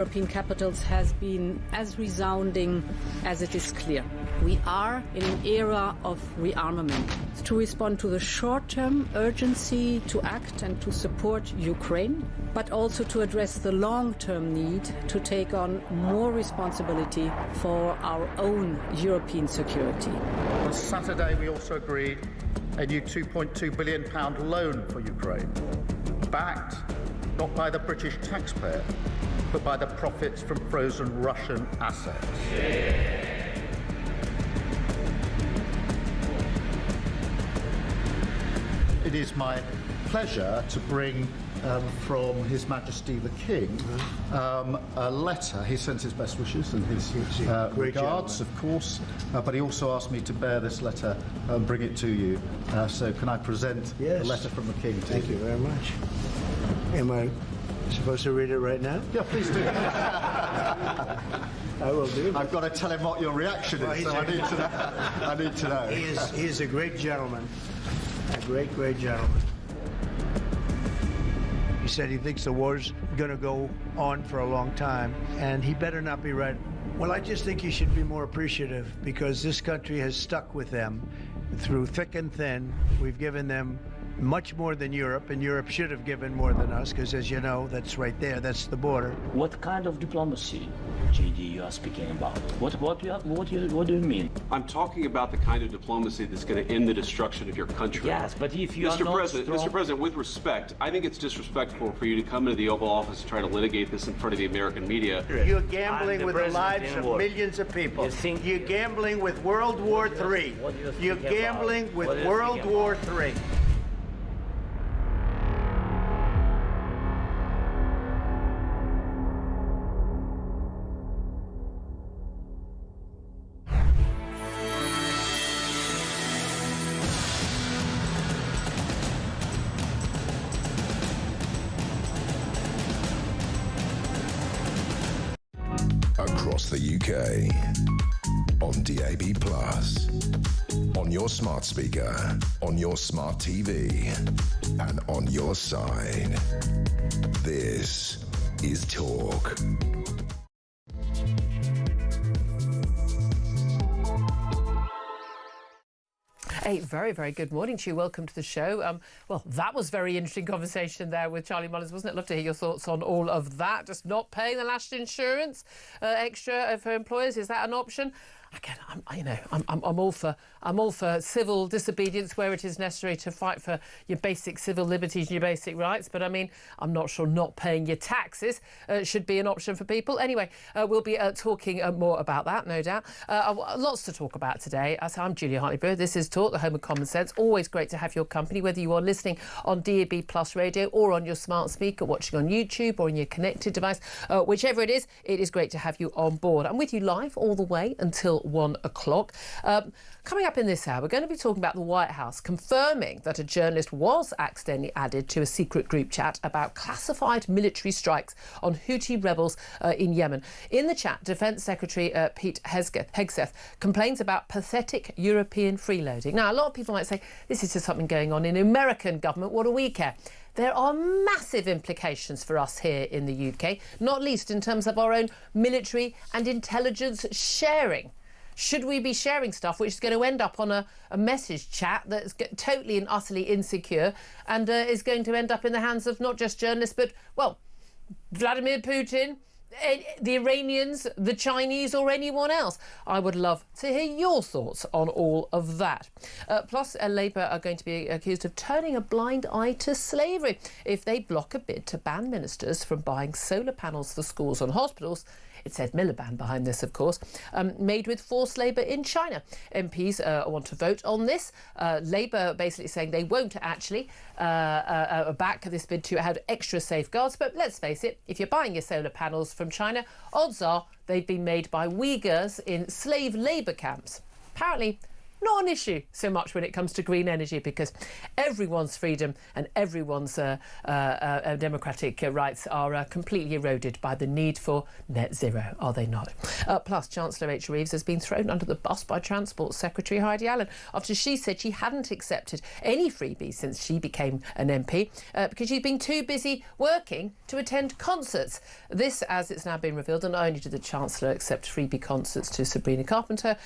European capitals has been as resounding as it is clear. We are in an era of rearmament to respond to the short-term urgency to act and to support Ukraine, but also to address the long-term need to take on more responsibility for our own European security. On Saturday, we also agreed a new £2.2 billion loan for Ukraine, backed not by the British taxpayer, but by the profits from frozen Russian assets. It is my pleasure to bring from His Majesty the King a letter. He sends his best wishes and his regards, of course, but he also asked me to bear this letter and bring it to you. So can I present the letter from the King to you? Thank you very much. Am I supposed to read it right now? Yeah, please do. I will do. I've got to tell him what your reaction is, so I need to know. He is a great gentleman. A great, great gentleman. He said he thinks the war's going to go on for a long time, and he better not be right. Well, I just think he should be more appreciative, because this country has stuck with them through thick and thin. We've given them much more than Europe, and Europe should have given more than us, because as you know, that's right there, that's the border. What kind of diplomacy, JD, you are speaking about? What do you mean? I'm talking about the kind of diplomacy that's going to end the destruction of your country. Yes, but if you are not Mr. President, with respect, I think it's disrespectful for you to come into the Oval Office and try to litigate this in front of the American media. You're gambling with the lives of millions of people. You're gambling with World War III. You're gambling with World War III. Across the UK, on DAB+, on your smart speaker, on your smart TV, and on your side. This is Talk. A very, very good morning to you. Welcome to the show. Well, that was very interesting conversation there with Charlie Mullins, wasn't it? Love to hear your thoughts on all of that. Just not paying the national insurance extra for employers. Is that an option? Again, I'm all for civil disobedience where it is necessary to fight for your basic civil liberties and your basic rights. But I mean, I'm not sure not paying your taxes should be an option for people. Anyway, we'll be talking more about that, no doubt. Lots to talk about today. I'm Julia Hartley-Brewer. This is Talk, the home of common sense. Always great to have your company, whether you are listening on DAB+ radio or on your smart speaker, watching on YouTube or on your connected device. Whichever it is great to have you on board. I'm with you live all the way until 1 o'clock. Coming up in this hour, we're going to be talking about the White House confirming that a journalist was accidentally added to a secret group chat about classified military strikes on Houthi rebels in Yemen. In the chat, Defence Secretary Pete Hegseth complains about pathetic European freeloading. Now, a lot of people might say, this is just something going on in the American government. What do we care? There are massive implications for us here in the UK, not least in terms of our own military and intelligence sharing. Should we be sharing stuff which is going to end up on a message chat that's totally and utterly insecure and is going to end up in the hands of not just journalists, but, well, Vladimir Putin, the Iranians, the Chinese or anyone else? I would love to hear your thoughts on all of that. Plus, Labour are going to be accused of turning a blind eye to slavery if they block a bid to ban ministers from buying solar panels for schools and hospitals. It's Ed Miliband behind this, of course, made with forced labour in China. MPs want to vote on this. Labour basically saying they won't actually back this bid to have extra safeguards. But let's face it, if you're buying your solar panels from China, odds are they've been made by Uyghurs in slave labour camps. Apparently, not an issue so much when it comes to green energy, because everyone's freedom and everyone's democratic rights are completely eroded by the need for net zero, are they not? Plus, Chancellor Rachel Reeves has been thrown under the bus by Transport Secretary Heidi Allen after she said she hadn't accepted any freebies since she became an MP because she's been too busy working to attend concerts. This, as it's now been revealed, and not only did the Chancellor accept freebie concerts to Sabrina Carpenter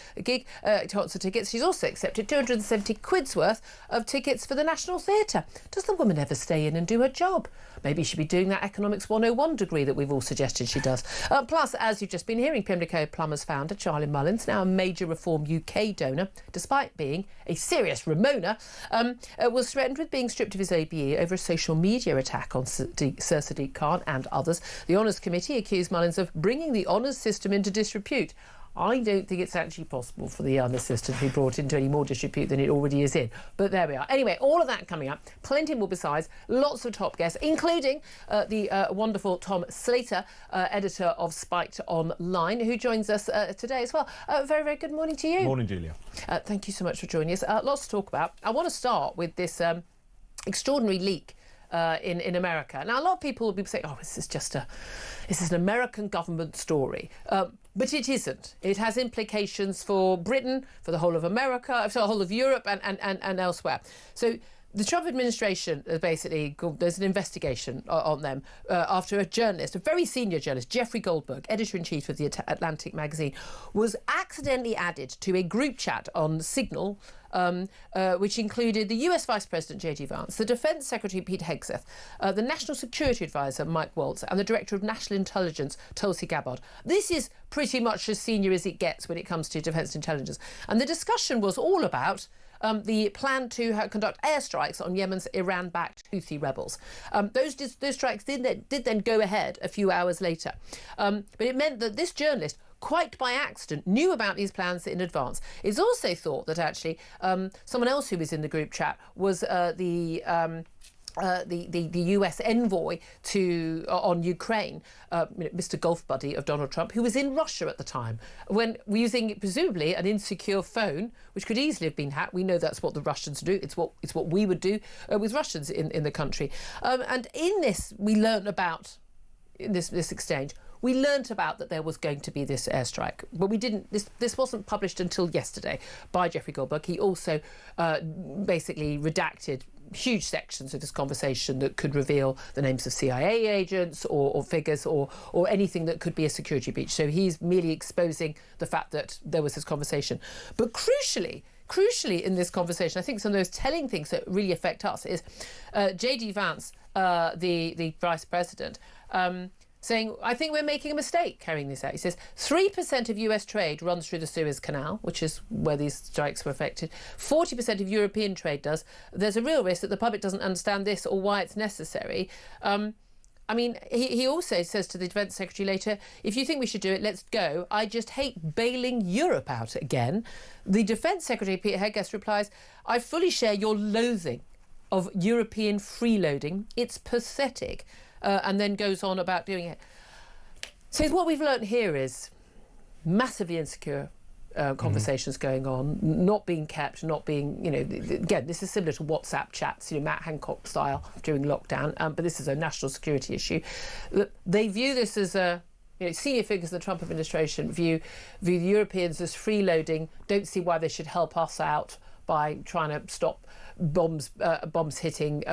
concert tickets, she's also accepted 270 quid's worth of tickets for the National Theatre. Does the woman ever stay in and do her job? Maybe she should be doing that Economics 101 degree that we've all suggested she does. Plus, as you've just been hearing, Pimlico Plumbers founder Charlie Mullins, now a major Reform UK donor, despite being a serious Ramona, was threatened with being stripped of his OBE over a social media attack on Sir Sadiq Khan and others. The Honours Committee accused Mullins of bringing the honours system into disrepute. I don't think it's actually possible for the honours system to be brought into any more disrepute than it already is in. But there we are. Anyway, all of that coming up. Plenty more besides. Lots of top guests, including the wonderful Tom Slater, editor of Spiked Online, who joins us today as well. Very, very good morning to you. Morning, Julia. Thank you so much for joining us. Lots to talk about. I want to start with this extraordinary leak in America. Now, a lot of people will be saying, oh, this is an American government story. But it isn't. It has implications for Britain, for the whole of America, for the whole of Europe and elsewhere. So the Trump administration basically, there's an investigation on them after a journalist, a very senior journalist, Jeffrey Goldberg, editor-in-chief of the Atlantic magazine, was accidentally added to a group chat on Signal, which included the US Vice President J.D. Vance, the Defence Secretary Pete Hegseth, the National Security Advisor Mike Waltz, and the Director of National Intelligence Tulsi Gabbard. This is pretty much as senior as it gets when it comes to defence intelligence. And the discussion was all about the plan to conduct airstrikes on Yemen's Iran-backed Houthi rebels. Those strikes did then go ahead a few hours later. But it meant that this journalist, quite by accident, knew about these plans in advance. It's also thought that actually someone else who was in the group chat was the US envoy on Ukraine, Mr. Golf Buddy of Donald Trump, who was in Russia at the time, when using presumably an insecure phone, which could easily have been hacked. We know that's what the Russians do. It's what we would do with Russians in the country. And in this, we learned about this exchange. We learnt about that there was going to be this airstrike, but we didn't. This wasn't published until yesterday by Jeffrey Goldberg. He also basically redacted huge sections of this conversation that could reveal the names of CIA agents or figures or anything that could be a security breach. So he's merely exposing the fact that there was this conversation. But crucially in this conversation, I think some of those telling things that really affect us is J.D. Vance, the Vice President, saying, I think we're making a mistake carrying this out. He says 3% of US trade runs through the Suez Canal, which is where these strikes were affected. 40% of European trade does. There's a real risk that the public doesn't understand this or why it's necessary. I mean, he also says to the Defence Secretary later, if you think we should do it, let's go. I just hate bailing Europe out again. The Defence Secretary, Peter Hegseth, replies, I fully share your loathing of European freeloading. It's pathetic. And then goes on about doing it. So what we've learnt here is massively insecure conversations going on, not being kept, not being, again, this is similar to WhatsApp chats, Matt Hancock style during lockdown, but this is a national security issue. They view this as senior figures of the Trump administration view the Europeans as freeloading, don't see why they should help us out by trying to stop bombs hitting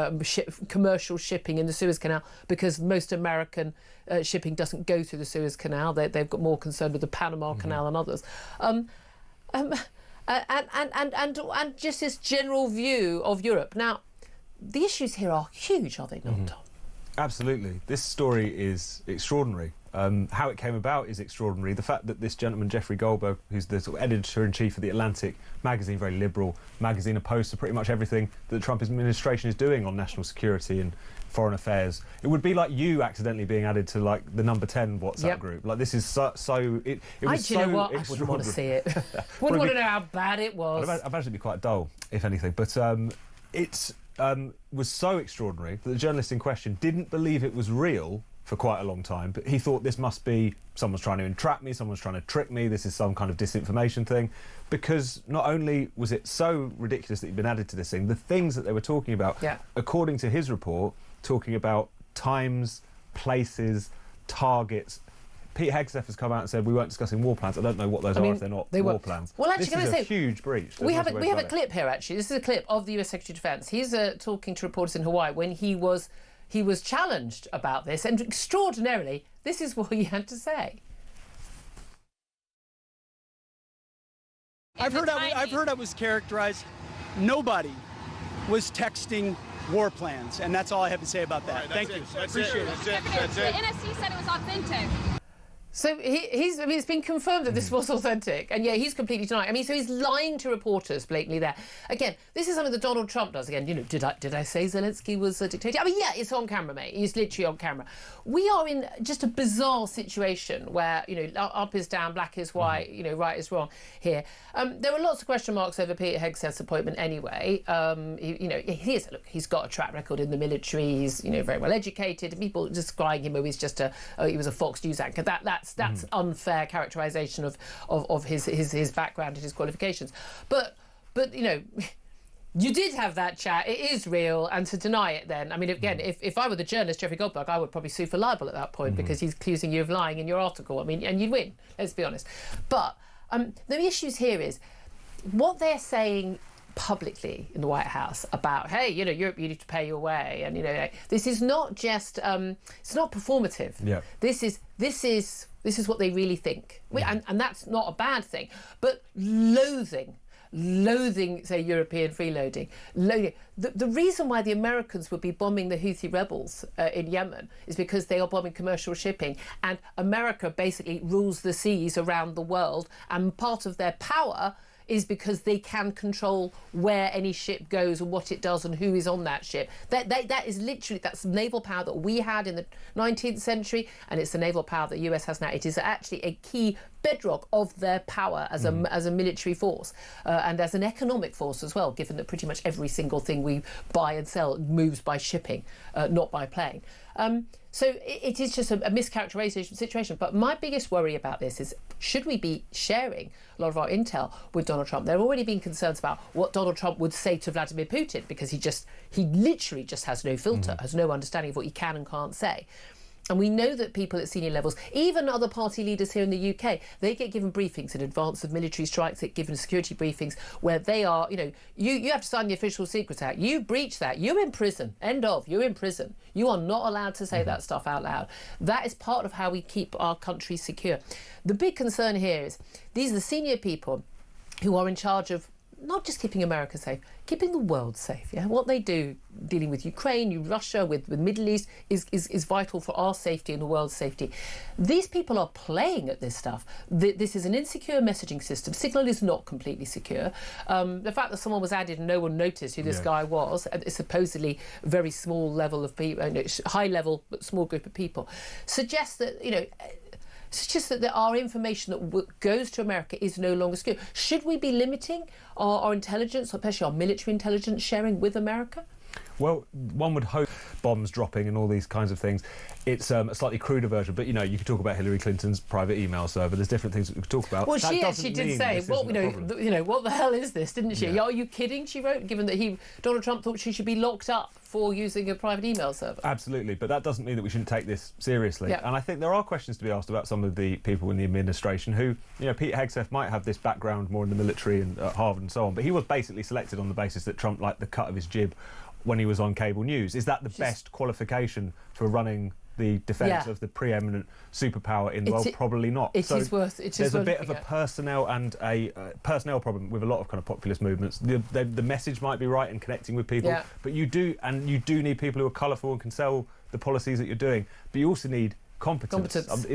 commercial shipping in the Suez Canal, because most American shipping doesn't go through the Suez Canal. They've got more concern with the Panama Canal and others. And just this general view of Europe. Now, the issues here are huge, are they not, Tom? Absolutely. This story is extraordinary. How it came about is extraordinary. The fact that this gentleman, Jeffrey Goldberg, who's the sort of editor-in-chief of the Atlantic magazine, very liberal magazine, opposed to pretty much everything that the Trump administration is doing on national security and foreign affairs. It would be like you accidentally being added to like the number 10 WhatsApp group. Like this is so it was so. You know what? I wouldn't want to see it. Wouldn't want to know how bad it was. I'd imagine it'd be quite dull, if anything. But it's was so extraordinary that the journalist in question didn't believe it was real for quite a long time, but he thought this must be someone's trying to entrap me, someone's trying to trick me, this is some kind of disinformation thing, because not only was it so ridiculous that he'd been added to this thing, the things that they were talking about, according to his report, talking about times, places, targets. Pete Hegseth has come out and said we weren't discussing war plans. I don't know what those are if they're not war plans. Well, actually, this is a huge breach. We have a clip here, actually. This is a clip of the US Secretary of Defence. He's talking to reporters in Hawaii when he was challenged about this, and extraordinarily, this is what he had to say. I've heard I was characterized. Nobody was texting war plans, and that's all I have to say about that. Thank you. Appreciate it. The NSC said it was authentic. So it's been confirmed that this was authentic, and yeah, he's completely denying. I mean, so he's lying to reporters blatantly there. Again, this is something that Donald Trump does. Again, you know, did I say Zelensky was a dictator? I mean, yeah, it's on camera, mate. He's literally on camera. We are in just a bizarre situation where, you know, up is down, black is white, you know, right is wrong here. There were lots of question marks over Peter Hegseth's appointment anyway. He's got a track record in the military. He's, you know, very well educated. People describing him as just he was a Fox News anchor. That's unfair characterisation of his background and his qualifications. But you know, you did have that chat. It is real, and to deny it then, I mean, again, if I were the journalist Jeffrey Goldberg, I would probably sue for libel at that point because he's accusing you of lying in your article. I mean, and you'd win, let's be honest. But the issues here is what they're saying publicly in the White House about, hey, you know, Europe, you need to pay your way, and you know, this is not just it's not performative. Yeah. This is what they really think, and that's not a bad thing. But loathing, say, European freeloading. The reason why the Americans would be bombing the Houthi rebels in Yemen is because they are bombing commercial shipping, and America basically rules the seas around the world, and part of their power is because they can control where any ship goes and what it does and who is on that ship. That is literally, that's naval power that we had in the 19th century, and it's the naval power that the US has now. It is actually a key bedrock of their power as a military force and as an economic force as well, given that pretty much every single thing we buy and sell moves by shipping, not by plane. So it is just a mischaracterization situation. But my biggest worry about this is, should we be sharing a lot of our intel with Donald Trump? There have already been concerns about what Donald Trump would say to Vladimir Putin, because he literally just has no filter, has no understanding of what he can and can't say. And we know that people at senior levels, even other party leaders here in the UK, they get given briefings in advance of military strikes, get given security briefings where they are, you know, you have to sign the Official Secrets Act. You breach that, you're in prison. End of. You're in prison. You are not allowed to say that stuff out loud. That is part of how we keep our country secure. The big concern here is these are the senior people who are in charge of not just keeping America safe, keeping the world safe. Yeah, what they do dealing with Ukraine, Russia, with Middle East is vital for our safety and the world's safety. These people are playing at this stuff. This is an insecure messaging system. Signal is not completely secure. The fact that someone was added and no one noticed who this guy was, a supposedly very small level of people, high level but small group of people, suggests that, you know, it's just that our information that goes to America is no longer secure. Should we be limiting our intelligence, especially our military intelligence sharing with America? Well, one would hope bombs dropping and all these kinds of things. It's a slightly cruder version, but, you know, you could talk about Hillary Clinton's private email server. There's different things that we could talk about. Well, she actually did say, well, you know, what the hell is this, didn't she? Yeah. Are you kidding, she wrote, given that Donald Trump thought she should be locked up for using a private email server. Absolutely, but that doesn't mean that we shouldn't take this seriously. Yeah. And I think there are questions to be asked about some of the people in the administration who, you know, Pete Hegseth might have this background more in the military and at Harvard and so on, but he was basically selected on the basis that Trump liked the cut of his jib when he was on cable news. Is that the best qualification for running the defence of the preeminent superpower in the world? Probably not. There's a bit of a personnel and a personnel problem with a lot of kind of populist movements. The message might be right in connecting with people, but you do need people who are colourful and can sell the policies that you're doing, but you also need competence.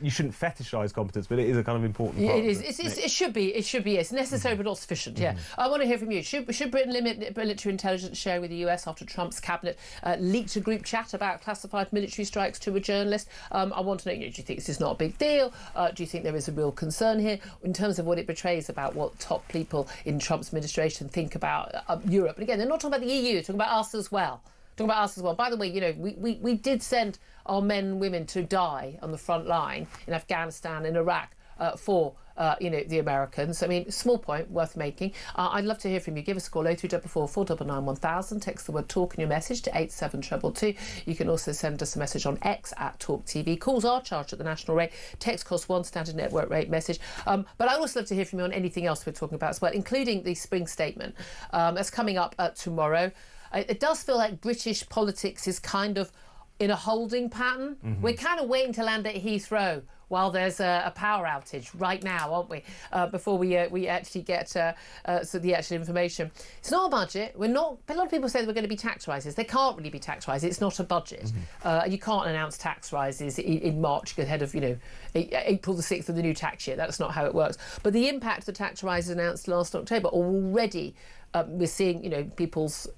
You shouldn't fetishise competence, but it is a kind of important part. It is. It should be. It's necessary but not sufficient. Yeah. I want to hear from you. Should Britain limit military intelligence sharing with the US after Trump's cabinet leaked a group chat about classified military strikes to a journalist? I want to know, do you think this is not a big deal? Do you think there is a real concern here in terms of what it betrays about what top people in Trump's administration think about Europe? And again, they're not talking about the EU, they're talking about us as well. talking about us as well. By the way, you know, we did send our men and women to die on the front line in Afghanistan and Iraq for you know, the Americans. I mean, small point, worth making. I'd love to hear from you. Give us a call, 0344 499 1000. Text the word talk in your message to 87222. You can also send us a message on X at talkTV. Calls are charged at the national rate. Text costs £1, standard network rate message. But I'd also love to hear from you on anything else we're talking about as well, including the spring statement. That's coming up tomorrow. It does feel like British politics is kind of in a holding pattern. We're kind of waiting to land at Heathrow while there's a power outage right now, aren't we? Before we actually get the actual information. It's not a budget. We're not. A lot of people say that we're going to be tax rises. There can't really be tax rises. It's not a budget. You can't announce tax rises in March ahead of, you know, April the 6th of the new tax year. That's not how it works. But the impact of the tax rises announced last October already. We're seeing, you know, people's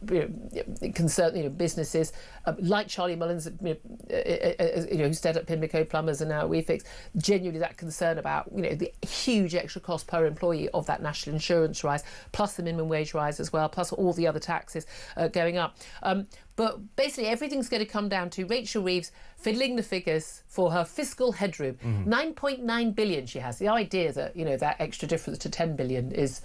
concern, you know, businesses like Charlie Mullins, you know, who stayed at Pimlico Plumbers and now at WeFix, genuinely that concern about, you know, the huge extra cost per employee of that national insurance rise, plus the minimum wage rise as well, plus all the other taxes going up. But basically everything's going to come down to Rachel Reeves fiddling the figures for her fiscal headroom. 9.9 billion she has. The idea that, you know, that extra difference to 10 billion is,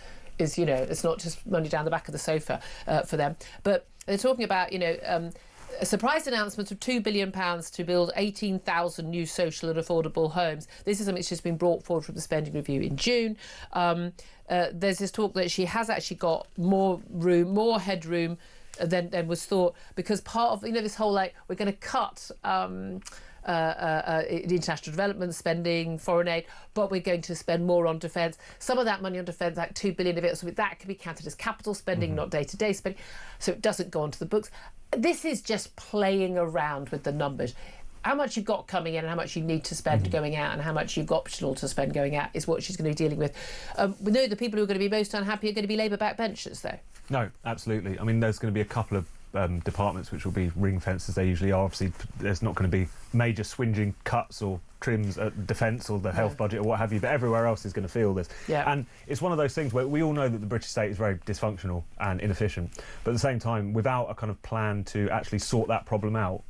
you know, it's not just money down the back of the sofa for them. But they're talking about, you know, a surprise announcement of £2 billion to build 18,000 new social and affordable homes. This is something that's just been brought forward from the spending review in June. There's this talk that she has actually got more room, more headroom than was thought, because part of, you know, this whole, like, we're going to cut international development spending, foreign aid, but we're going to spend more on defence. Some of that money on defence, like 2 billion of it, so that can be counted as capital spending, not day-to-day spending, so it doesn't go onto the books. This is just playing around with the numbers. How much you've got coming in and how much you need to spend going out and how much you've got optional to spend going out is what she's going to be dealing with. We know the people who are going to be most unhappy are going to be Labour backbenchers, though. No, absolutely. I mean, there's going to be a couple of departments which will be ring-fenced as they usually are. Obviously, there's not going to be major swinging cuts or trims at defence or the health budget or what have you, but everywhere else is going to feel this. And it's one of those things where we all know that the British state is very dysfunctional and inefficient, but at the same time, without a kind of plan to actually sort that problem out,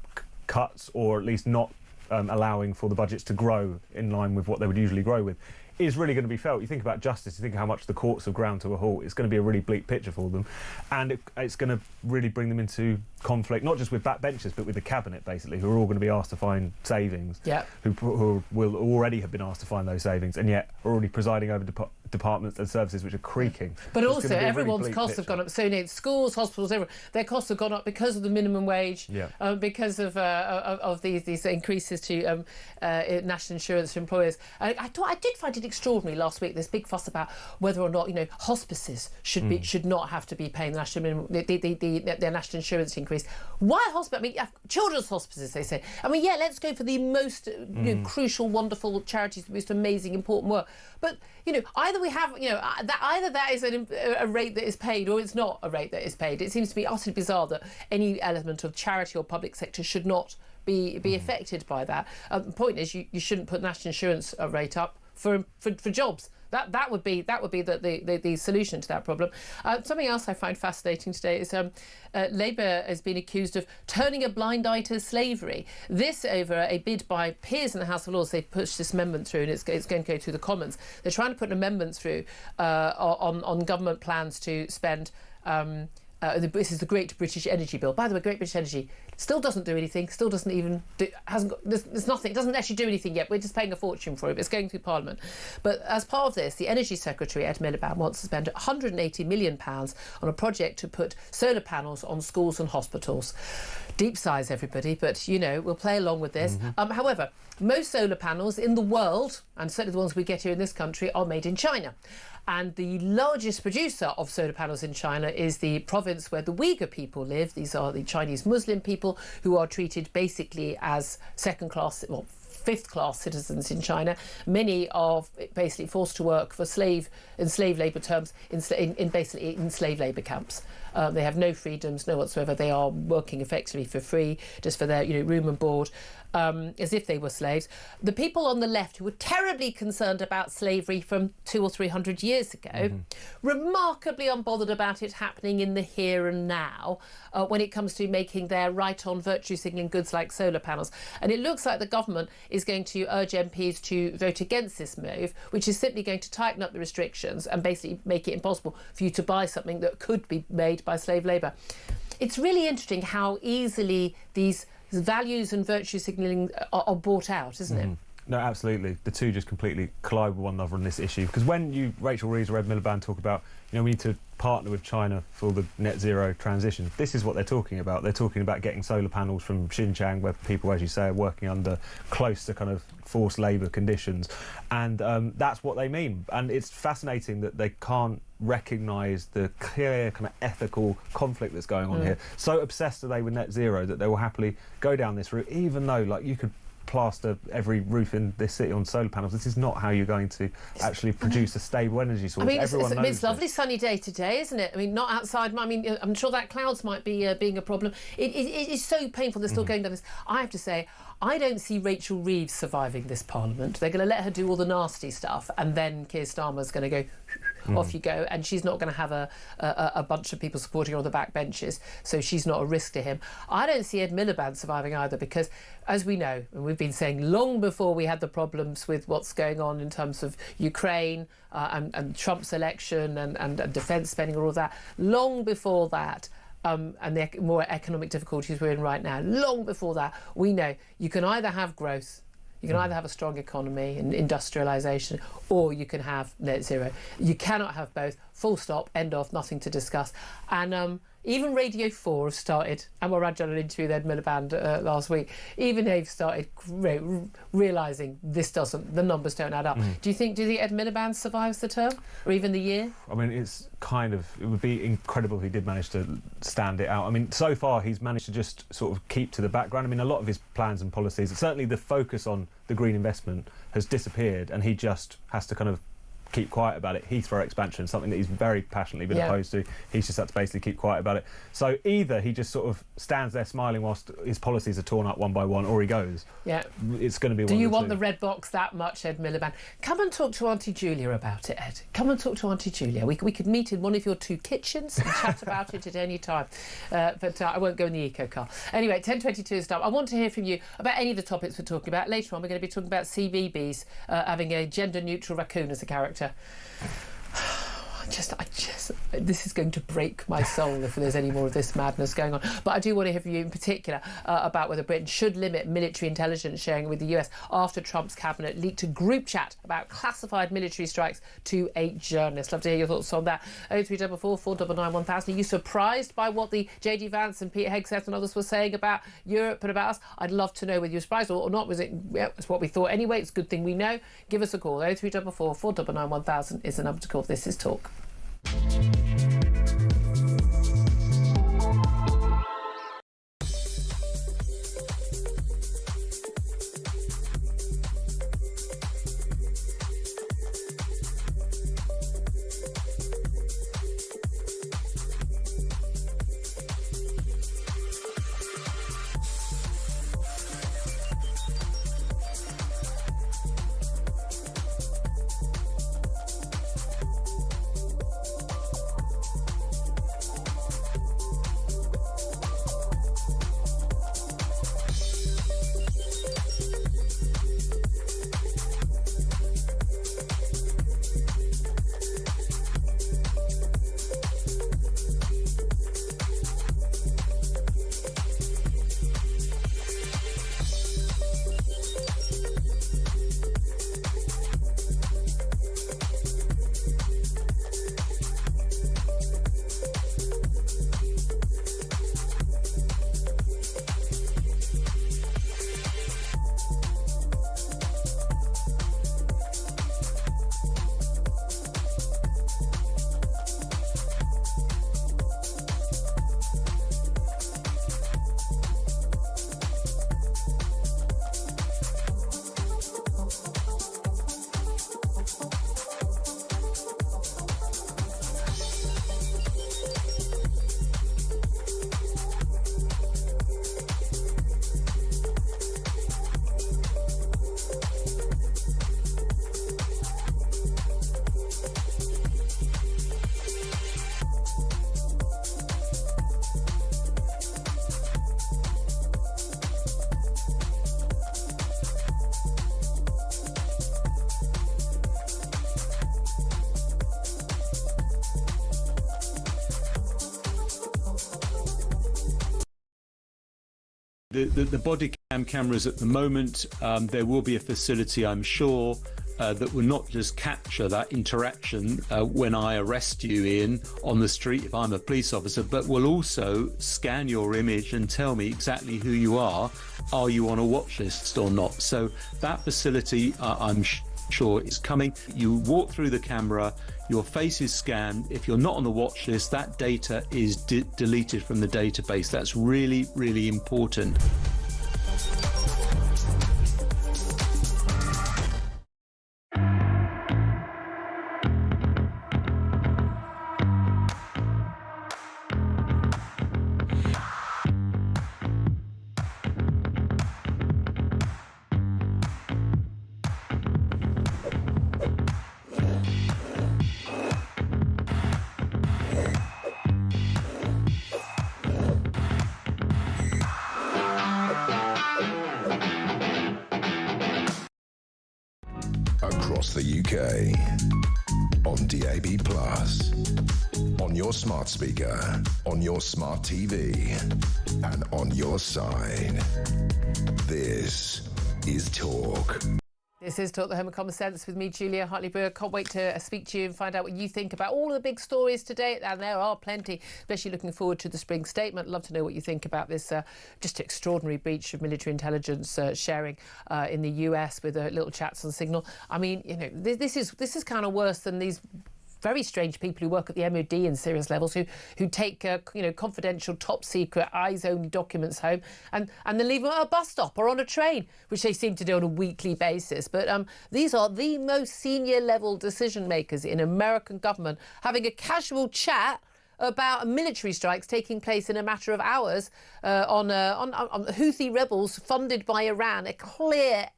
cuts or at least not allowing for the budgets to grow in line with what they would usually grow with is really going to be felt. You think about justice, you think how much the courts have ground to a halt, it's going to be a really bleak picture for them, and it's going to really bring them into conflict, not just with backbenchers but with the cabinet, basically, who are all going to be asked to find savings, who will already have been asked to find those savings and yet are already presiding over departments and services which are creaking. But also everyone's costs have gone up. So, you know, schools, hospitals, everyone, their costs have gone up because of the minimum wage, because of these increases to national insurance for employers. I did find it extraordinary last week, this big fuss about whether or not, you know, hospices should not have to be paying the national minimum, their national insurance increase. Why hospital? I mean, children's hospices, they say. I mean, yeah, let's go for the most you know, crucial, wonderful charities, the most amazing, important work. But, you know, either we have, you know, either that is a rate that is paid or it's not a rate that is paid. It seems to be utterly bizarre that any element of charity or public sector should not be affected by that. The point is, you shouldn't put national insurance rate up for jobs. That would be the solution to that problem. Something else I find fascinating today is Labour has been accused of turning a blind eye to slavery. This over a bid by peers in the House of Lords. They pushed this amendment through, and it's going to go through the Commons. They're trying to put an amendment through on government plans to spend. This is the Great British Energy Bill. By the way, Great British Energy still doesn't do anything, still doesn't even do, there's nothing, it doesn't actually do anything yet. We're just paying a fortune for it, but it's going through Parliament. But as part of this, the Energy Secretary, Ed Miliband, wants to spend £180 million on a project to put solar panels on schools and hospitals. Deep sighs, everybody, but, you know, we'll play along with this. However, most solar panels in the world, and certainly the ones we get here in this country, are made in China. And the largest producer of solar panels in China is the province where the Uyghur people live. These are the Chinese Muslim people who are treated basically as second-class, well, fifth-class citizens in China. Many are basically forced to work for slave labour terms in slave labour camps. They have no freedoms, no whatsoever. They are working effectively for free, just for their, you know, room and board. as if they were slaves. The people on the left who were terribly concerned about slavery from 200 or 300 years ago, remarkably unbothered about it happening in the here and now when it comes to making their right-on virtue-signalling goods like solar panels. And it looks like the government is going to urge MPs to vote against this move, which is simply going to tighten up the restrictions and basically make it impossible for you to buy something that could be made by slave labour. It's really interesting how easily these values and virtue signalling are brought out, isn't it? No, absolutely. The two just completely collide with one another on this issue. Because when Rachel Reeves or Ed Miliband talk about, we need to partner with China for the net zero transition, this is what they're talking about. They're talking about getting solar panels from Xinjiang, where people, as you say, are working under close to kind of forced labour conditions. And that's what they mean. And it's fascinating that they can't recognise the clear kind of ethical conflict that's going on here. So obsessed are they with net zero that they will happily go down this route, even though, like, you could plaster every roof in this city on solar panels. This is not how you're going to actually produce a stable energy source. Everyone knows it's a lovely sunny day today, isn't it? I mean, not outside. I mean, I'm sure that clouds might be being a problem. It is so painful they're still going down this. I have to say, I don't see Rachel Reeves surviving this Parliament. They're going to let her do all the nasty stuff, and then Keir Starmer's going to go, off you go, and she's not going to have a bunch of people supporting her on the back benches, so she's not a risk to him. I don't see Ed Miliband surviving either, because, as we know, and we've been saying long before we had the problems with what's going on in terms of Ukraine and Trump's election and defence spending, all of that, long before that, and the more economic difficulties we're in right now, long before that, we know you can either have growth, you can either have a strong economy and industrialisation, or you can have net zero. You cannot have both. Full stop, end of, nothing to discuss. And even Radio 4 have started, and we're done an interview with Ed Miliband last week, even they've started realising the numbers don't add up. Do you think Ed Miliband survives the term, or even the year? I mean, it would be incredible if he did manage to stand it out. I mean, so far he's managed to just sort of keep to the background. I mean, a lot of his plans and policies, certainly the focus on the green investment has disappeared, and he just has to kind of keep quiet about it. Heathrow expansion, something that he's very passionately been opposed to. He's just had to basically keep quiet about it. So either he just sort of stands there smiling whilst his policies are torn up one by one, or he goes. Yeah. It's going to be one of the two. Do you want the red box that much, Ed Miliband? Come and talk to Auntie Julia about it, Ed. Come and talk to Auntie Julia. We could meet in one of your two kitchens and chat about it at any time. But I won't go in the eco car. Anyway, 10:22 is time. I want to hear from you about any of the topics we're talking about. Later on, we're going to be talking about CBeebies having a gender-neutral raccoon as a character. This is going to break my soul if there's any more of this madness going on. But I do want to hear from you in particular about whether Britain should limit military intelligence sharing with the US after Trump's cabinet leaked a group chat about classified military strikes to a journalist. Love to hear your thoughts on that. 0344 499 1000. Are you surprised by what the JD Vance and Peter Hegseth and others were saying about Europe and about us? I'd love to know whether you're surprised or not. It's what we thought anyway. It's a good thing we know. Give us a call. 0344 499 1000 is the number to call. This is Talk. The body cam cameras at the moment, there will be a facility, I'm sure, that will not just capture that interaction when I arrest you, Ian, on the street if I'm a police officer, but will also scan your image and tell me exactly who you are. Are you on a watch list or not? So that facility, I'm sure, is coming. You walk through the camera, your face is scanned. If you're not on the watch list, that data is deleted from the database. That's really, really important. Across the UK, on DAB+, on your smart speaker, on your smart TV, and on your side. This is Talk. This is Talk, the Home of Common Sense with me, Julia Hartley-Brewer. Can't wait to speak to you and find out what you think about all the big stories today, and there are plenty, especially looking forward to the spring statement. Love to know what you think about this just extraordinary breach of military intelligence sharing in the US with little chats on Signal. I mean, you know, this is kind of worse than these very strange people who work at the MOD in serious levels who take you know, confidential, top secret, eyes only documents home and then leave them at a bus stop or on a train, which they seem to do on a weekly basis. But these are the most senior level decision makers in American government having a casual chat about military strikes taking place in a matter of hours on Houthi rebels funded by Iran, a clear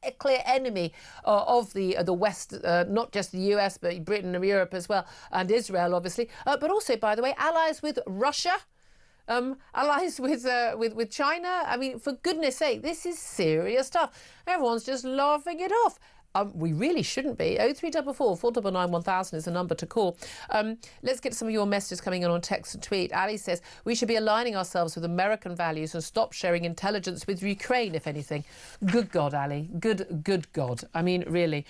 enemy of the West, not just the US, but Britain and Europe as well, and Israel, obviously, but also, by the way, allies with Russia. Allies with China. I mean, for goodness sake, this is serious stuff. Everyone's just laughing it off. We really shouldn't be. 0344 499 1000 is the number to call. Let's get some of your messages coming in on text and tweet. Ali says, we should be aligning ourselves with American values and stop sharing intelligence with Ukraine, if anything. Good God, Ali. Good God. I mean, really.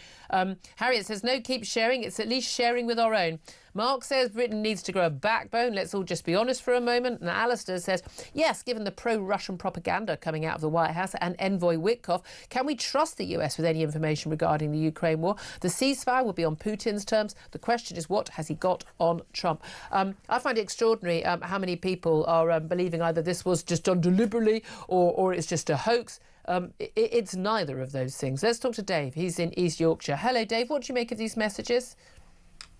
Harriet says, no, keep sharing. It's at least sharing with our own. Mark says Britain needs to grow a backbone. Let's all just be honest for a moment. And Alistair says, yes, given the pro-Russian propaganda coming out of the White House and envoy Witkoff, can we trust the US with any information regarding the Ukraine war? The ceasefire will be on Putin's terms. The question is, what has he got on Trump? I find it extraordinary how many people are believing either this was just done deliberately or it's just a hoax. It's neither of those things. Let's talk to Dave. He's in East Yorkshire. Hello, Dave. What do you make of these messages?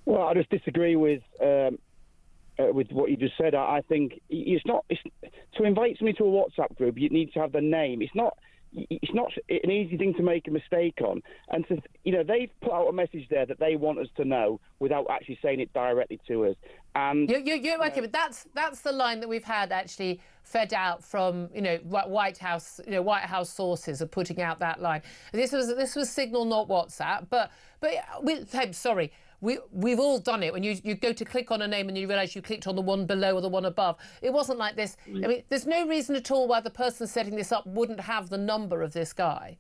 Well, I just disagree with what you just said. I think it's to invite somebody to a WhatsApp group. You need to have the name. It's not an easy thing to make a mistake on. And they've put out a message there that they want us to know without actually saying it directly to us. And you're okay, but that's the line that we've had actually fed out from White House sources are putting out that line. This was Signal, not WhatsApp. But I'm sorry. We've all done it when you go to click on a name and you realise you clicked on the one below or the one above. It wasn't like this. I mean, there's no reason at all why the person setting this up wouldn't have the number of this guy.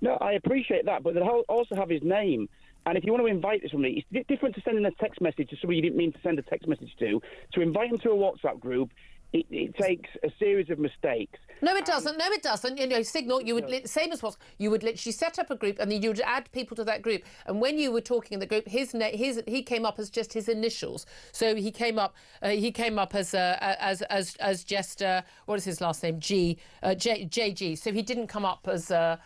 No, I appreciate that, but they'll also have his name. And if you want to invite somebody, it's different to sending a text message to somebody you didn't mean to send a text message to. To invite them to a WhatsApp group, it takes a series of mistakes. No, it doesn't. No, it doesn't. Signal, you would, same as WhatsApp, you would literally set up a group and then you would add people to that group. And when you were talking in the group, he came up as just his initials. So he came up as just, what is his last name? JG. So he didn't come up as a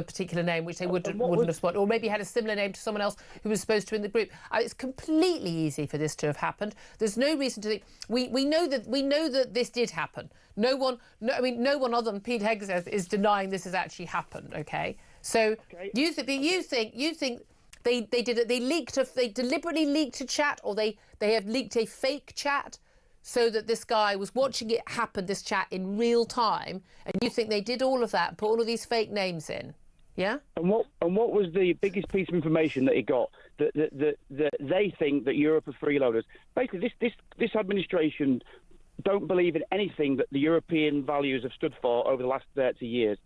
particular name, which they wouldn't have spotted, or maybe had a similar name to someone else who was supposed to in the group. It's completely easy for this to have happened. There's no reason to think we know that this did happen. No one other than Pete Hegseth is denying this has actually happened. Okay, so you think they did it? They deliberately leaked a chat, or they have leaked a fake chat, so that this guy was watching it happen, this chat, in real time, and you think they did all of that and put all of these fake names in, yeah? And what was the biggest piece of information that he got that they think that Europe are freeloaders? Basically, this administration don't believe in anything that the European values have stood for over the last 30 years.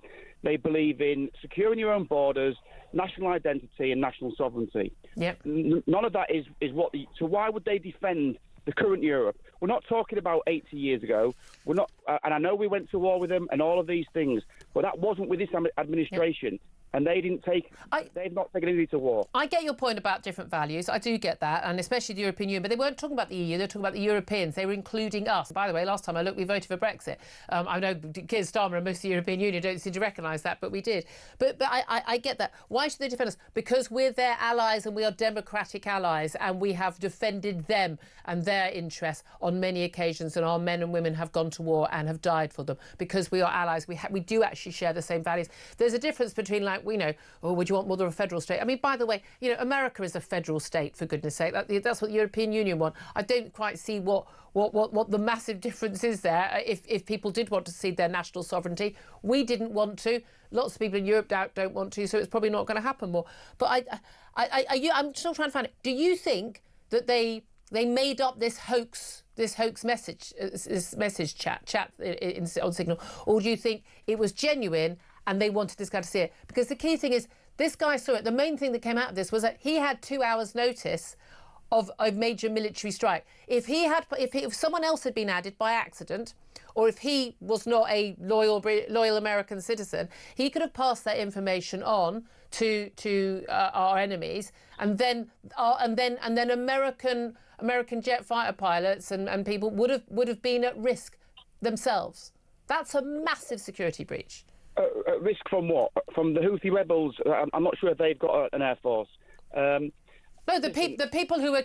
They believe in securing your own borders, national identity and national sovereignty. Yep. None of that is what... So why would they defend the current Europe? We're not talking about 80 years ago. We're not... and I know we went to war with them and all of these things, but that wasn't with this administration. Yep. And they didn't take... they've not taken anything to war. I get your point about different values. I do get that, and especially the European Union. But they weren't talking about the EU. They were talking about the Europeans. They were including us. By the way, last time I looked, we voted for Brexit. I know Keir Starmer and most of the European Union don't seem to recognise that, but we did. But I get that. Why should they defend us? Because we're their allies and we are democratic allies, and we have defended them and their interests on many occasions, and our men and women have gone to war and have died for them because we are allies. We do actually share the same values. There's a difference between, like, would you want more of a federal state? I mean, by the way, America is a federal state, for goodness sake. That's what the European Union want. I don't quite see what the massive difference is there if people did want to cede their national sovereignty. We didn't want to. Lots of people in Europe don't want to, so it's probably not going to happen more. But I'm still trying to find it. Do you think that they made up this hoax message, this message chat on Signal, or do you think it was genuine and they wanted this guy to see it? Because the key thing is, this guy saw it. The main thing that came out of this was that he had 2 hours' notice of a major military strike. If someone else had been added by accident, or if he was not a loyal American citizen, he could have passed that information on to our enemies, and then American jet fighter pilots and people would have been at risk themselves. That's a massive security breach. At risk from what? From the Houthi rebels? I'm not sure if they've got an air force. No, the people who are...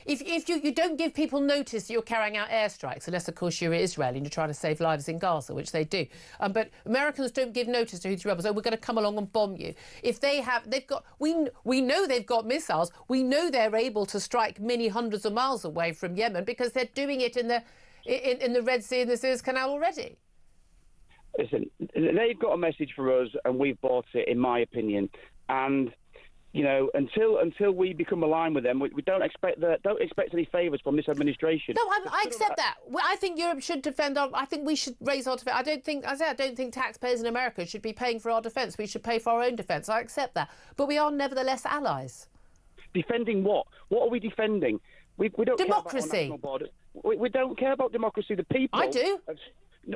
If you don't give people notice that you're carrying out airstrikes, unless, of course, you're Israel and you're trying to save lives in Gaza, which they do. But Americans don't give notice to Houthi rebels. Oh, we're going to come along and bomb you. If they've got... We know they've got missiles. We know they're able to strike many hundreds of miles away from Yemen because they're doing it in the Red Sea and the Suez Canal already. Listen, they've got a message for us, and we've bought it, in my opinion. And until we become aligned with them, we don't expect any favours from this administration. No, I accept that. Well, I think Europe should defend our. I think we should raise our defence. I don't think taxpayers in America should be paying for our defence. We should pay for our own defence. I accept that, but we are nevertheless allies. Defending what? What are we defending? We don't democracy. Care about our national borders. We don't care about democracy. The people. I do.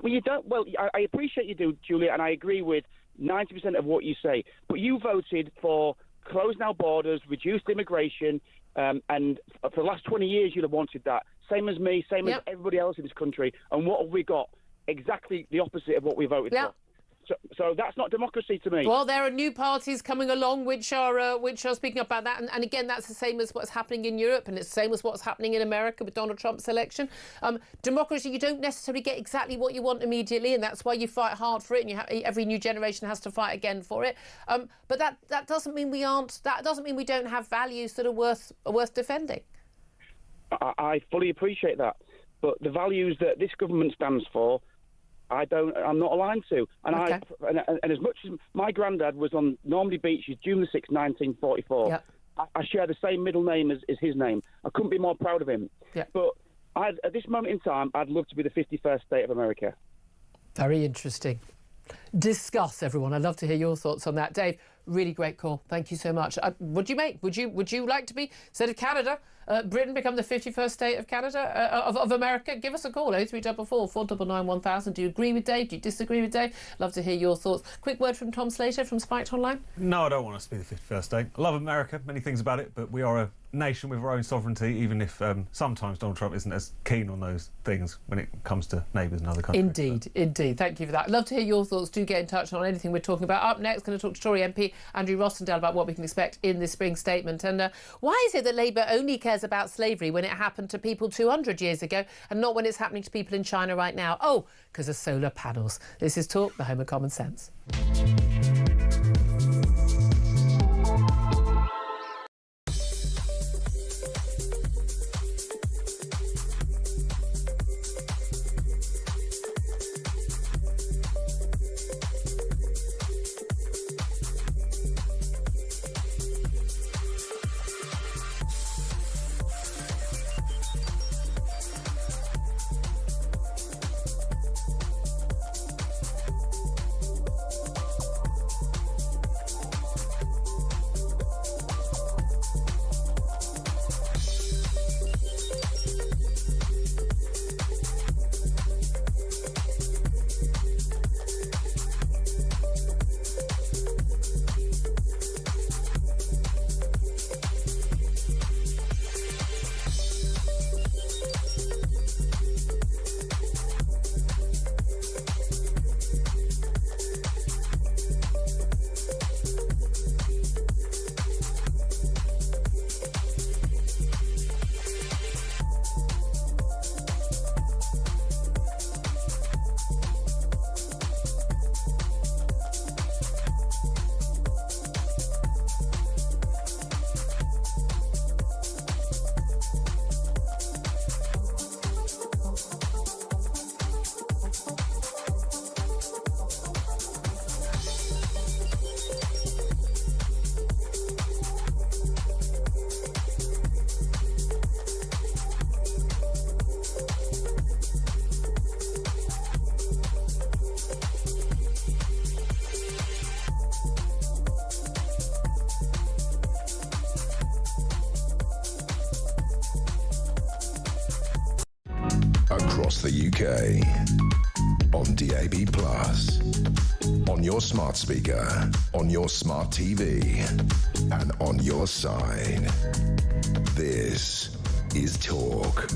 Well, you don't. Well, I appreciate you do, Julia, and I agree with 90% of what you say. But you voted for closing our borders, reduced immigration, and for the last 20 years you'd have wanted that. Same as me, same as everybody else in this country. And what have we got? Exactly the opposite of what we voted for. So that's not democracy to me. Well, there are new parties coming along which are speaking about that, and again, that's the same as what's happening in Europe, and it's the same as what's happening in America with Donald Trump's election. Democracy, you don't necessarily get exactly what you want immediately, and that's why you fight hard for it, and every new generation has to fight again for it. But that doesn't mean we aren't. That doesn't mean we don't have values that are worth defending. I fully appreciate that, but the values that this government stands for, I'm not aligned to. And okay. And as much as my granddad was on Normandy Beach, June the 6th, 1944, yep. I share the same middle name as his name. I couldn't be more proud of him. Yep. But at this moment in time, I'd love to be the 51st state of America. Very interesting. Discuss, everyone. I'd love to hear your thoughts on that. Dave, really great call. Thank you so much. What do you make? Would you like to be, instead of Canada, Britain become the 51st state of Canada, of America? Give us a call, 0344 499 1000. Do you agree with Dave? Do you disagree with Dave? Love to hear your thoughts. Quick word from Tom Slater from Spiked Online. No, I don't want us to be the 51st state. I love America, many things about it, but we are a nation with our own sovereignty, even if sometimes Donald Trump isn't as keen on those things when it comes to neighbours in other countries. Indeed, indeed. Thank you for that. I'd love to hear your thoughts. Do get in touch on anything we're talking about. Up next, going to talk to Tory MP Andrew Rossendale about what we can expect in this spring statement. And why is it that Labour only cares about slavery when it happened to people 200 years ago and not when it's happening to people in China right now? Oh, because of solar panels. This is Talk, the home of common sense. across the UK. On DAB+, on your smart speaker, on your smart TV, and on your side. This is Talk.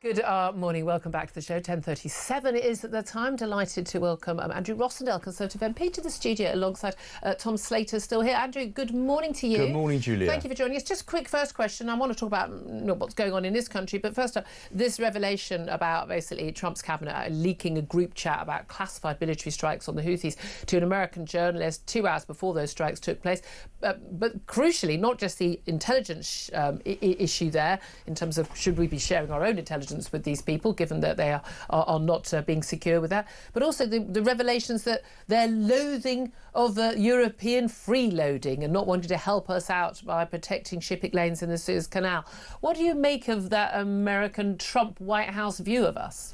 Good morning, welcome back to the show. 10:37 is the time. Delighted to welcome Andrew Rossendale, Conservative MP, to the studio alongside Tom Slater, still here. Andrew, good morning to you. Good morning, Julia. Thank you for joining us. Just a quick first question. I want to talk about what's going on in this country, but first up, this revelation about basically Trump's cabinet leaking a group chat about classified military strikes on the Houthis to an American journalist 2 hours before those strikes took place. But crucially, not just the intelligence issue there, in terms of should we be sharing our own intelligence with these people, given that they are not being secure with that, but also the revelations that they're loathing of European freeloading and not wanting to help us out by protecting shipping lanes in the Suez Canal. What do you make of that American Trump White House view of us?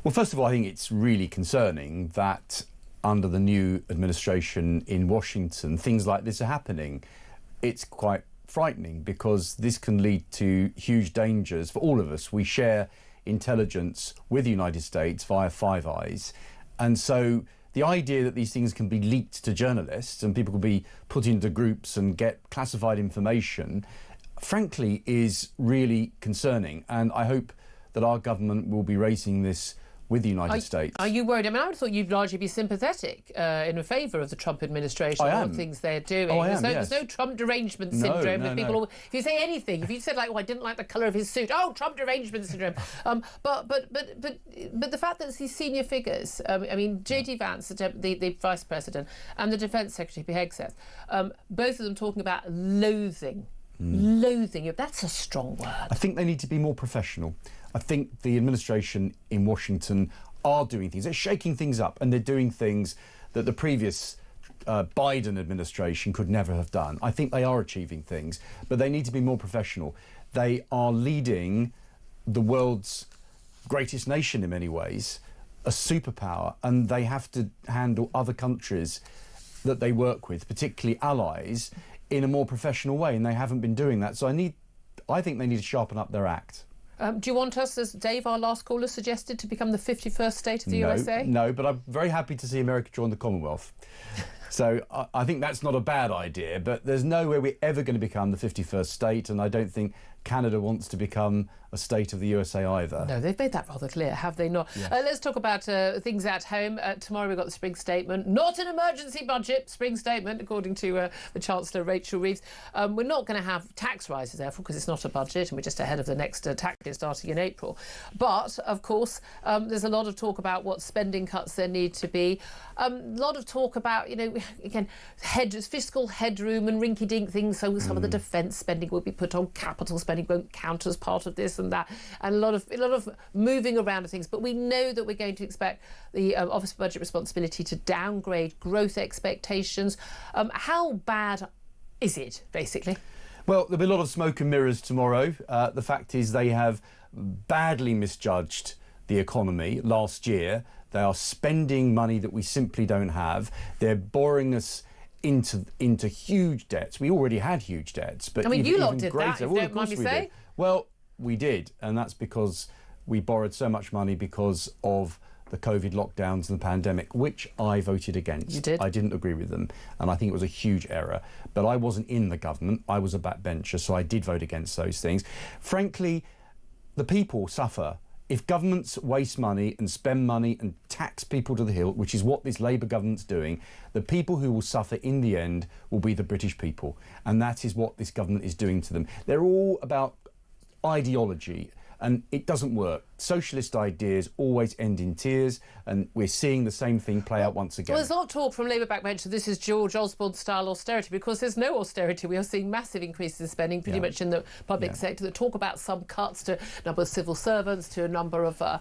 Well, first of all, I think it's really concerning that under the new administration in Washington, things like this are happening. It's quite frightening because this can lead to huge dangers for all of us. We share intelligence with the United States via Five Eyes, and so the idea that these things can be leaked to journalists and people can be put into groups and get classified information, frankly, is really concerning, and I hope that our government will be raising this with the United States. Are you worried? I mean, I would have thought you'd largely be sympathetic in favour of the Trump administration and all the things they're doing. Oh, I am, there's no Trump derangement syndrome. No, people if you say anything, if you said like, "Oh, I didn't like the colour of his suit," oh, Trump derangement syndrome. But the fact that these senior figures, I mean, J.D. Vance, the Vice President, and the Defence Secretary, Hegseth, both of them talking about loathing. Loathing, that's a strong word. I think they need to be more professional. I think the administration in Washington are doing things. They're shaking things up and they're doing things that the previous Biden administration could never have done. I think they are achieving things, but they need to be more professional. They are leading the world's greatest nation in many ways, a superpower, and they have to handle other countries that they work with, particularly allies, in a more professional way, and they haven't been doing that. So I think they need to sharpen up their act. Do you want us, as Dave, our last caller, suggested, to become the 51st state of the USA? No, but I'm very happy to see America join the Commonwealth. So I think that's not a bad idea, but there's no way we're ever going to become the 51st state, and I don't think Canada wants to become a state of the USA either. No, they've made that rather clear, have they not? Yeah. Let's talk about things at home. Tomorrow we've got the spring statement. Not an emergency budget, spring statement, according to the Chancellor, Rachel Reeves. We're not going to have tax rises, therefore, because it's not a budget and we're just ahead of the next tax year starting in April. But, of course, there's a lot of talk about what spending cuts there need to be. A lot of talk about, again, fiscal headroom and rinky-dink things. So some of the defence spending will be put on, capital spending won't count as part of this and that, and a lot of moving around of things. But we know that we're going to expect the Office for Budget Responsibility to downgrade growth expectations. How bad is it, basically? Well, there'll be a lot of smoke and mirrors tomorrow. The fact is they have badly misjudged the economy last year. They are spending money that we simply don't have. They're borrowing us into huge debts. We already had huge debts, but you lot even did greater. that, if Well, you of don't mind course me we saying. did. Well, we did, and that's because we borrowed so much money because of the COVID lockdowns and the pandemic, which I voted against. You did? I didn't agree with them, and I think it was a huge error. But I wasn't in the government. I was a backbencher, so I did vote against those things. Frankly, the people suffer. If governments waste money and spend money and tax people to the hilt, which is what this Labour government's doing, the people who will suffer in the end will be the British people. And that is what this government is doing to them. They're all about ideology, and it doesn't work. Socialist ideas always end in tears, and we're seeing the same thing play out once again. Well, there's a lot of talk from Labour backbench that this is George Osborne-style austerity, because there's no austerity. We are seeing massive increases in spending pretty much in the public sector that talk about some cuts to a number of civil servants, to a number of to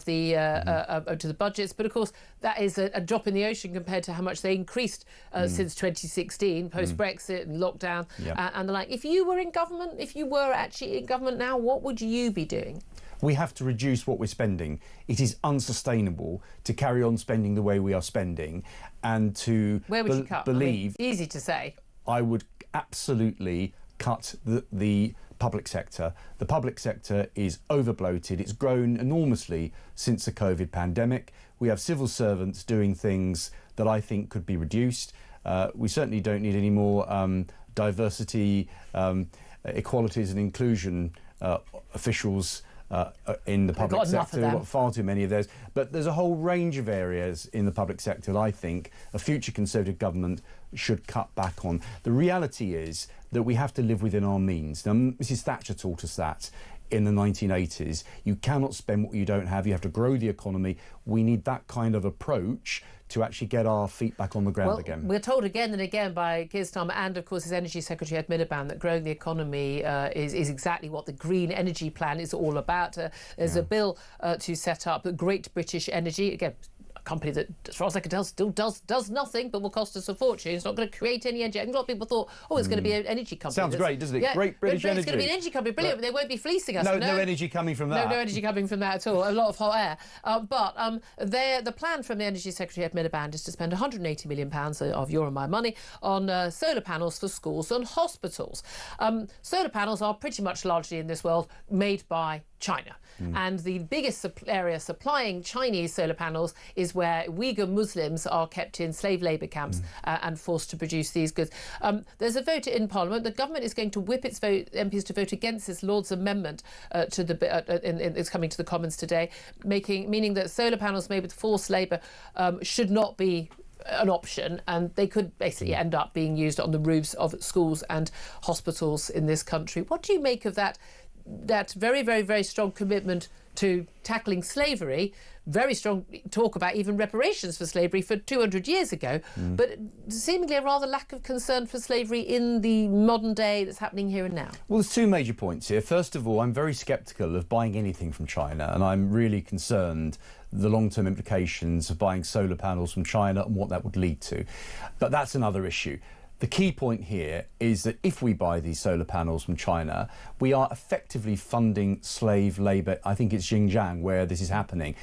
the budgets. But, of course, that is a drop in the ocean compared to how much they increased since 2016, post-Brexit and lockdown and the like. If you were in government, if you were actually in government now, what would you be doing? We have to reduce what we're spending. It is unsustainable to carry on spending the way we are spending, and to Where would you cut? believe... Easy to say. I would absolutely cut the public sector. The public sector is overbloated. It's grown enormously since the COVID pandemic. We have civil servants doing things that I think could be reduced. We certainly don't need any more diversity, equalities and inclusion officials in the public sector. We've got far too many of those. But there's a whole range of areas in the public sector that I think a future Conservative government should cut back on. The reality is that we have to live within our means. Now, Mrs Thatcher taught us that in the 1980s. You cannot spend what you don't have. You have to grow the economy. We need that kind of approach to actually get our feet back on the ground again. We're told again and again by Keir Starmer and, of course, his Energy Secretary Ed Miliband that growing the economy is exactly what the Green Energy Plan is all about. There's a bill to set up Great British Energy, again, company that, as far as I can tell, still does nothing but will cost us a fortune. It's not going to create any energy. I think a lot of people thought, oh, it's going to be an energy company. Sounds great, doesn't it? Yeah, Great British Energy. It's going to be an energy company. Brilliant. They won't be fleecing us. No energy coming from that. No energy coming from that at all. A lot of hot air. The plan from the Energy Secretary Ed Miliband is to spend £180 million of your and my money on solar panels for schools and hospitals. Solar panels are pretty much largely in this world made by China. And the biggest area supplying Chinese solar panels is where Uyghur Muslims are kept in slave labour camps and forced to produce these goods. There's a vote in Parliament. The government is going to whip its MPs to vote against this Lord's amendment to the it's coming to the Commons today, meaning that solar panels made with forced labour should not be an option, and they could basically end up being used on the roofs of schools and hospitals in this country. What do you make of that very, very, very strong commitment to tackling slavery, very strong talk about even reparations for slavery for 200 years ago, but seemingly a rather lack of concern for slavery in the modern day that's happening here and now? Well, there's two major points here. First of all, I'm very sceptical of buying anything from China, and I'm really concerned the long-term implications of buying solar panels from China and what that would lead to. But that's another issue. The key point here is that if we buy these solar panels from China, we are effectively funding slave labour. I think it's Xinjiang where this is happening.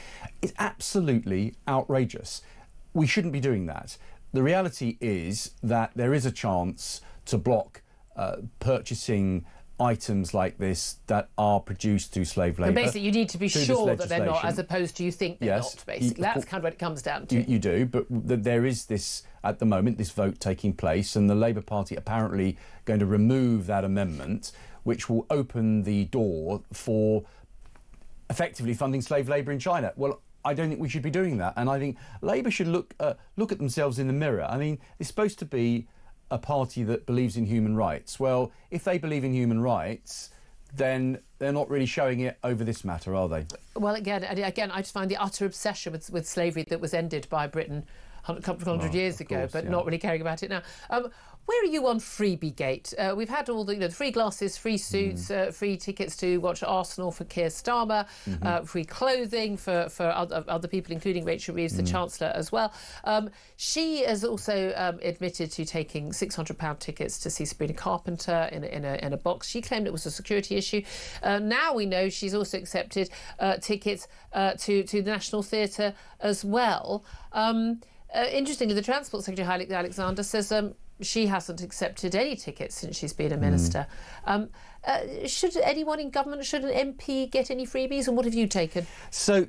It's absolutely outrageous. We shouldn't be doing that. The reality is that there is a chance to block purchasing items like this that are produced through slave labour. But basically, you need to be sure that they're not, as opposed to you think they're not, basically. That's kind of what it comes down to. You do, but there is this, at the moment, this vote taking place, and the Labour Party apparently going to remove that amendment, which will open the door for effectively funding slave labour in China. Well, I don't think we should be doing that, and I think Labour should look at themselves in the mirror. I mean, it's supposed to be a party that believes in human rights. Well, if they believe in human rights, then they're not really showing it over this matter, are they? Well, again, I just find the utter obsession with slavery that was ended by Britain a couple of hundred years ago, but not really caring about it now. Where are you on Freebie Gate? We've had all the free glasses, free suits, free tickets to watch Arsenal for Keir Starmer, free clothing for other people, including Rachel Reeves, the Chancellor, as well. She has also admitted to taking £600 tickets to see Sabrina Carpenter in a box. She claimed it was a security issue. Now we know she's also accepted tickets to the National Theatre as well. Interestingly, the Transport Secretary, Alexander, says she hasn't accepted any tickets since she's been a minister. Should anyone in government, should an MP get any freebies, and what have you taken? So,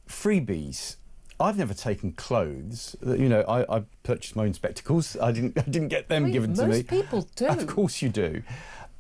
freebies. I've never taken clothes. I purchased my own spectacles. I didn't get them given to me. Most people do. Of course you do.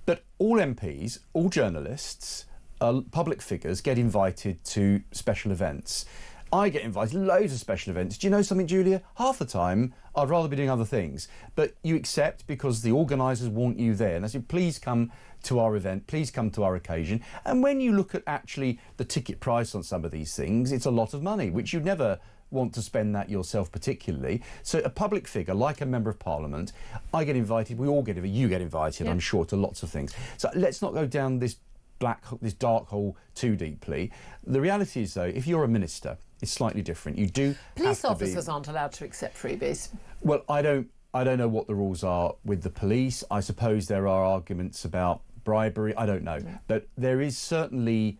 But all MPs, all journalists, public figures get invited to special events. I get invited to loads of special events. Do you know something, Julia? Half the time, I'd rather be doing other things. But you accept because the organisers want you there. And I said, please come to our event, please come to our occasion. And when you look at actually the ticket price on some of these things, it's a lot of money, which you'd never want to spend that yourself particularly. So a public figure, like a Member of Parliament, I get invited, we all get invited, you get invited, I'm sure, to lots of things. So let's not go down this dark hole too deeply. The reality is, though, if you're a minister, it's slightly different. You do. Police officers aren't allowed to accept freebies. Well, I don't know what the rules are with the police. I suppose there are arguments about bribery. I don't know, but there is certainly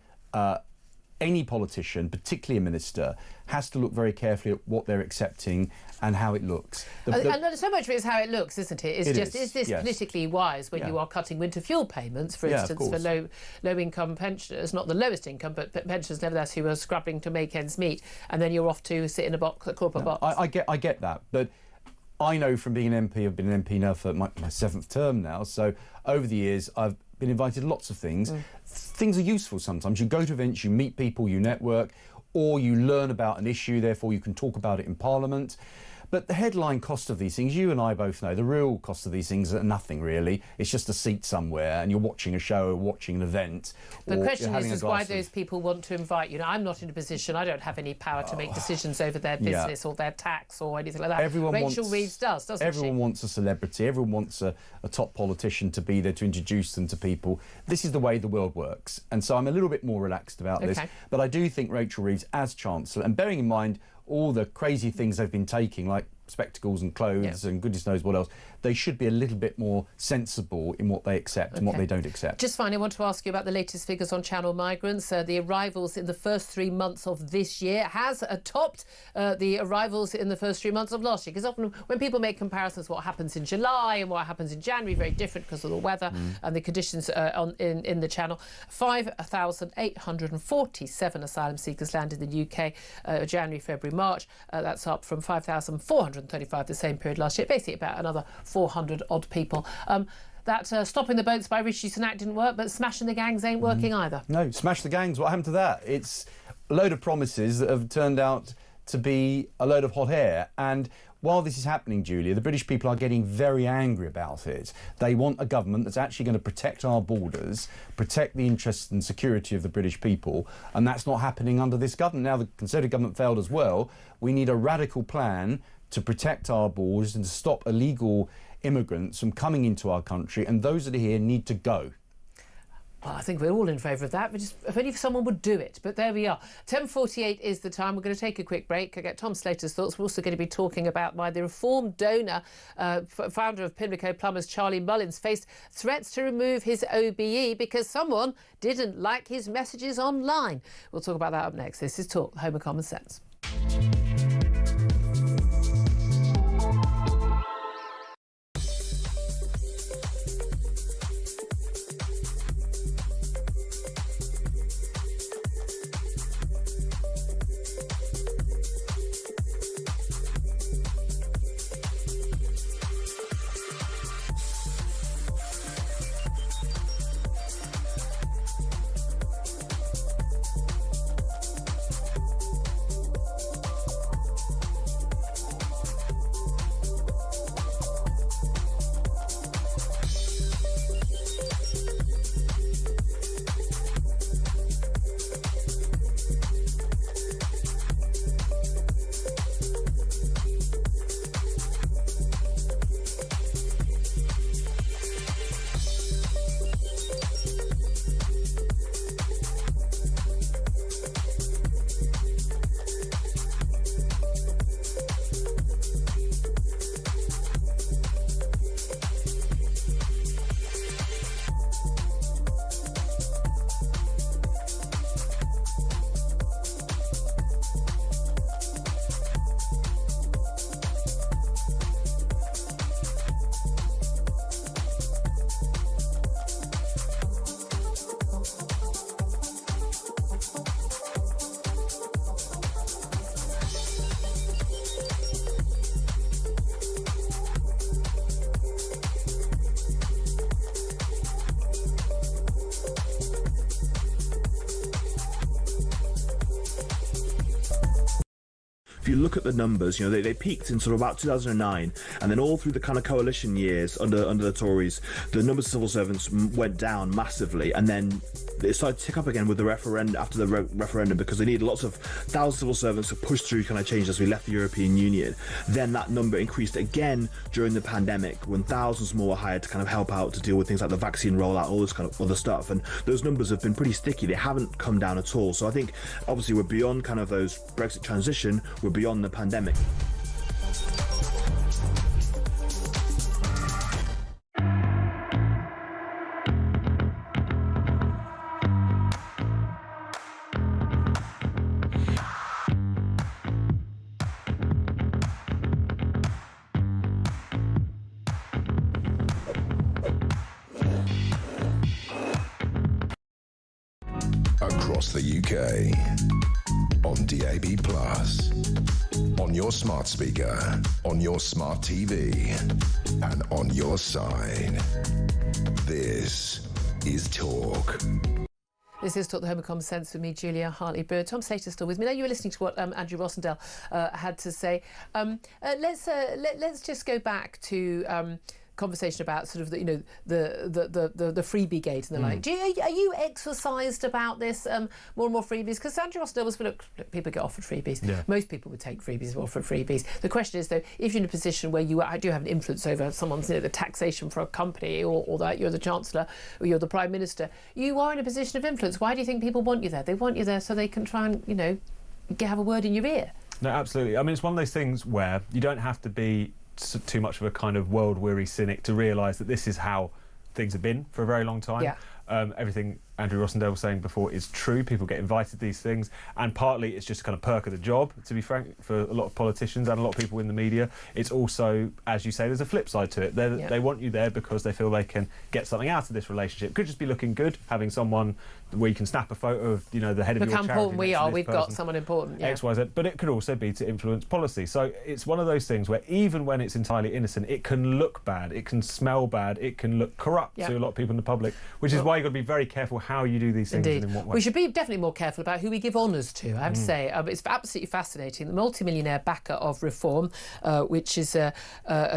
any politician, particularly a minister, has to look very carefully at what they're accepting and how it looks. And so much of it is how it looks, isn't it? Is this yes. politically wise when you are cutting winter fuel payments, for instance, for low-income pensioners, not the lowest income, but pensioners nevertheless who are scrabbling to make ends meet, and then you're off to sit in a corporate box? I get that, but I know from being an MP, I've been an MP now for my 7th term now, so over the years I've been invited to lots of things. Things are useful sometimes. You go to events, you meet people, you network, or you learn about an issue, therefore you can talk about it in Parliament. But the headline cost of these things, you and I both know, the real cost of these things are nothing really. It's just a seat somewhere and you're watching a show or watching an event. The question is why those people want to invite you. Now, I'm not in a position, I don't have any power to make decisions over their business or their tax or anything like that. Rachel Reeves does, doesn't she? Everyone wants a celebrity, everyone wants a top politician to be there to introduce them to people. This is the way the world works. And so I'm a little bit more relaxed about this. But I do think Rachel Reeves as Chancellor, and bearing in mind all the crazy things they've been taking, like spectacles and clothes and goodness knows what else, they should be a little bit more sensible in what they accept and what they don't accept. Just finally, I want to ask you about the latest figures on Channel migrants. The arrivals in the first 3 months of this year has topped the arrivals in the first 3 months of last year. Because often when people make comparisons, what happens in July and what happens in January, very different because of the weather and the conditions in the Channel. 5,847 asylum seekers landed in the UK January, February, March. That's up from 5,435 the same period last year. Basically about another 400 odd people. That stopping the boats by Rishi Sunak didn't work, but smashing the gangs ain't working either. No, smash the gangs. What happened to that? It's a load of promises that have turned out to be a load of hot air. And while this is happening, Julia, the British people are getting very angry about it. They want a government that's actually going to protect our borders, protect the interests and security of the British people, and that's not happening under this government. Now the Conservative government failed as well. We need a radical plan to protect our borders and to stop illegal immigrants from coming into our country, and those that are here need to go. Well, I think we're all in favour of that, but just if only if someone would do it. But there we are. 10:48 is the time. We're going to take a quick break. I get Tom Slater's thoughts. We're also going to be talking about why the Reform donor, founder of Pimlico Plumbers, Charlie Mullins, faced threats to remove his OBE because someone didn't like his messages online. We'll talk about that up next. This is Talk, Home of Common Sense. If you look at the numbers, you know, they peaked in sort of about 2009, and then all through the kind of coalition years under the Tories, the numbers of civil servants went down massively, and then it started to tick up again with the referendum, after the referendum, because they needed lots of thousands of civil servants to push through kind of change as we left the European Union. Then that number increased again during the pandemic, when thousands more were hired to kind of help out to deal with things like the vaccine rollout, all this kind of other stuff, and those numbers have been pretty sticky. They haven't come down at all. So I think obviously we're beyond kind of those Brexit transition, we're beyond the pandemic. across the UK. On DAB+, on your smart speaker, on your smart TV, and on your side. This is Talk. This is Talk the Home of Common Sense with me, Julia Hartley-Brewer. Tom Slater's still with me. Now, you were listening to what Andrew Rossendale had to say. Let's just go back to conversation about sort of the freebie gate and the like. Are you exercised about this more and more freebies? Because Andrew Rossendale was, look, people get offered freebies. Yeah. Most people would take freebies or offered freebies. The question is, though, if you're in a position where you do have an influence over someone's the taxation for a company, or that you're the Chancellor or you're the Prime Minister, you are in a position of influence. Why do you think people want you there? They want you there so they can try and, have a word in your ear. No, absolutely. I mean, it's one of those things where you don't have to be too much of a kind of world-weary cynic to realise that this is how things have been for a very long time. Yeah. Everything Andrew Rossendale was saying before is true. People get invited to these things, and partly it's just a kind of perk of the job, to be frank, for a lot of politicians and a lot of people in the media. It's also, as you say, there's a flip side to it. They want you there because they feel they can get something out of this relationship. It could just be looking good, having someone where you can snap a photo of, the head of your charity. Look how important we are. We've got someone important. Yeah. X, Y, Z. But it could also be to influence policy. So it's one of those things where even when it's entirely innocent, it can look bad, it can smell bad, it can look corrupt to a lot of people in the public, which is why you've got to be very careful how you do these things. Indeed. And in what way. We should be definitely more careful about who we give honours to, I have to say. It's absolutely fascinating. The multi-millionaire backer of reform, which is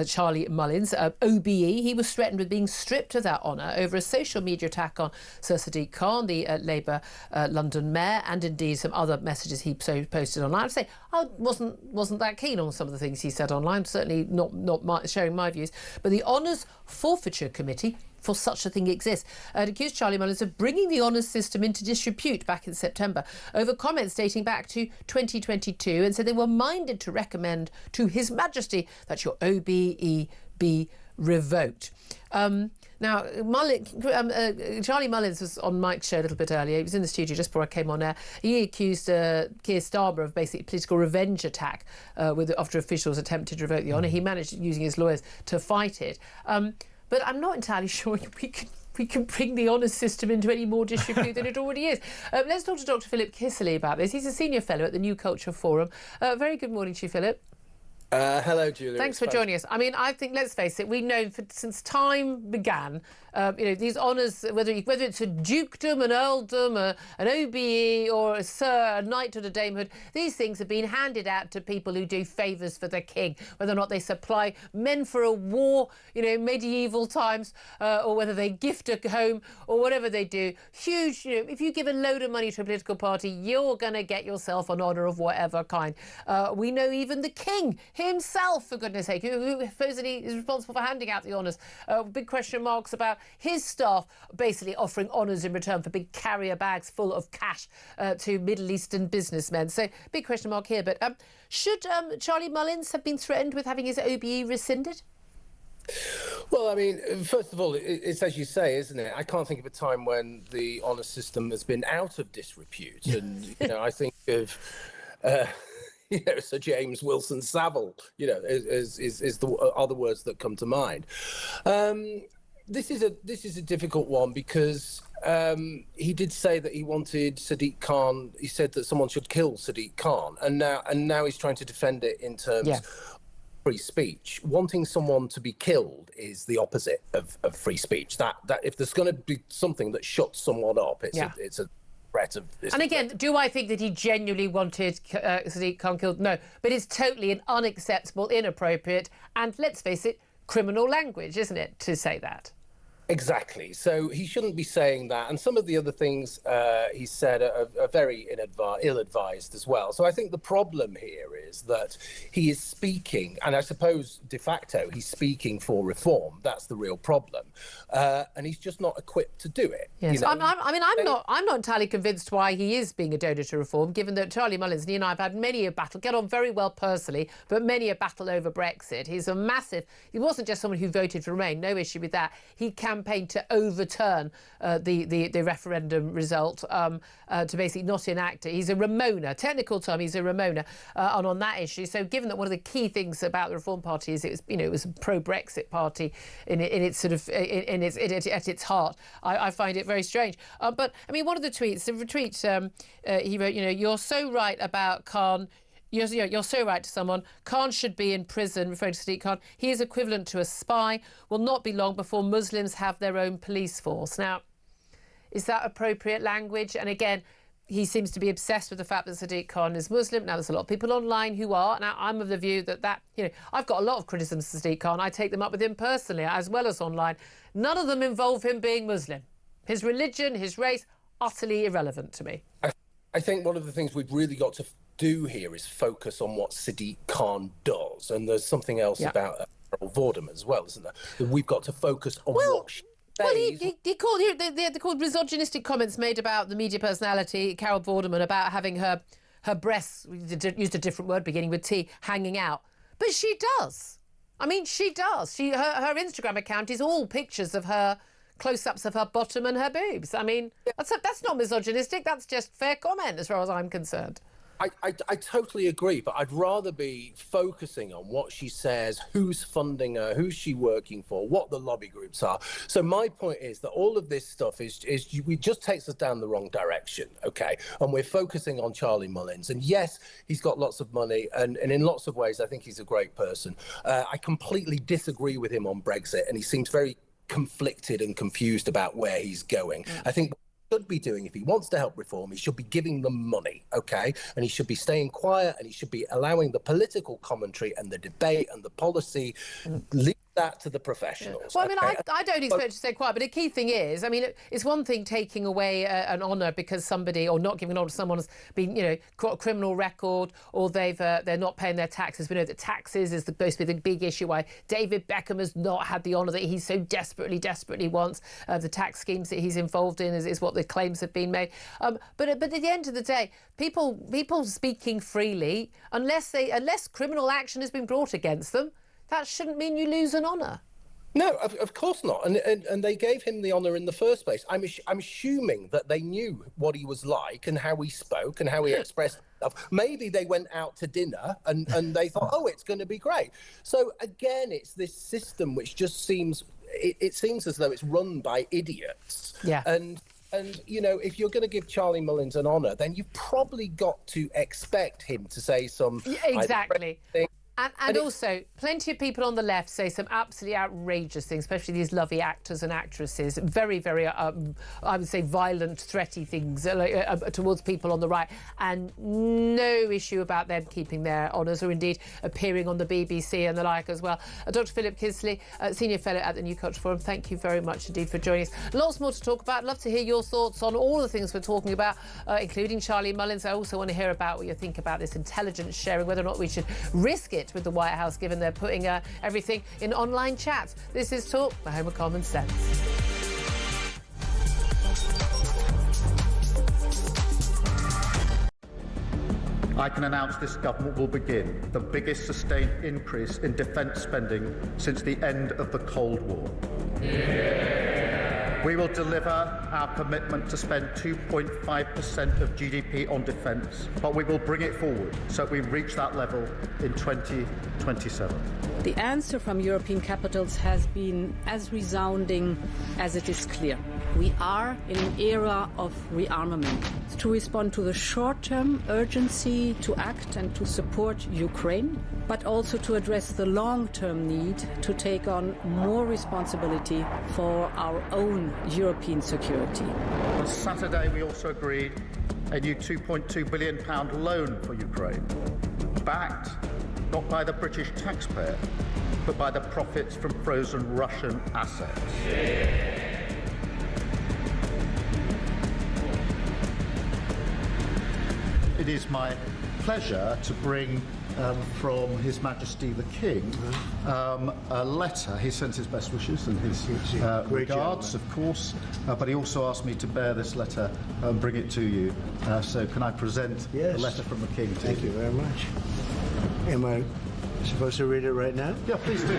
Charlie Mullins, OBE, he was threatened with being stripped of that honour over a social media attack on Sir Sadiq Khan, the Labour London mayor, and indeed some other messages he posted online. I have to say, I wasn't that keen on some of the things he said online, certainly not sharing my views. But the Honours Forfeiture Committee for such a thing exists, accused Charlie Mullins of bringing the honours system into disrepute back in September over comments dating back to 2022, and said they were minded to recommend to His Majesty that your OBE be revoked. Now, Charlie Mullins was on Mike's show a little bit earlier. He was in the studio just before I came on air. He accused Keir Starmer of basically political revenge attack after officials attempted to revoke the honour. He managed, using his lawyers, to fight it. But I'm not entirely sure we can bring the honours system into any more disrepute than it already is. Let's talk to Dr. Philip Kisserly about this. He's a senior fellow at the New Culture Forum. Very good morning to you, Philip. Hello, Julia. Thanks for joining us. I mean, I think, let's face it, we've known since time began, these honours, whether it's a dukedom, an earldom, an OBE, or a sir, a knighthood, a damehood, these things have been handed out to people who do favours for the king, whether or not they supply men for a war, medieval times, or whether they gift a home, or whatever they do. Huge, if you give a load of money to a political party, you're going to get yourself an honour of whatever kind. We know even the king himself, for goodness sake, who supposedly is responsible for handing out the honours. Big question marks about his staff basically offering honours in return for big carrier bags full of cash to Middle Eastern businessmen. So big question mark here. But should Charlie Mullins have been threatened with having his OBE rescinded? Well, I mean, first of all, it's as you say, isn't it? I can't think of a time when the honour system has been out of disrepute. And, I think of... Sir James Wilson Savile, are the words that come to mind. This is a difficult one because he did say that he wanted Sadiq Khan. He said that someone should kill Sadiq Khan, and now he's trying to defend it in terms of free speech. Wanting someone to be killed is the opposite of free speech. That if there's going to be something that shuts someone up, it's a and again, do I think that he genuinely wanted Sadiq Khan killed? No, but it's totally an unacceptable, inappropriate, and let's face it, criminal language, isn't it, to say that? Exactly. So he shouldn't be saying that. And some of the other things he said are very ill-advised as well. So I think the problem here is that he is speaking, and I suppose de facto he's speaking for reform. That's the real problem. And he's just not equipped to do it. Yes. I'm not entirely convinced why he is being a donor to reform, given that Charlie Mullins and he and I have had many a battle, get on very well personally, but many a battle over Brexit. He wasn't just someone who voted to remain, no issue with that. He campaign to overturn the referendum result, to basically not enact it. He's a Ramoner. Technical term, he's a Ramoner on that issue. So given that one of the key things about the Reform Party is it was a pro-Brexit party at its heart, I find it very strange. But I mean, one of the tweets, he wrote, you're so right about Khan. You're so right to someone. Khan should be in prison, referring to Sadiq Khan. He is equivalent to a spy. Will not be long before Muslims have their own police force. Now, is that appropriate language? And again, he seems to be obsessed with the fact that Sadiq Khan is Muslim. Now, there's a lot of people online who are. Now, I'm of the view that I've got a lot of criticisms of Sadiq Khan. I take them up with him personally, as well as online. None of them involve him being Muslim. His religion, his race, utterly irrelevant to me. I think one of the things we've really got to do here is focus on what Sadiq Khan does, and there's something else about Carol Vorderman as well, isn't there? We've got to focus on what she says. They called misogynistic comments made about the media personality Carol Vorderman about having her breasts, used a different word beginning with T, hanging out, but she does. I mean, she does. Her Instagram account is all pictures of her, close-ups of her bottom and her boobs. I mean, that's not misogynistic. That's just fair comment as far as I'm concerned. I totally agree, but I'd rather be focusing on what she says, who's funding her, who's she working for, what the lobby groups are. So my point is that all of this stuff it just takes us down the wrong direction, okay? And we're focusing on Charlie Mullins. And yes, he's got lots of money, and in lots of ways, I think he's a great person. I completely disagree with him on Brexit, and he seems very conflicted and confused about where he's going. I think should be doing, if he wants to help reform, he should be giving them money, okay? And he should be staying quiet, and he should be allowing the political commentary and the debate and the policy, leave that to the professionals. Well, I mean, I don't expect you to stay quiet, but the key thing is, I mean, it's one thing taking away an honour because somebody, or not giving an honour to someone has been, got a criminal record, or they're not paying their taxes. We know that taxes is supposed to be the big issue why David Beckham has not had the honour that he so desperately wants. The tax schemes that he's involved in is what the claims have been made. But at the end of the day, people speaking freely, unless criminal action has been brought against them, that shouldn't mean you lose an honour. No, of course not. And they gave him the honour in the first place. I'm assuming that they knew what he was like and how he spoke and how he expressed himself. Maybe they went out to dinner and they thought, oh, it's going to be great. So again, it's this system which just seems, it seems as though it's run by idiots. Yeah. And if you're going to give Charlie Mullins an honour, then you've probably got to expect him to say some... Exactly. And also, plenty of people on the left say some absolutely outrageous things, especially these lovely actors and actresses, very, very, I would say, violent, threaty things towards people on the right, and no issue about them keeping their honours or indeed appearing on the BBC and the like as well. Dr. Philip Kisley, Senior Fellow at the New Culture Forum, thank you very much indeed for joining us. Lots more to talk about. Love to hear your thoughts on all the things we're talking about, including Charlie Mullins. I also want to hear about what you think about this intelligence sharing, whether or not we should risk it with the White House, given they're putting everything in online chats. This is Talk, the home of common sense. I can announce this government will begin the biggest sustained increase in defence spending since the end of the Cold War. We will deliver our commitment to spend 2.5% of GDP on defence, but we will bring it forward so we reach that level in 2027. The answer from European capitals has been as resounding as it is clear. We are in an era of rearmament to respond to the short-term urgency to act and to support Ukraine, but also to address the long-term need to take on more responsibility for our own European security. On Saturday, we also agreed a new £2.2 billion loan for Ukraine, backed not by the British taxpayer, but by the profits from frozen Russian assets. It is my pleasure to bring from His Majesty the King a letter. He sends his best wishes and his regards, of course, but he also asked me to bear this letter and bring it to you. So can I present the letter from the King to you? Thank you very much. Am I Supposed to read it right now? Yeah, please do.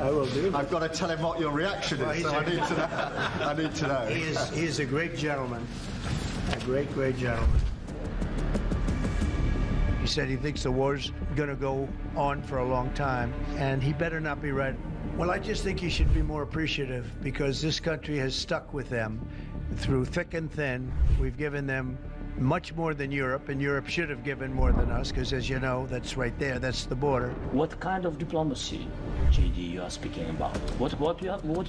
I will do. I've got to tell him what your reaction is, so I need to know. I need to know. He is a great gentleman. A great, great gentleman. He said he thinks the war's going to go on for a long time, and he better not be right. Well, I just think he should be more appreciative, because this country has stuck with them through thick and thin. We've given them much more than Europe, and Europe should have given more than us, because as you know, that's right there, that's the border. What kind of diplomacy, JD, you are speaking about? What do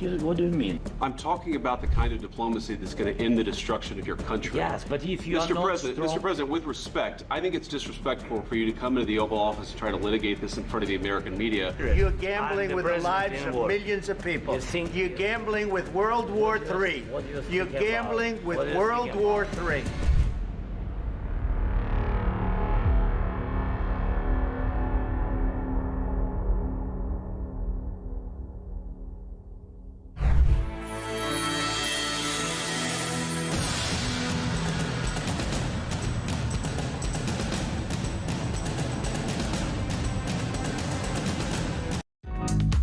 you mean? I'm talking about the kind of diplomacy that's going to end the destruction of your country. Yes, but if you are not Mr. President, with respect, I think it's disrespectful for you to come into the Oval Office and try to litigate this in front of the American media. You're gambling with the lives of millions of people. You're gambling with World War III. You're gambling with World War III.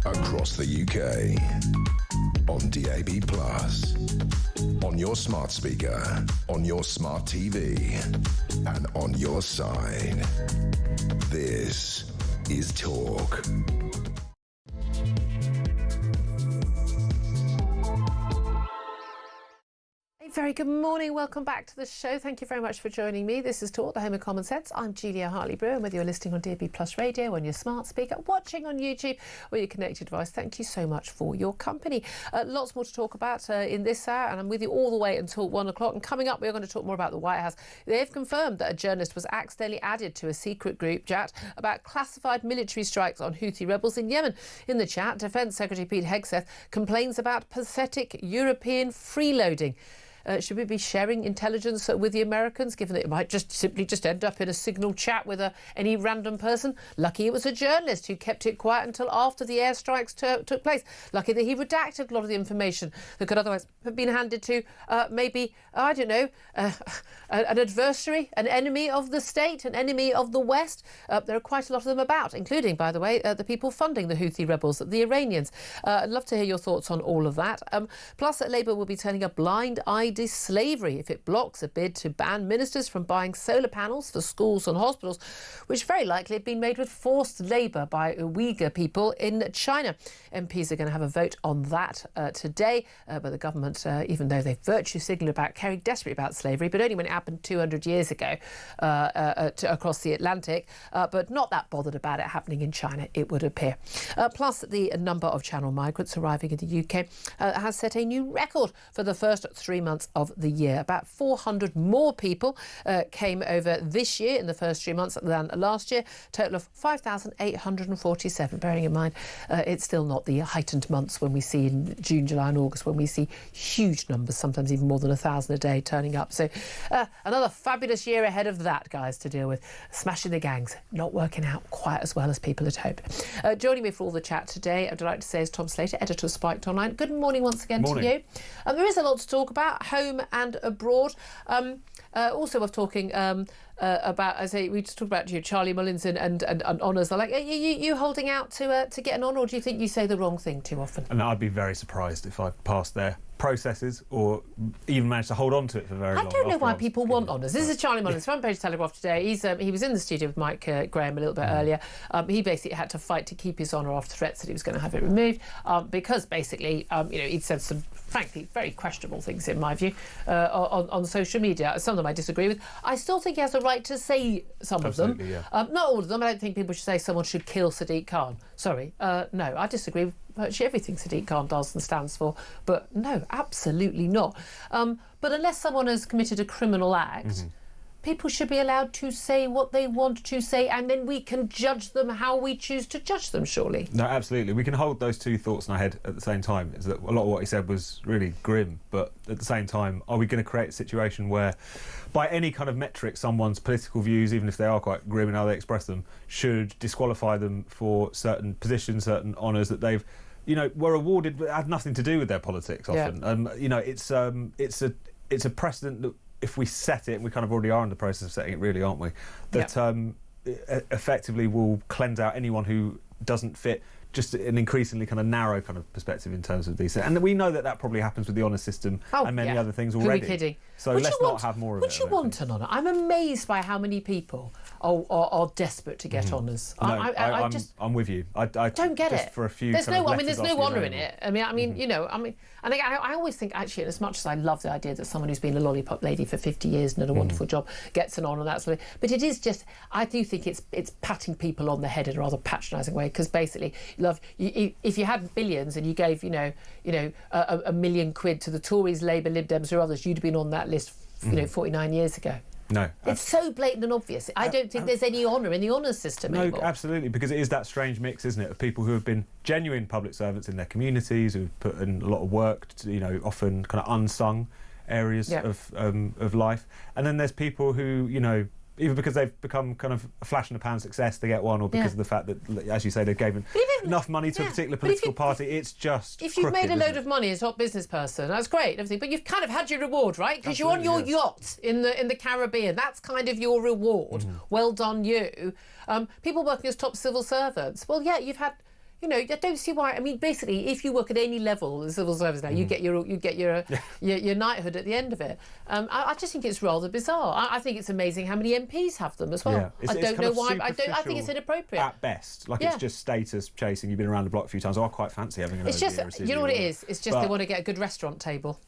Across the UK, on DAB+, on your smart speaker, on your smart TV, and on your side. This is Talk. Very good morning. Welcome back to the show. Thank you very much for joining me. This is Talk, the home of common sense. I'm Julia Hartley-Brewer, and whether you're listening on DAB+ radio, on your smart speaker, watching on YouTube, or your connected device, thank you so much for your company. Lots more to talk about in this hour, and I'm with you all the way until 1 o'clock. And coming up, we're going to talk more about the White House. They've confirmed that a journalist was accidentally added to a secret group chat about classified military strikes on Houthi rebels in Yemen. In the chat, Defence Secretary Pete Hegseth complains about pathetic European freeloading. Should we be sharing intelligence with the Americans, given that it might simply end up in a signal chat with any random person? Lucky it was a journalist who kept it quiet until after the airstrikes took place. Lucky that he redacted a lot of the information that could otherwise have been handed to maybe, I don't know, an adversary, an enemy of the state, an enemy of the West. There are quite a lot of them about, including, by the way, the people funding the Houthi rebels, the Iranians. I'd love to hear your thoughts on all of that. Plus, Labour will be turning a blind eye to slavery if it blocks a bid to ban ministers from buying solar panels for schools and hospitals, which very likely have been made with forced labour by Uyghur people in China. MPs are going to have a vote on that today, but the government, even though they virtue signal about caring desperately about slavery, but only when it happened 200 years ago across the Atlantic, but not that bothered about it happening in China, it would appear. Plus, the number of Channel migrants arriving in the UK has set a new record for the first 3 months of the year. About 400 more people came over this year in the first 3 months than last year. Total of 5,847. Bearing in mind, it's still not the heightened months when we see in June, July and August, when we see huge numbers, sometimes even more than 1,000 a day turning up. So another fabulous year ahead of that, guys, to deal with. Smashing the gangs, not working out quite as well as people had hoped. Joining me for all the chat today, I'd like to say, is Tom Slater, editor of Spiked Online. Good morning once again to you. There is a lot to talk about, home and abroad. Also, we're talking about, as we just talked about Charlie Mullins and honours. They're like, are you holding out to get an honour, or do you think you say the wrong thing too often? And I'd be very surprised if I passed their processes or even managed to hold on to it for very long. I don't know why people want honours. This is Charlie Mullins, front page Telegraph today. He was in the studio with Mike Graham a little bit earlier. He basically had to fight to keep his honour after threats that he was going to have it removed because basically, he'd said some, frankly, very questionable things, in my view, on social media. Some of them I disagree with. I still think he has a right to say some of them. Yeah. Not all of them. I don't think people should say someone should kill Sadiq Khan. Sorry. No, I disagree with virtually everything Sadiq Khan does and stands for. But no, absolutely not. But unless someone has committed a criminal act, people should be allowed to say what they want to say, and then we can judge them how we choose to judge them, surely. No, absolutely. We can hold those two thoughts in our head at the same time. Is that a lot of what he said was really grim, but at the same time, are we going to create a situation where, by any kind of metric, someone's political views, even if they are quite grim in how they express them, should disqualify them for certain positions, certain honours that they've, were awarded but had nothing to do with their politics often? Yeah. It's a precedent that, if we set it, and we kind of already are in the process of setting it, really, aren't we? That effectively will cleanse out anyone who doesn't fit just an increasingly kind of narrow kind of perspective in terms of these. And we know that probably happens with the honour system and many other things already. Who are we kidding? So let's not have more of it. Would you want an honour? I'm amazed by how many people are desperate to get honours. No, I'm with you. I don't get just it. For a few there's no honour in available. it. I mean, you know, and I always think, actually, as much as I love the idea that someone who's been a lollipop lady for 50 years and done a wonderful job gets an honour, that sort of, but it is just, I do think it's patting people on the head in a rather patronising way, because basically, if you had billions and you gave, you know, £1 million to the Tories, Labour, Lib Dems or others, you'd have been on that list, 49 years ago. No. It's so blatant and obvious. I don't think there's any honour in the honours system anymore. No, absolutely, because it is that strange mix, isn't it, of people who have been genuine public servants in their communities, who've put in a lot of work, to, often kind of unsung areas of life. And then there's people who, either because they've become kind of a flash in the pan success, they get one, or because of the fact that, as you say, they've given enough money to a particular political party. It's just if you've made a load of money as a top business person, that's great, everything. But you've kind of had your reward, right? Because you're on your yacht in the Caribbean. That's kind of your reward. Well done, you. People working as top civil servants. Well, yeah, you've had. I don't see why. I mean, basically, if you work at any level in civil service now, you get your knighthood at the end of it. I just think it's rather bizarre. I think it's amazing how many MPs have them as well. Yeah. I don't know why. I think it's inappropriate at best. Like it's just status chasing. You've been around the block a few times. I quite fancy having an. It's just you know what it is. It's just they want to get a good restaurant table.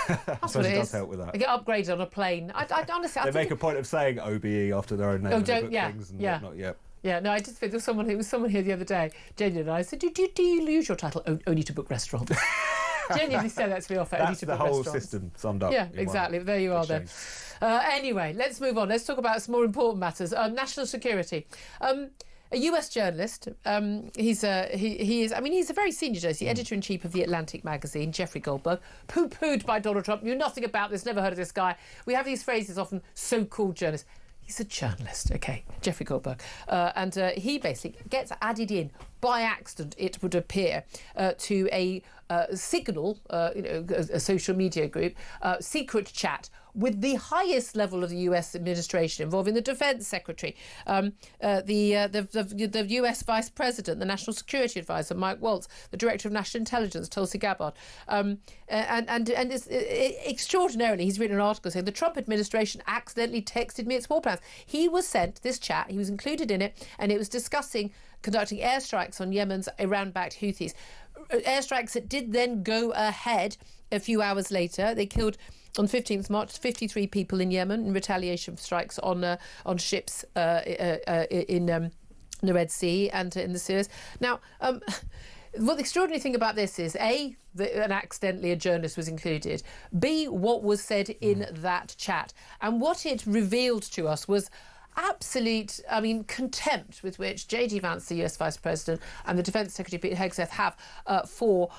That's what it is. Does help with that. They get upgraded on a plane. I honestly. They make a point of saying OBE after their own name. Things and whatnot. Yeah. Yeah, no, I just think there was someone here the other day, genuinely, and I said, do you lose your title only to book restaurants? Genuinely said that to me off only to book restaurants. That's the whole system summed up. Yeah, exactly. There you are then. Anyway, let's move on. Let's talk about some more important matters. National security. A US journalist, he is a very senior journalist, the editor-in-chief of The Atlantic magazine, Jeffrey Goldberg, poo-pooed by Donald Trump, knew nothing about this, never heard of this guy. We have these phrases often, so-called journalists. He's a journalist, OK, Jeffrey Goldberg. And he basically gets added in, by accident, it would appear, to a Signal, a social media group, secret chat with the highest level of the US administration, involving the Defence Secretary, the US Vice President, the National Security Advisor, Mike Waltz, the Director of National Intelligence, Tulsi Gabbard. And it's, extraordinarily, he's written an article saying the Trump administration accidentally texted me its war plans. He was sent this chat, he was included in it, and it was discussing conducting airstrikes on Yemen's Iran-backed Houthis. Airstrikes that did then go ahead a few hours later. They killed, on 15th March, 53 people in Yemen in retaliation for strikes on ships in the Red Sea and in the Suez. Now, what the extraordinary thing about this is, A, that accidentally a journalist was included, B, what was said in that chat. And what it revealed to us was absolute, contempt with which J.D. Vance, the US Vice President, and the Defence Secretary Pete Hegseth have for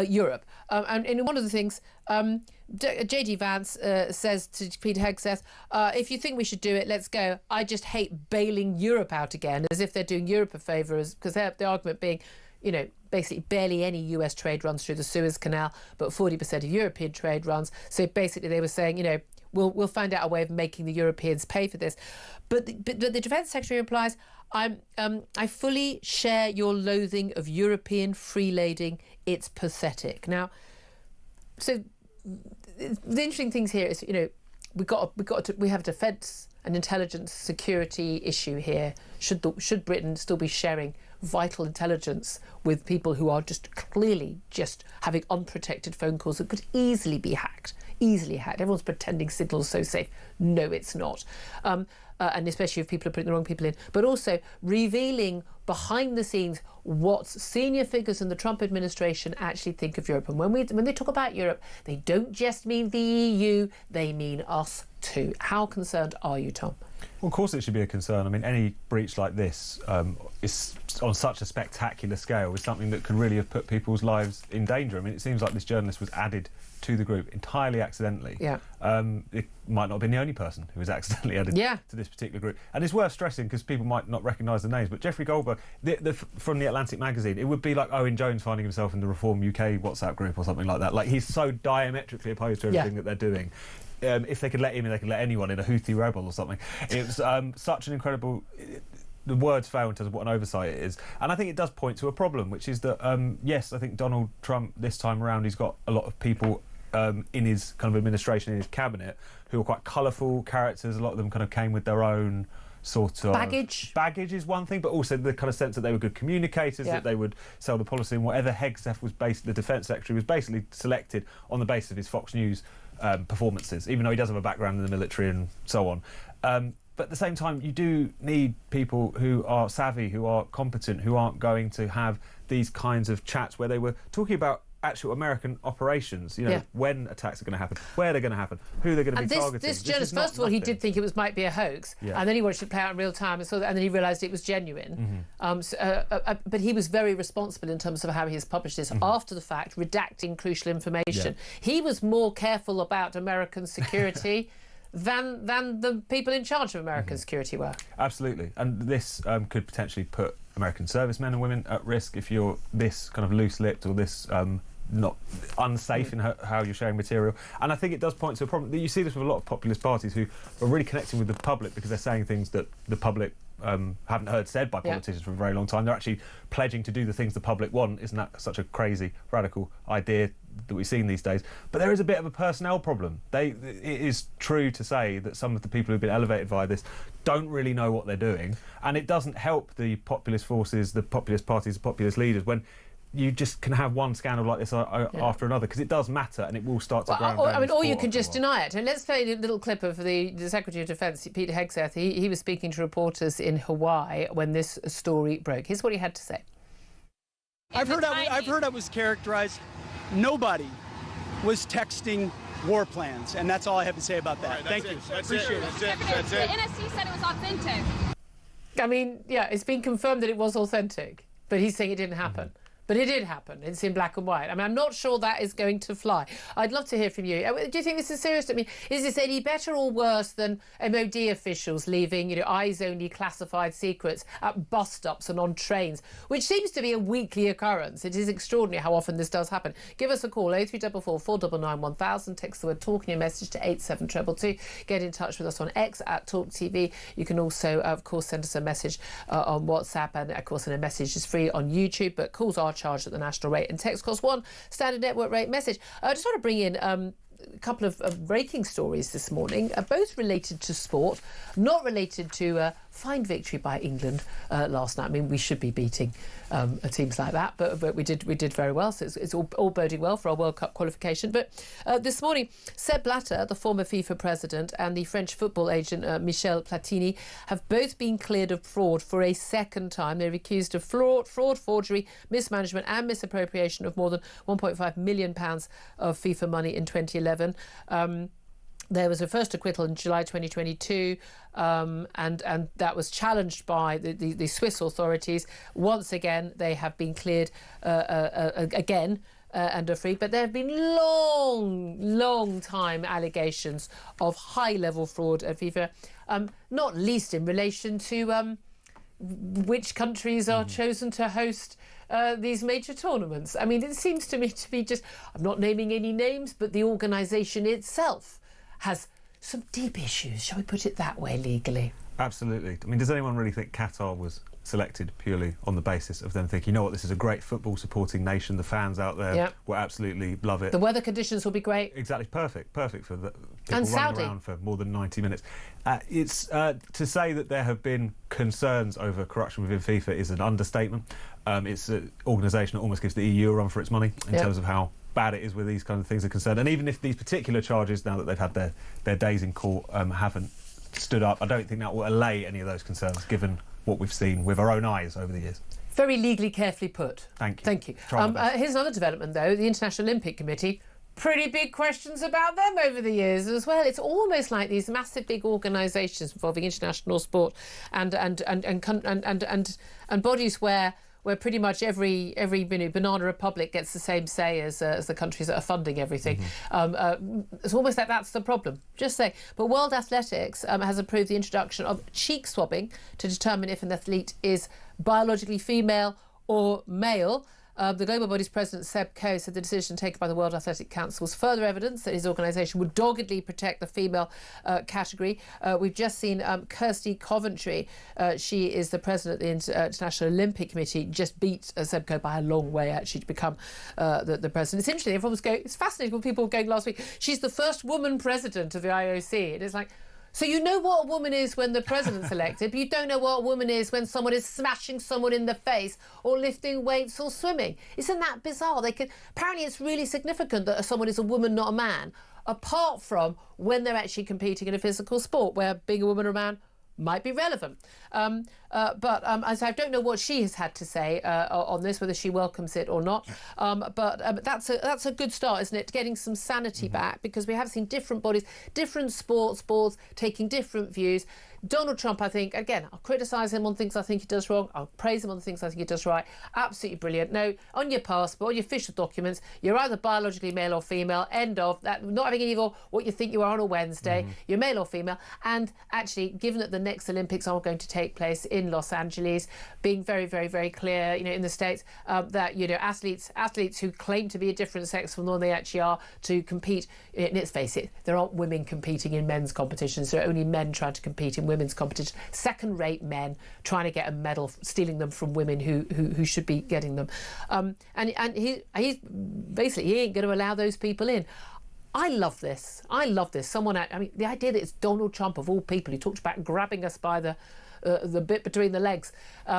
Europe. And one of the things J.D. Vance says to Pete Hegseth, if you think we should do it, let's go. I just hate bailing Europe out again, as if they're doing Europe a favour, because the argument being, basically barely any US trade runs through the Suez Canal, but 40% of European trade runs. So basically they were saying, we'll find out a way of making the Europeans pay for this. But the Defence Secretary replies, I fully share your loathing of European freelading. It's pathetic. Now, so the interesting things here is, we have a defence and intelligence security issue here. Should Britain still be sharing vital intelligence with people who are just clearly just having unprotected phone calls that could easily be hacked? Easily hacked. Everyone's pretending Signal's so safe. No, it's not. And especially if people are putting the wrong people in. But also revealing behind the scenes what senior figures in the Trump administration actually think of Europe. And when they talk about Europe, they don't just mean the EU, they mean us too. How concerned are you, Tom? Well, of course it should be a concern. I mean, any breach like this is on such a spectacular scale is something that could really have put people's lives in danger. I mean, it seems like this journalist was added to the group entirely accidentally. Yeah. It might not have been the only person who was accidentally added to this particular group. And it's worth stressing, because people might not recognise the names, but Jeffrey Goldberg, from The Atlantic magazine, it would be like Owen Jones finding himself in the Reform UK WhatsApp group or something like that. Like, he's so diametrically opposed to everything that they're doing. If they could let him in, they could let anyone in, a Houthi rebel or something. It's such an incredible... The words fail in terms of what an oversight it is. And I think it does point to a problem, which is that, yes, I think Donald Trump, this time around, he's got a lot of people in his kind of administration, in his cabinet, who are quite colourful characters. A lot of them kind of came with their own sort of... Baggage is one thing, but also the kind of sense that they were good communicators, that they would sell the policy, and whatever Hegseth was the Defence Secretary, was basically selected on the basis of his Fox News performances, even though he does have a background in the military and so on. But at the same time, you do need people who are savvy, who are competent, who aren't going to have these kinds of chats where they were talking about actual American operations, you know, when attacks are going to happen, where they're going to happen, who they're going to be targeting. This journalist, first of all, he did think it might be a hoax, and then he watched it play out in real time, and then he realised it was genuine. But he was very responsible in terms of how he has published this after the fact, redacting crucial information. He was more careful about American security than the people in charge of American security were. Absolutely, and this could potentially put American servicemen and women at risk if you're this kind of loose-lipped or this not unsafe in how you're sharing material. And I think it does point to a problem. You see this with a lot of populist parties who are really connecting with the public because they're saying things that the public haven't heard said by politicians for a very long time. They're actually pledging to do the things the public want. Isn't that such a crazy, radical idea that we've seen these days? But there is a bit of a personnel problem. It is true to say that some of the people who've been elevated via this don't really know what they're doing, and it doesn't help the populist forces, the populist parties, the populist leaders when you just can have one scandal like this after another, because it does matter and it will start to grow. Or you can just deny it. And let's play a little clip of the Secretary of Defence, Peter Hegseth. He was speaking to reporters in Hawaii when this story broke. Here's what he had to say. I've heard I was characterized. Nobody was texting war plans, and that's all I have to say about that. Thank you. Appreciate it. The NSC said it was authentic. I mean, it's been confirmed that it was authentic, but he's saying it didn't happen. But it did happen. It's in black and white. I mean, I'm not sure that is going to fly. I'd love to hear from you. Do you think this is serious? I mean, is this any better or worse than MOD officials leaving, eyes-only classified secrets at bus stops and on trains, which seems to be a weekly occurrence? It is extraordinary how often this does happen. Give us a call, 0344 499 1000. Text the word talk in your message to 87222. Get in touch with us on X at talkTV. You can also, of course, send us a message on WhatsApp, and, of course, a message is free on YouTube, but calls are charged at the national rate, and text costs one standard network rate message. I just want to bring in a couple of breaking stories this morning, both related to sport, not related to a fine victory by England last night. I mean, we should be beating teams like that, but we did very well, so it's all boding well for our World Cup qualification. But this morning, Sepp Blatter, the former FIFA president, and the French football agent Michel Platini have both been cleared of fraud for a second time. They're accused of fraud, forgery, mismanagement and misappropriation of more than £1.5 million of FIFA money in 2011. There was a first acquittal in July 2022, and that was challenged by the Swiss authorities. Once again, they have been cleared again and are free. But there have been long time allegations of high-level fraud at FIFA, not least in relation to which countries are chosen to host these major tournaments. I mean, it seems to me to be just... I'm not naming any names, but the organisation itself has some deep issues, shall we put it that way, legally? Absolutely. I mean, does anyone really think Qatar was selected purely on the basis of them thinking, you know what, this is a great football supporting nation, the fans out there will absolutely love it. The weather conditions will be great. Exactly, perfect for the people running around for more than 90 minutes. It's to say that there have been concerns over corruption within FIFA is an understatement. It's an organisation that almost gives the EU a run for its money in terms of how bad it is where these kind of things are concerned. And even if these particular charges, now that they've had their days in court, haven't stood up, I don't think that will allay any of those concerns, given what we've seen with our own eyes over the years. Very legally carefully put. Thank you. Thank you. Here's another development, though. The International Olympic Committee, pretty big questions about them over the years as well. It's almost like these massive big organisations involving international sport and bodies where pretty much every banana republic gets the same say as the countries that are funding everything. It's almost like that's the problem. Just say. But World Athletics has approved the introduction of cheek swabbing to determine if an athlete is biologically female or male. The global body's president, Seb Coe, said the decision taken by the World Athletic Council was further evidence that his organisation would doggedly protect the female category. We've just seen Kirsty Coventry. She is the president of the International Olympic Committee, just beat Seb Coe by a long way, actually, to become the president. It's interesting. Everyone was going, it's fascinating when people were going last week. She's the first woman president of the IOC. And it's like, so you know what a woman is when the president's elected, but you don't know what a woman is when someone is smashing someone in the face or lifting weights or swimming. Isn't that bizarre? Apparently it's really significant that someone is a woman, not a man, apart from when they're actually competing in a physical sport where being a woman or a man might be relevant. But I don't know what she has had to say on this, whether she welcomes it or not. But that's a good start, isn't it? Getting some sanity back, because we have seen different bodies, different sports boards taking different views. Donald Trump, I think, again, I'll criticise him on things I think he does wrong. I'll praise him on the things I think he does right. Absolutely brilliant. No, on your passport, on your official documents, you're either biologically male or female. End of. That. Not having either what you think you are on a Wednesday. You're male or female. And actually, given that the next Olympics are going to take place in Los Angeles, being very, very, very clear, in the States, that, athletes who claim to be a different sex from the one they actually are to compete. And let's face it, there aren't women competing in men's competitions. There are only men trying to compete in women's competition. Second-rate men trying to get a medal, stealing them from women who should be getting them. And he's basically, he ain't going to allow those people in. I love this. The idea that it's Donald Trump, of all people, who talked about grabbing us by the bit between the legs. He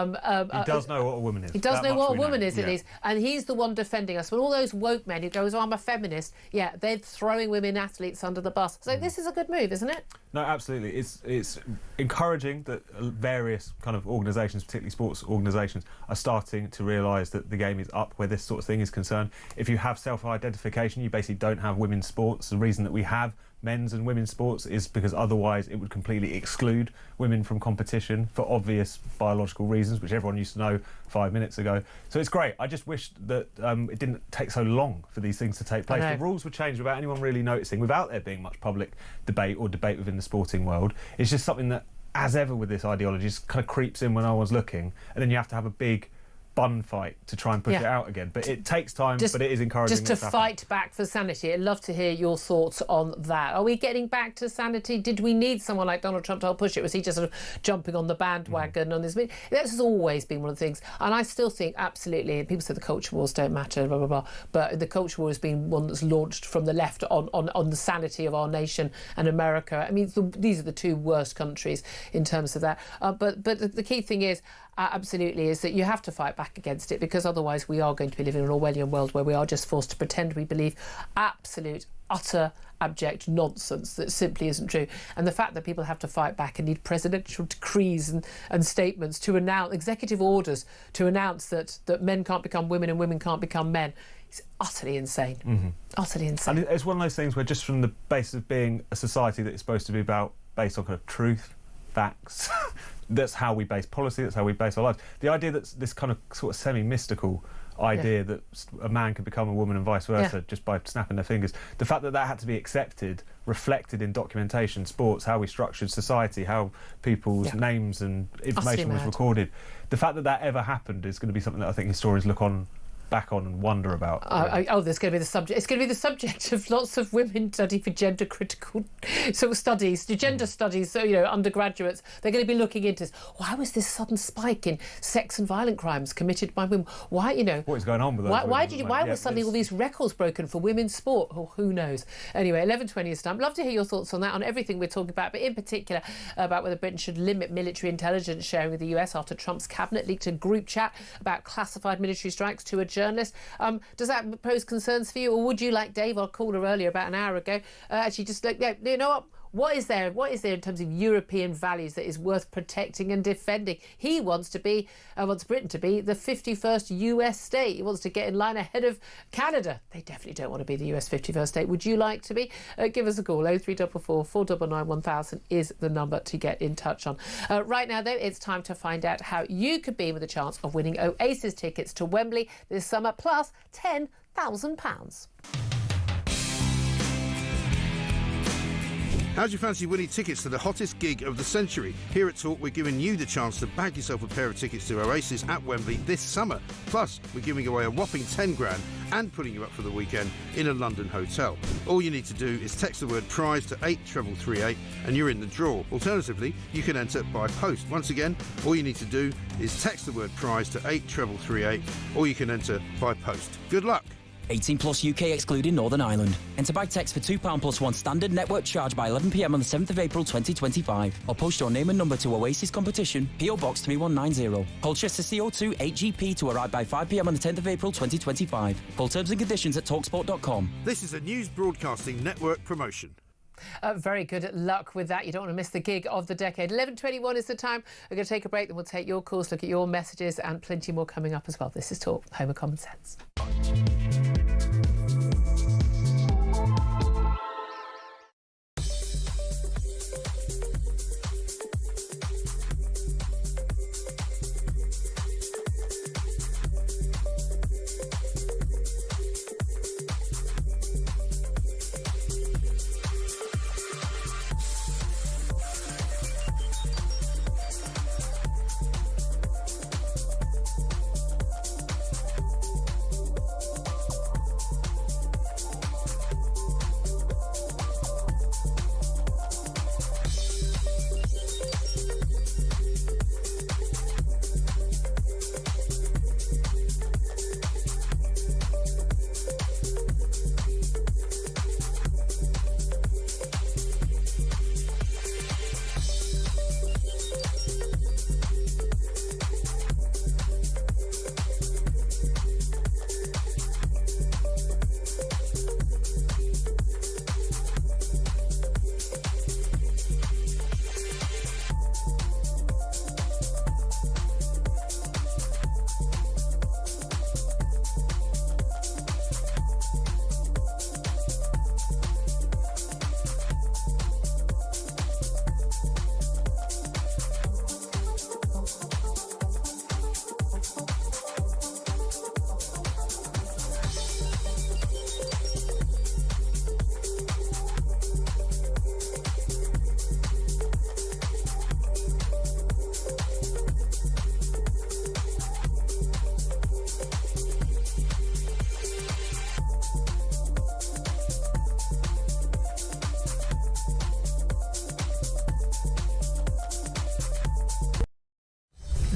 does know what a woman is. He does know what a woman is, and he's the one defending us. But all those woke men who goes, I'm a feminist, they're throwing women athletes under the bus. So this is a good move, isn't it? No, absolutely. It's encouraging that various kind of organisations, particularly sports organisations, are starting to realise that the game is up where this sort of thing is concerned. If you have self-identification, you basically don't have women's sports. The reason that we have men's and women's sports is because otherwise it would completely exclude women from competition for obvious biological reasons, which everyone used to know 5 minutes ago. So it's great. I just wish that it didn't take so long for these things to take place. The rules were changed without anyone really noticing, without there being much public debate within the sporting world. It's just something that, as ever with this ideology, just kind of creeps in when no one's looking, and then you have to have a big bun fight to try and push it out again. But it takes time, but it is encouraging. Just to fight back for sanity. I'd love to hear your thoughts on that. Are we getting back to sanity? Did we need someone like Donald Trump to help push it? Was he just sort of jumping on the bandwagon on this? This has always been one of the things. And I still think, absolutely, and people say the culture wars don't matter, blah, blah, blah. But the culture war has been one that's launched from the left on the sanity of our nation and America. I mean, these are the two worst countries in terms of that. But the key thing is, absolutely, is that you have to fight back against it, because otherwise we are going to be living in an Orwellian world where we are just forced to pretend we believe absolute, utter, abject nonsense that simply isn't true. And the fact that people have to fight back and need presidential decrees and statements to announce, executive orders to announce that men can't become women and women can't become men, is utterly insane. Utterly insane. And it's one of those things where, just from the basis of being a society that is supposed to be based on kind of truth, facts, that's how we base policy, that's how we base our lives. The idea that this kind of sort of semi-mystical idea that a man could become a woman and vice versa just by snapping their fingers, the fact that had to be accepted, reflected in documentation, sports, how we structured society, how people's names and information was recorded, the fact that ever happened is going to be something that I think historians look back on and wonder about. There's going to be the subject. It's going to be the subject of lots of women study for gender critical sort of studies, gender studies. So undergraduates, they're going to be looking into this. Why was this sudden spike in sex and violent crimes committed by women? Why what is going on with those? Why were suddenly all these records broken for women's sport? Oh, who knows? Anyway, 11:20 is time. Love to hear your thoughts on that, on everything we're talking about, but in particular about whether Britain should limit military intelligence sharing with the US after Trump's cabinet leaked a group chat about classified military strikes to a journalist. Does that pose concerns for you, or would you, like Dave, our caller earlier about an hour ago, actually just like, you know what is there in terms of European values that is worth protecting and defending? He wants Britain to be the 51st US state. He wants to get in line ahead of Canada. They definitely don't want to be the US 51st state. Would you like to be? Give us a call. 0344 499 1000 is the number to get in touch on. Right now, though, it's time to find out how you could be with a chance of winning Oasis tickets to Wembley this summer, plus £10,000. How do you fancy winning tickets to the hottest gig of the century? Here at Talk, we're giving you the chance to bag yourself a pair of tickets to Oasis at Wembley this summer. Plus, we're giving away a whopping 10 grand and putting you up for the weekend in a London hotel. All you need to do is text the word prize to 83338 and you're in the draw. Alternatively, you can enter by post. Once again, all you need to do is text the word prize to 83338 or you can enter by post. Good luck. 18 plus UK excluding Northern Ireland. Enter by text for £2 plus one standard network charge by 11 p.m. on the 7th of April 2025. Or post your name and number to Oasis Competition, PO Box 3190. Colchester CO2 8GP to arrive by 5 p.m. on the 10th of April 2025. Full terms and conditions at talksport.com. This is a News Broadcasting Network promotion. Very good luck with that. You don't want to miss the gig of the decade. 11:21 is the time. We're going to take a break, then we'll take your calls, look at your messages, and plenty more coming up as well. This is Talk, home of common sense.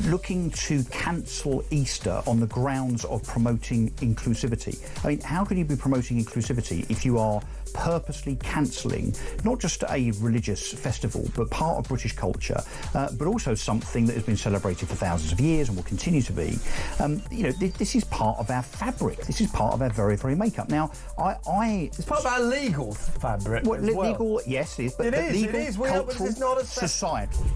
Looking to cancel Easter on the grounds of promoting inclusivity. I mean, how can you be promoting inclusivity if you are purposely cancelling not just a religious festival, but part of British culture, but also something that has been celebrated for thousands of years and will continue to be? You know, this is part of our fabric. This is part of our very, very makeup. Now, it's part of our legal fabric. Well, as well. Legal, yes, it is. But legal, it is. Cultural, it's not a societal.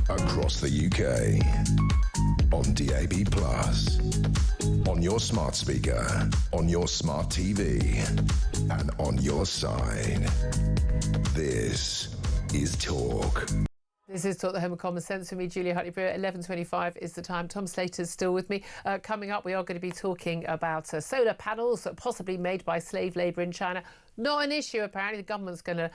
Across the UK, on DAB+, on your smart speaker, on your smart TV, and on your side. This is Talk. This is Talk, the home of common sense for me, Julia Hartley-Brewer. 11:25 is the time. Tom Slater's still with me. Coming up, we are going to be talking about solar panels possibly made by slave labour in China. Not an issue, apparently. The government's going to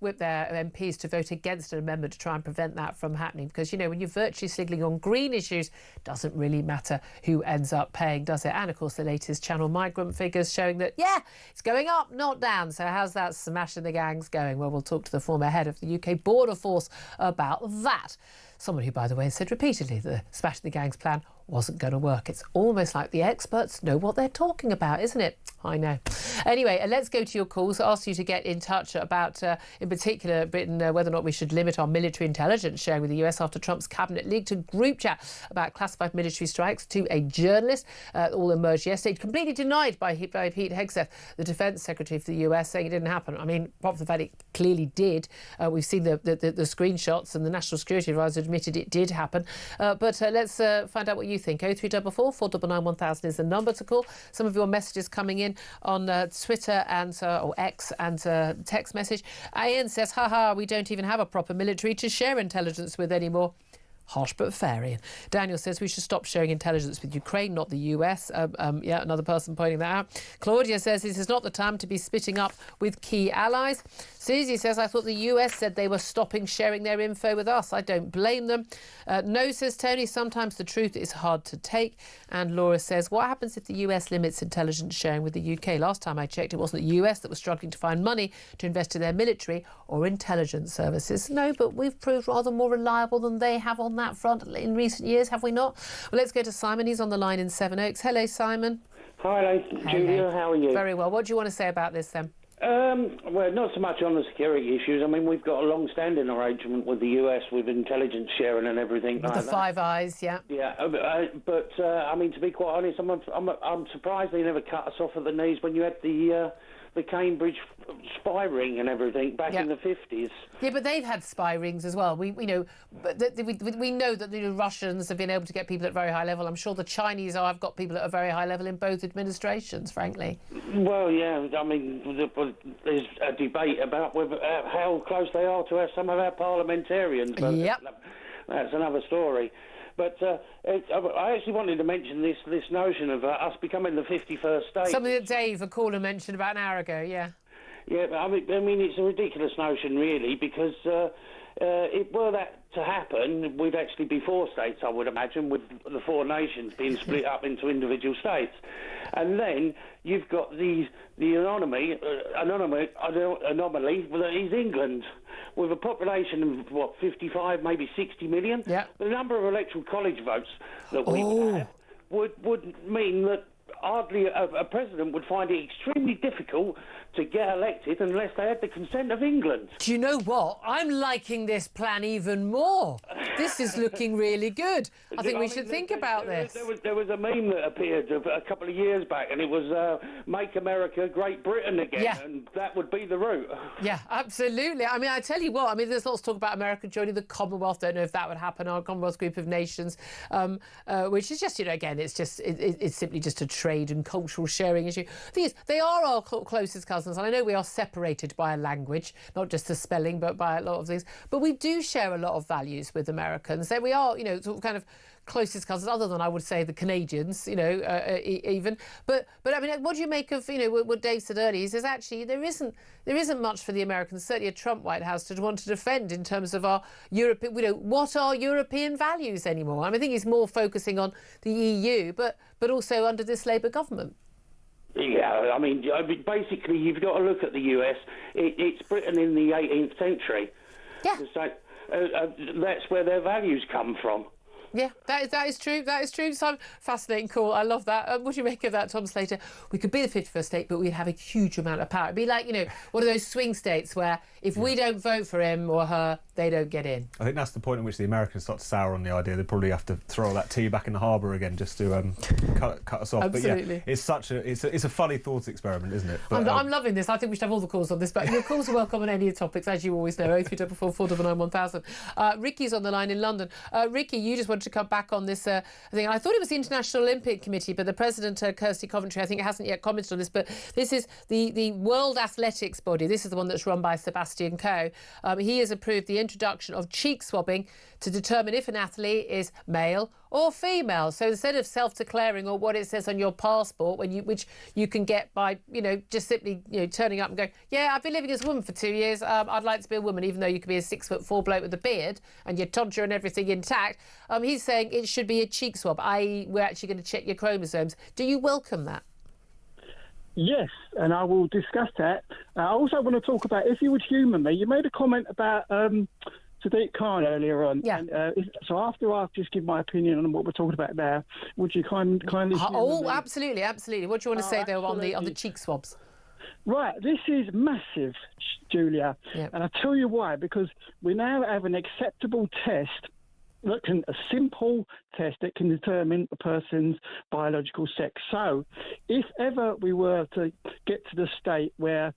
whip their MPs to vote against an amendment to try and prevent that from happening. Because, you know, when you're virtually signalling on green issues, it doesn't really matter who ends up paying, does it? And, of course, the latest Channel migrant figures showing that, yeah, it's going up, not down. So how's that smashing the gangs going? Well, we'll talk to the former head of the UK Border Force about that. Someone who, by the way, has said repeatedly the Smashing the Gangs plan wasn't going to work. It's almost like the experts know what they're talking about, isn't it? I know. Anyway, let's go to your calls. I asked you to get in touch about, in particular, Britain, whether or not we should limit our military intelligence sharing with the US after Trump's cabinet leaked a group chat about classified military strikes to a journalist. All emerged yesterday, completely denied by Pete Hegseth, the Defence Secretary for the US, saying it didn't happen. I mean, apart from the fact it clearly did. We've seen the screenshots, and the National Security Advisor admitted it did happen. But let's find out what you think. 0344 499 1000 is the number to call. Some of your messages coming in on Twitter and or X and text message. Ian says, haha, we don't even have a proper military to share intelligence with anymore. Harsh but fair, Ian. Daniel says we should stop sharing intelligence with Ukraine, not the US. Yeah, another person pointing that out. Claudia says this is not the time to be splitting up with key allies. Susie says, I thought the US said they were stopping sharing their info with us. I don't blame them. No, says Tony, sometimes the truth is hard to take. And Laura says, what happens if the US limits intelligence sharing with the UK? Last time I checked, it wasn't the US that was struggling to find money to invest in their military or intelligence services. No, but we've proved rather more reliable than they have on that front in recent years, have we not? Well, let's go to Simon. He's on the line in Sevenoaks. Hello, Simon. Hello, Julia. How are you? Very well. What do you want to say about this then? Well, not so much on the security issues. I mean, we've got a long-standing arrangement with the US with intelligence sharing and everything with like the that. Five Eyes, yeah. Yeah, but I mean, to be quite honest, I'm surprised they never cut us off at the knees when you had the Cambridge spy ring and everything back in the 50s. Yeah, but they've had spy rings as well. We know that the Russians have been able to get people at very high level. I'm sure the Chinese have got people at a very high level in both administrations, frankly. Well, yeah, I mean, there's a debate about how close they are to some of our parliamentarians. But that's another story. But I actually wanted to mention this notion of us becoming the 51st state. Something that Dave, a caller, mentioned about an hour ago, yeah. Yeah, I mean, it's a ridiculous notion, really, because if were that to happen, we'd actually be four states, I would imagine, with the four nations being split up into individual states. And then you've got the anomaly that is England, with a population of, 55, maybe 60 million? Yeah. The number of electoral college votes that we would have would mean that hardly a president would find it extremely difficult to get elected unless they had the consent of England. Do you know what? I'm liking this plan even more. This is looking really good. I think we should think about this. There was a meme that appeared a couple of years back, and it was Make America Great Britain Again, and that would be the route. Yeah, absolutely. I mean, I tell you what, I mean, there's lots of talk about America joining the Commonwealth. Don't know if that would happen, our Commonwealth group of nations, which is just, again, it's simply just a trade and cultural sharing issue. The thing is, they are our closest cousins, and I know we are separated by a language, not just the spelling, but by a lot of things. But we do share a lot of values with Americans. So we are, sort of kind of closest cousins, other than I would say the Canadians, even. But I mean, what do you make of what Dave said earlier? He says actually there isn't much for the Americans, certainly a Trump White House, to want to defend in terms of our European, what are European values anymore? I mean, I think he's more focusing on the EU, but also under this Labour government. Yeah, I mean, basically, you've got to look at the US. It's Britain in the 18th century. Yeah. So that's where their values come from. Yeah, that is true. That is true. So fascinating call. I love that. What do you make of that, Tom Slater? We could be the 51st state, but we'd have a huge amount of power. It'd be like, one of those swing states where if we don't vote for him or her, they don't get in. I think that's the point at which the Americans start to sour on the idea. They probably have to throw that tea back in the harbour again just to cut us off. Absolutely. But yeah, it's a funny thought experiment, isn't it? But, I'm loving this. I think we should have all the calls on this. But your calls are welcome on any topics, as you always know. 0344 499 1000. Ricky's on the line in London. Ricky, you just wanted to come back on this thing. I thought it was the International Olympic Committee, but the president, Kirsty Coventry, I think hasn't yet commented on this. But this is the World Athletics body. This is the one that's run by Sebastian Coe. He has approved the introduction of cheek swabbing to determine if an athlete is male or female. So instead of self-declaring or what it says on your passport, which you can get by, just simply, turning up and going, yeah, I've been living as a woman for 2 years. I'd like to be a woman, even though you could be a 6'4" bloke with a beard and your tonsure and everything intact. He's saying it should be a cheek swab, i.e. we're actually going to check your chromosomes. Do you welcome that? Yes, and I will discuss that. I also want to talk about, if you would humour me, you made a comment about Sadiq Khan earlier on. Yeah. And, so after I've just given my opinion on what we're talking about now, would you kindly... Absolutely. What do you want to say, though, on the cheek swabs? Right, this is massive, Julia. Yep. And I'll tell you why, because we now have an acceptable test, a simple test that can determine a person's biological sex. So if ever we were to get to the state where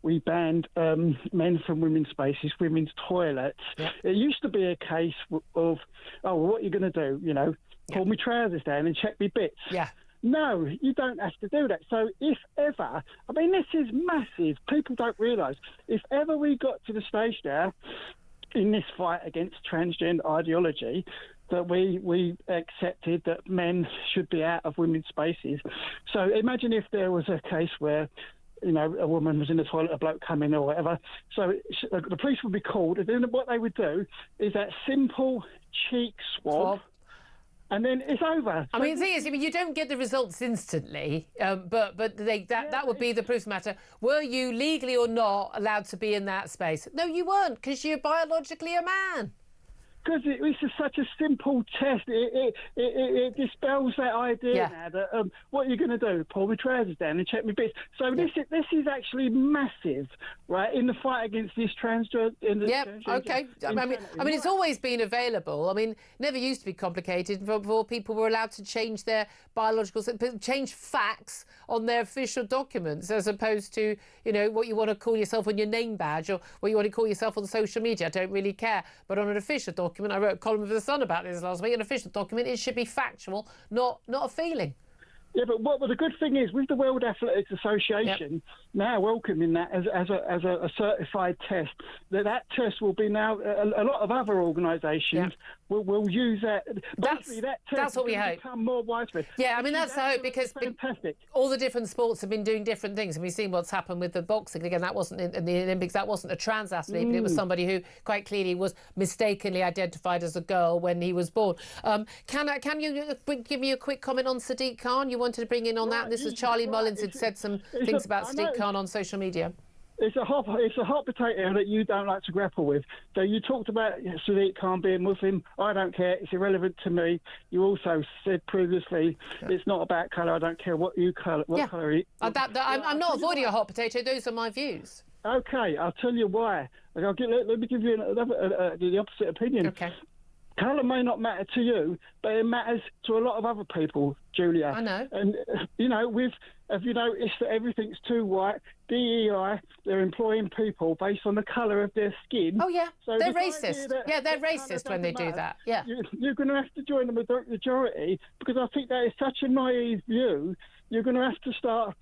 we banned men from women's spaces, women's toilets, it used to be a case of, well, what are you going to do? Pull my trousers down and check me bits. Yeah. No, you don't have to do that. So if ever, this is massive. People don't realise. If ever we got to the stage now in this fight against transgender ideology that we accepted that men should be out of women's spaces. So imagine if there was a case where, a woman was in the toilet, a bloke come in or whatever. So the police would be called, and then what they would do is that simple cheek swab. And then it's over. The thing is, you don't get the results instantly, but that would be the proof of the matter. Were you legally or not allowed to be in that space? No, you weren't, because you're biologically a man. Because it's just such a simple test. It dispels that idea now that what are you going to do? Pull my trousers down and check my bits. So this is actually massive, right, in the fight against this transgender. Okay. It's always been available. Never used to be complicated before people were allowed to change their biological, change facts on their official documents, as opposed to what you want to call yourself on your name badge or what you want to call yourself on social media. I don't really care, but on an official document, I wrote a column for The Sun about this last week. An official document, it should be factual, not a feeling. Yeah, but the good thing is, with the World Athletics Association now welcoming that as a certified test, that test will be now a lot of other organisations will use that. That's what we hope. Become more widespread. Yeah, that's the hope, because fantastic. All the different sports have been doing different things, and we've seen what's happened with the boxing. Again, that wasn't in the Olympics. That wasn't a trans athlete, but it was somebody who quite clearly was mistakenly identified as a girl when he was born. Can you give me a quick comment on Sadiq Khan? You wanted to bring in on that. This is Charlie Mullins who'd said some things about Sadiq Khan on social media. It's a hot potato that you don't like to grapple with. So you talked about Sadiq Khan being Muslim. I don't care. It's irrelevant to me. You also said previously it's not about colour. I don't care what colour. I'm not avoiding a hot potato. Those are my views. Okay, I'll tell you why. Let me give you the opposite opinion. Okay. Colour may not matter to you, but it matters to a lot of other people, Julia. I know. And, have you noticed that everything's too white? DEI, they're employing people based on the colour of their skin. Oh, yeah. So they're racist. They're racist when they do that. Yeah. You're going to have to join the majority, because I think that is such a naive view. You're going to have to start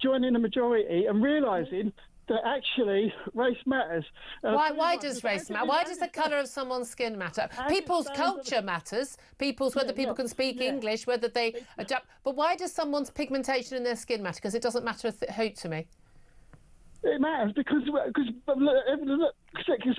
joining the majority and realising that actually race matters. Why does race matter? Why does the colour of someone's skin matter? People's culture matters. Whether people can speak English, whether they adapt. But why does someone's pigmentation in their skin matter? Because it doesn't matter a hoot to me. It matters because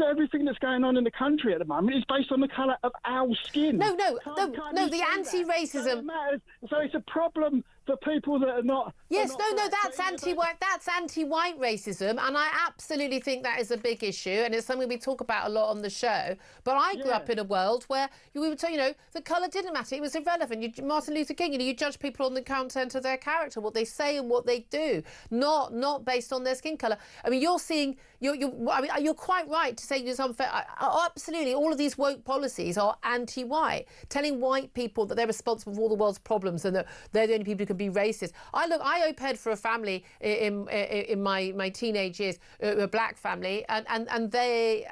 everything that's going on in the country at the moment is based on the colour of our skin. No, the anti-racism matters. So it's a problem for people that are not. Yes, that's anti-white. That's anti-white racism, and I absolutely think that is a big issue, and it's something we talk about a lot on the show. But I grew up in a world where we would say, the colour didn't matter; it was irrelevant. Martin Luther King, you judge people on the content of their character, what they say and what they do, not based on their skin colour. You're quite right to say it's unfair. Absolutely, all of these woke policies are anti-white, telling white people that they're responsible for all the world's problems and that they're the only people who can be racist. I OPED for a family in my teenage years, a black family, and they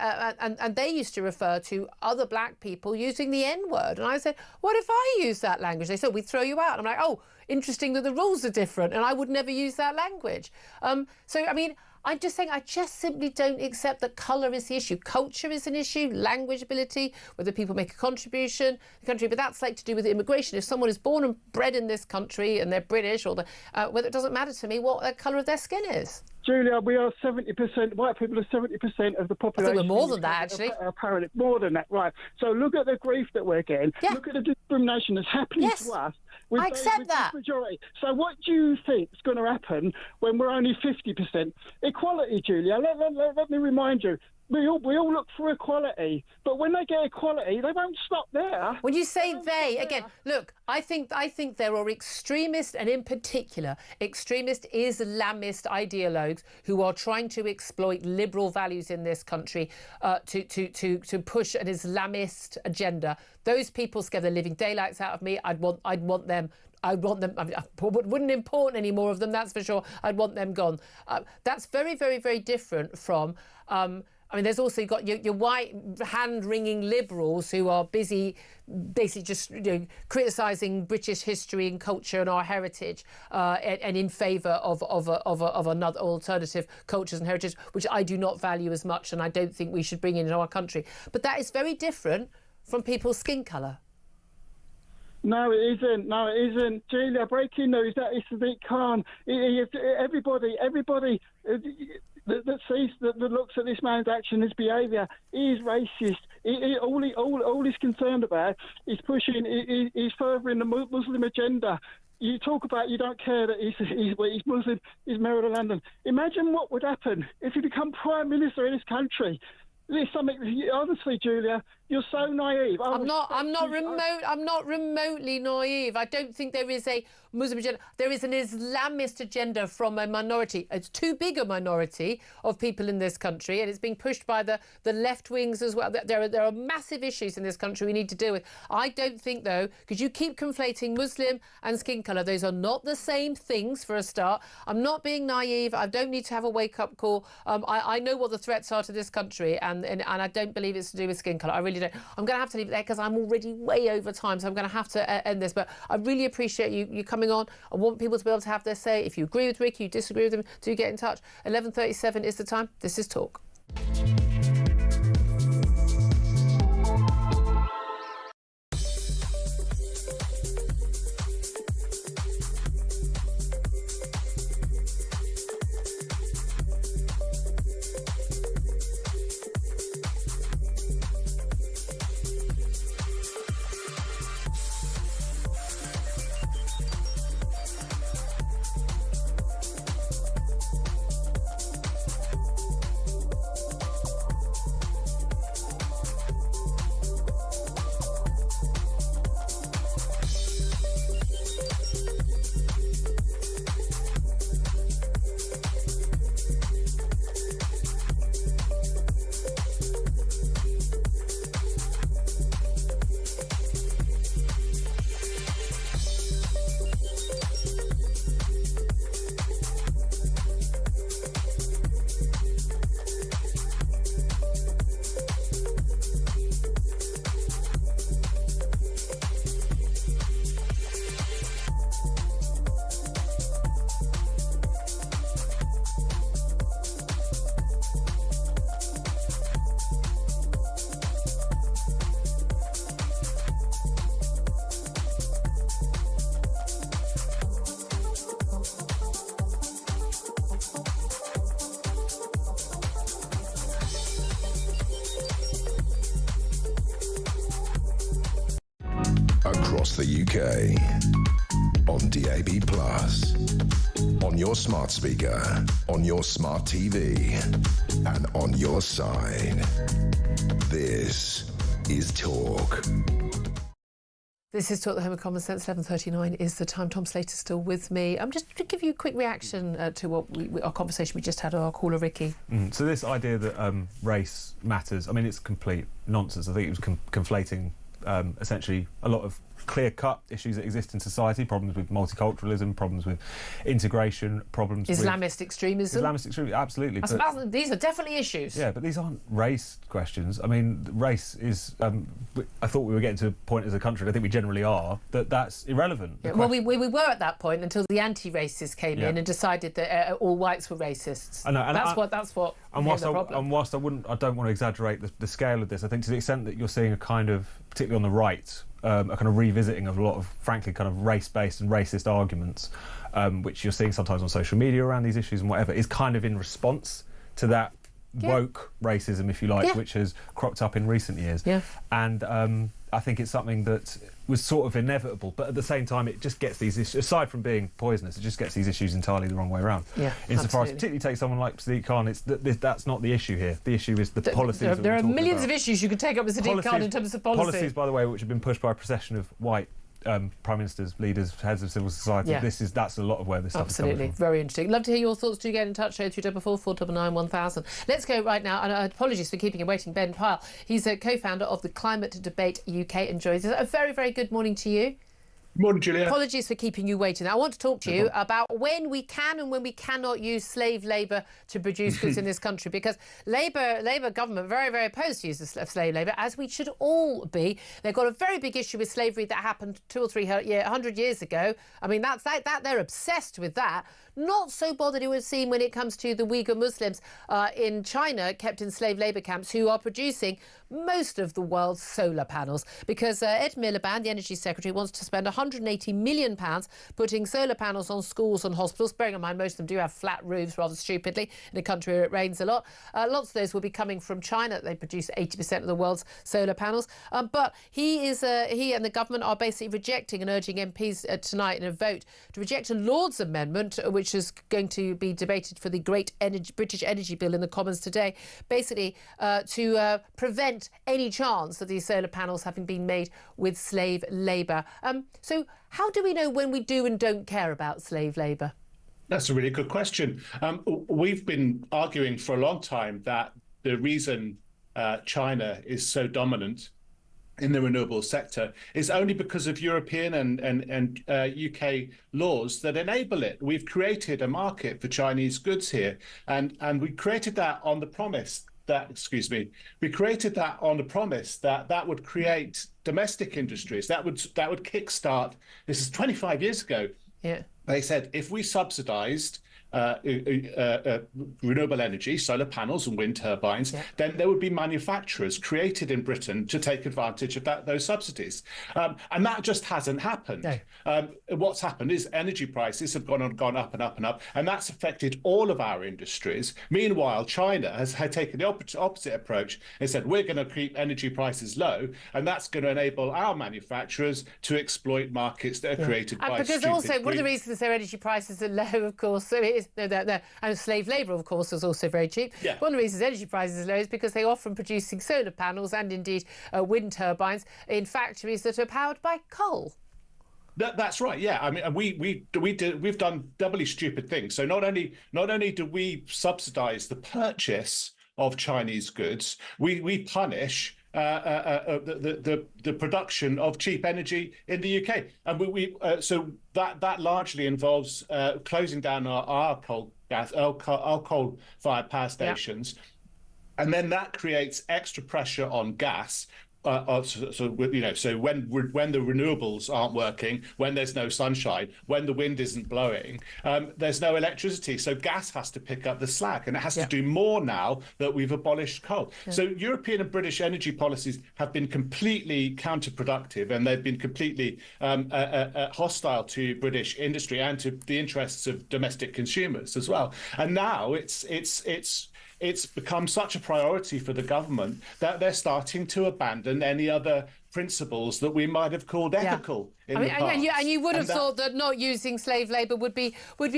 used to refer to other black people using the N-word, and I said, what if I use that language? They said, we'd throw you out. I'm like, oh, interesting that the rules are different, and I would never use that language. I'm just saying, I just simply don't accept that colour is the issue. Culture is an issue, language ability, whether people make a contribution to the country, but that's to do with immigration. If someone is born and bred in this country and they're British, or whether it doesn't matter to me what the colour of their skin is. Julia, we are 70%, white people are 70% of the population. I think we're more than that, actually. Apparently, more than that, right. So look at the grief that we're getting. Yeah. Look at the discrimination that's happening to us. I accept that. Majority. So what do you think is going to happen when we're only 50%? Equality, Julia, let me remind you, we all look for equality, but when they get equality, they won't stop there. When you say they, again, look, I think there are extremist, and in particular, extremist Islamist ideologues who are trying to exploit liberal values in this country to push an Islamist agenda. Those people scare the living daylights out of me. I'd want them. I mean, I wouldn't import any more of them, that's for sure. I'd want them gone. That's very, very, very different from... I mean, there's also got your white hand-wringing liberals who are busy basically just criticising British history and culture and our heritage and in favour of another alternative cultures and heritage, which I do not value as much and I don't think we should bring into our country. But that is very different from people's skin colour. No, it isn't. No, it isn't. Julia, breaking news, that is Sadiq Khan. Everybody that sees, that looks at this man's action, his behaviour, he is racist. All he's concerned about is pushing, he's furthering the Muslim agenda. You talk about you don't care that he's Muslim, he's married to London. Imagine what would happen if he become Prime Minister in this country. There's something, honestly, Julia, you're so naive. I'm not remotely naive. I don't think there is a Muslim agenda. There is an Islamist agenda from a minority. It's too big a minority of people in this country, and it's being pushed by the left wings as well. There are massive issues in this country we need to deal with. I don't think, though, because you keep conflating Muslim and skin colour. Those are not the same things, for a start. I'm not being naive. I don't need to have a wake-up call. I know what the threats are to this country, and I don't believe it's to do with skin colour. I really don't. I'm going to have to leave it there because I'm already way over time, so I'm going to have to end this. But I really appreciate you coming on. I want people to be able to have their say. If you agree with Ricky, you disagree with him, do get in touch. 11:37 is the time. This is Talk. Across the UK, on DAB+, on your smart speaker, on your smart TV, and on your side. This is Talk. This is Talk, the Home of Common Sense. 11:39 is the time. Tom Slater's still with me. Just to give you a quick reaction to what our conversation we just had with our caller Ricky. So this idea that race matters, I mean, it's complete nonsense. I think it was conflating essentially a lot of clear-cut issues that exist in society, problems with multiculturalism, problems with integration, problems Islamist extremism. Islamist extremism, absolutely. These are definitely issues. Yeah, but these aren't race questions. I mean, race is... I thought we were getting to a point as a country, and I think we generally are, that's irrelevant. Yeah, well, we were at that point until the anti-racists came in and decided that all whites were racists. I know, and that's what and became the problem. And whilst I don't want to exaggerate the scale of this, I think to the extent that you're seeing a kind of, particularly on the right, a kind of revisiting of a lot of, frankly, kind of race-based and racist arguments, which you're seeing sometimes on social media around these issues and whatever, is kind of in response to that woke racism, if you like, which has cropped up in recent years. Yeah. And I think it's something that was sort of inevitable, but at the same time, it just gets these issues, aside from being poisonous, it just gets these issues entirely the wrong way around. Yeah, Insofar as particularly take someone like Sadiq Khan, that's not the issue here. The issue is the policies. There are millions of issues you could take up with Sadiq Khan in terms of policy. Policies, by the way, which have been pushed by a procession of white prime ministers, leaders, heads of civil society. Yeah. That's a lot of where this stuff is coming from. Very interesting. Love to hear your thoughts. Do get in touch. 0344 499 1000. Let's go right now. And apologies for keeping you waiting. Ben Pyle. He's a co-founder of the Climate Debate UK and joins us. A very, very good morning to you. Morning, Julia. Apologies for keeping you waiting. I want to talk to you about when we can and when we cannot use slave labour to produce goods in this country, because Labour government very, very opposed to use of slave labour, as we should all be. They've got a very big issue with slavery that happened 200 or 300 years ago. I mean, that they're obsessed with that. Not so bothered, it would seem, when it comes to the Uyghur Muslims in China, kept in slave labour camps, who are producing most of the world's solar panels, because Ed Miliband, the Energy Secretary, wants to spend £180 million putting solar panels on schools and hospitals. Bearing in mind, most of them do have flat roofs, rather stupidly, in a country where it rains a lot. Lots of those will be coming from China. They produce 80% of the world's solar panels. But he and the government are basically rejecting and urging MPs tonight in a vote to reject a Lord's amendment, which is going to be debated for the Great British Energy Bill in the Commons today, basically to prevent any chance of these solar panels having been made with slave labour. So how do we know when we do and don't care about slave labour? That's a really good question. We've been arguing for a long time that the reason China is so dominant in the renewable sector is only because of European and UK laws that enable it. We've created a market for Chinese goods here, and we created that on the promise that, we created that on the promise that would create domestic industries, that would kickstart. This is 25 years ago. Yeah. They said if we subsidised renewable energy, solar panels and wind turbines, then there would be manufacturers created in Britain to take advantage of those subsidies. And that just hasn't happened. No. What's happened is energy prices have gone up and up and up, and that's affected all of our industries. Meanwhile, China has taken the opposite approach and said, we're going to keep energy prices low, and that's going to enable our manufacturers to exploit markets that are created by because also, one of the reasons their energy prices are low, of course, so it is, and slave labour, of course, is also very cheap. Yeah. One of the reasons energy prices are low is because they are often producing solar panels and indeed wind turbines in factories that are powered by coal. That's right. Yeah, I mean, we've done doubly stupid things. So not only do we subsidise the purchase of Chinese goods, we punish the production of cheap energy in the UK, and so that largely involves closing down our coal-fired power stations, and then that creates extra pressure on gas. So when the renewables aren't working, when there's no sunshine, when the wind isn't blowing, there's no electricity. So gas has to pick up the slack, and it has to do more now that we've abolished coal. Yeah. So European and British energy policies have been completely counterproductive, and they've been completely hostile to British industry and to the interests of domestic consumers as well. And now it's become such a priority for the government that they're starting to abandon any other principles that we might have called ethical in the past. And you would have thought that not using slave labour would be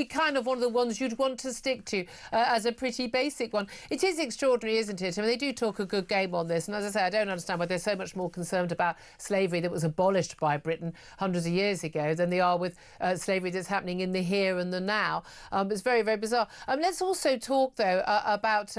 kind of one of the ones you'd want to stick to as a pretty basic one. It is extraordinary, isn't it? I mean, they do talk a good game on this, and as I say, I don't understand why they're so much more concerned about slavery that was abolished by Britain hundreds of years ago than they are with slavery that's happening in the here and the now. It's very, very bizarre. Let's also talk, though, about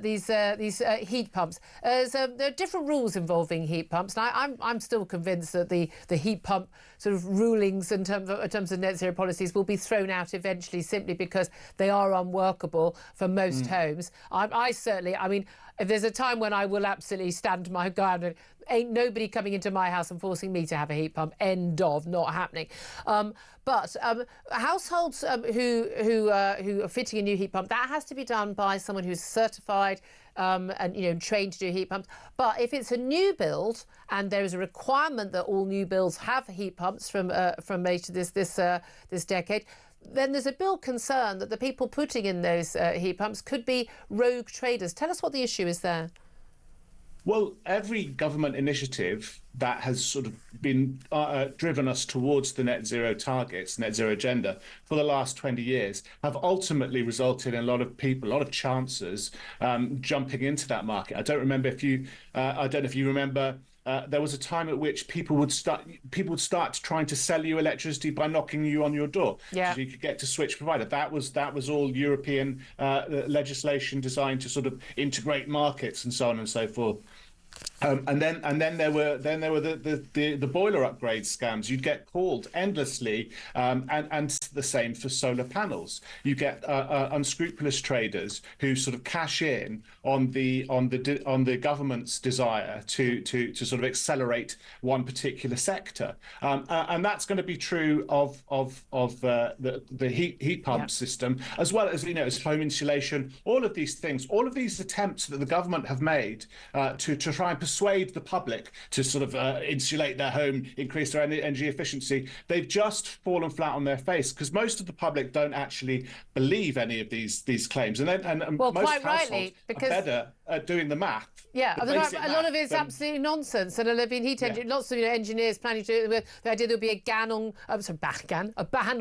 these heat pumps. There are different rules involving heat pumps. Now, I'm still convinced that the heat pump sort of rulings in terms of net zero policies will be thrown out eventually, simply because they are unworkable for most homes. I certainly, I mean, if there's a time when I will absolutely stand my ground, ain't nobody coming into my house and forcing me to have a heat pump. End of. Not happening. But households who are fitting a new heat pump, that has to be done by someone who's certified and trained to do heat pumps. But if it's a new build and there is a requirement that all new builds have heat pumps from later this decade, then there's a real concern that the people putting in those heat pumps could be rogue traders. Tell us what the issue is there. Well, every government initiative that has sort of been driven us towards the net zero targets, net zero agenda for the last 20 years have ultimately resulted in a lot of people, a lot of chancers jumping into that market. I don't know if you remember. There was a time at which people would start trying to sell you electricity by knocking you on your door, yeah. so you could get to switch provider. That was all European legislation designed to sort of integrate markets and so on and so forth. And then there were the boiler upgrade scams. You'd get called endlessly, and the same for solar panels. You get unscrupulous traders who sort of cash in on the government's desire to sort of accelerate one particular sector, and that's going to be true of the heat pump system, as well as as home insulation. All of these things, all of these attempts that the government have made to try and persuade the public to sort of insulate their home, increase their energy efficiency, they've just fallen flat on their face, because most of the public don't actually believe any of these claims, and well, most quite households rightly, because are better at doing the math. Yeah, a lot of it's absolutely nonsense, and there've been lots of engineers planning to do it with the idea there'll be a ban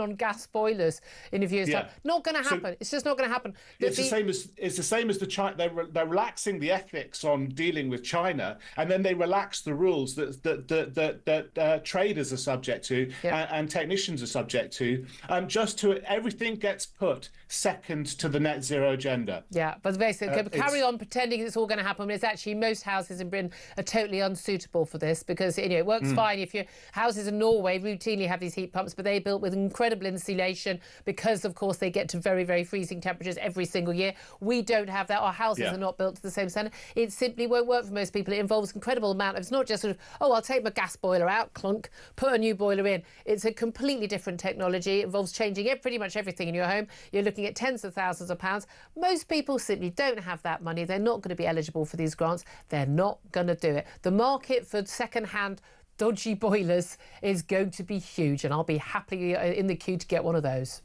on gas boilers in a few years' time. Not going to happen. It's just not going to happen. It's the same as the China. They're relaxing the ethics on dealing with China, and then they relax the rules that traders are subject to and technicians are subject to. Everything gets put second to the net zero agenda. Yeah, but basically, carry on pretending it's all going to happen. But it's actually most houses in Britain are totally unsuitable for this, because it works fine if your houses in Norway routinely have these heat pumps, but they're built with incredible insulation because, of course, they get to very, very freezing temperatures every single year. We don't have that. Our houses are not built to the same standard. It simply won't work for most people. It involves an incredible amount of, it's not just sort of, I'll take my gas boiler out, clunk, put a new boiler in. It's a completely different technology. It involves changing pretty much everything in your home. You're looking at tens of thousands of pounds. Most people simply don't have that money. They're not going to be eligible for these grants. They're not going to do it. The market for second-hand dodgy boilers is going to be huge, and I'll be happily in the queue to get one of those.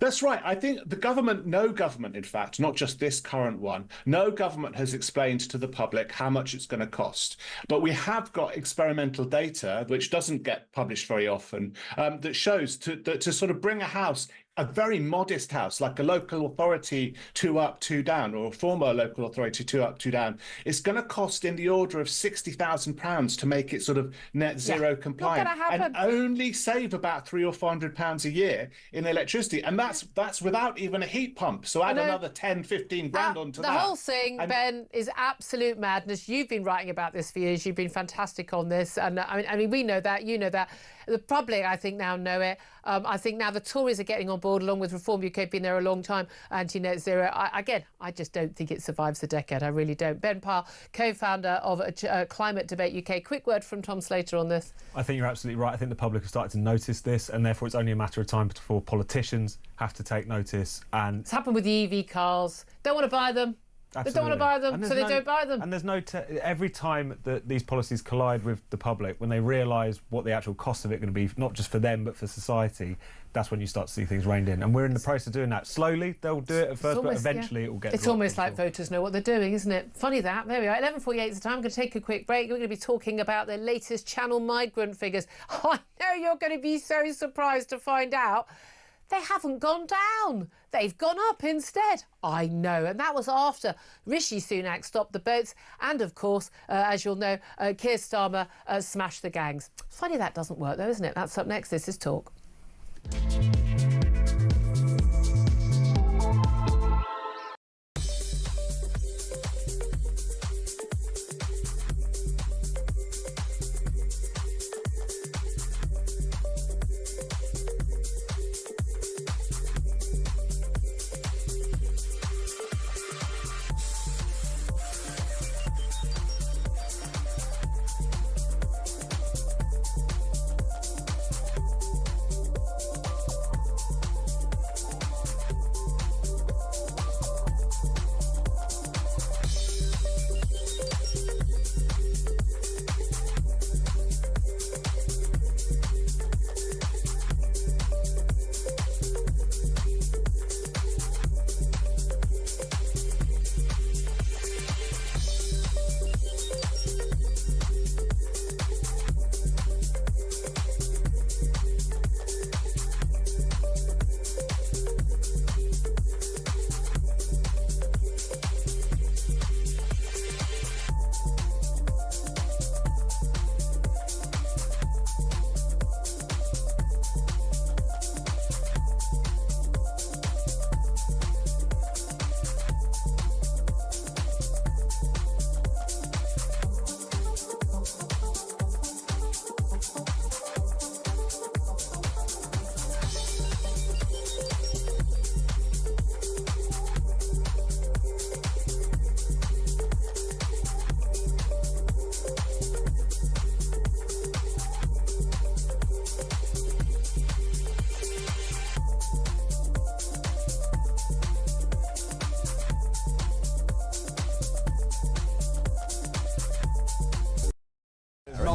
That's right. I think no government, in fact, not just this current one, no government has explained to the public how much it's going to cost. But we have got experimental data, which doesn't get published very often, that shows to sort of bring a very modest house, like a local authority 2 up, 2 down, or a former local authority 2 up, 2 down, it's going to cost in the order of £60,000 to make it sort of net zero compliant, and only save about £300 or £400 a year in electricity, and that's without even a heat pump. So add another 10, 15 grand onto that. The whole thing, Ben, is absolute madness. You've been writing about this for years. You've been fantastic on this, and I mean, we know that. You know that. The public, I think, now know it. I think now the Tories are getting on board, along with Reform UK, been there a long time, anti-net zero. I just don't think it survives the decade. I really don't. Ben Parr, co-founder of Climate Debate UK. Quick word from Tom Slater on this. I think you're absolutely right. I think the public have started to notice this, and therefore it's only a matter of time before politicians have to take notice. And it's happened with the EV cars. Don't want to buy them. Absolutely. They don't want to buy them, so they don't buy them. And there's every time that these policies collide with the public, when they realise what the actual cost of it going to be, not just for them but for society, that's when you start to see things reined in. And we're in the process of doing that. Slowly, they'll do it at first, but eventually it will get. It's almost like voters know what they're doing, isn't it? Funny that. There we are. 11:48 is the time. I'm going to take a quick break. We're going to be talking about the latest Channel migrant figures. I know you're going to be so surprised to find out they haven't gone down. They've gone up instead. I know. And that was after Rishi Sunak stopped the boats. And, of course, as you'll know, Keir Starmer smashed the gangs. Funny that doesn't work, though, isn't it? That's up next. This is Talk.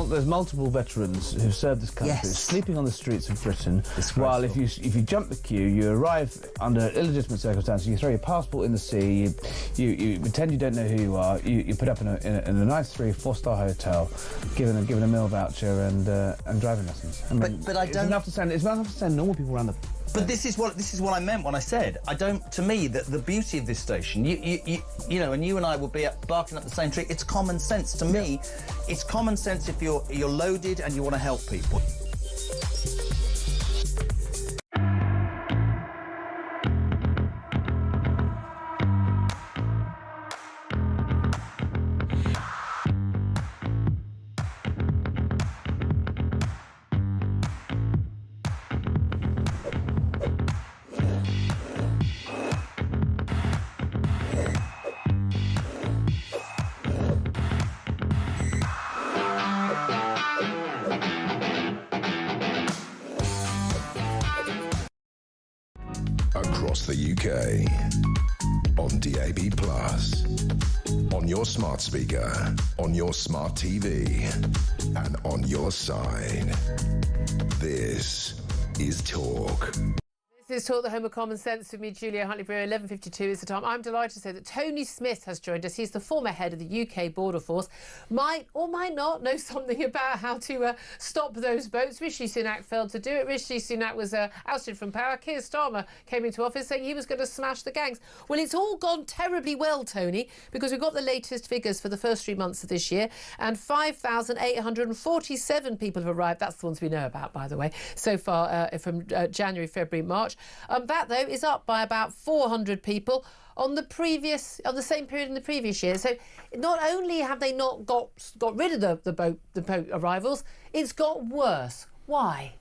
there's multiple veterans who've served this country sleeping on the streets of Britain. While if you jump the queue, you arrive under illegitimate circumstances, you throw your passport in the sea, you pretend you don't know who you are, you put up in a nice 3-4-star hotel, given a meal voucher and driving lessons. I mean, but I don't. It's enough to send normal people around the. But this is what I meant when I said I don't. To me, the beauty of this station, you know, and you and I will be barking up the same tree. It's common sense to me. It's common sense if you're loaded and you want to help people. Across the UK, on DAB+, on your smart speaker, on your smart TV, and on your side. This is Talk. This is Talk, the home of common sense, with me, Julia Hartley-Brewer. 11:52 is the time. I'm delighted to say that Tony Smith has joined us. He's the former head of the UK Border Force. Might or might not know something about how to stop those boats. Rishi Sunak failed to do it. Rishi Sunak was ousted from power. Keir Starmer came into office saying he was going to smash the gangs. Well, it's all gone terribly well, Tony, because we've got the latest figures for the first 3 months of this year, and 5,847 people have arrived. That's the ones we know about, by the way, so far from January, February, March. That, though, is up by about 400 people on the same period in the previous year. So not only have they not got rid of the boat arrivals, it's got worse. Why?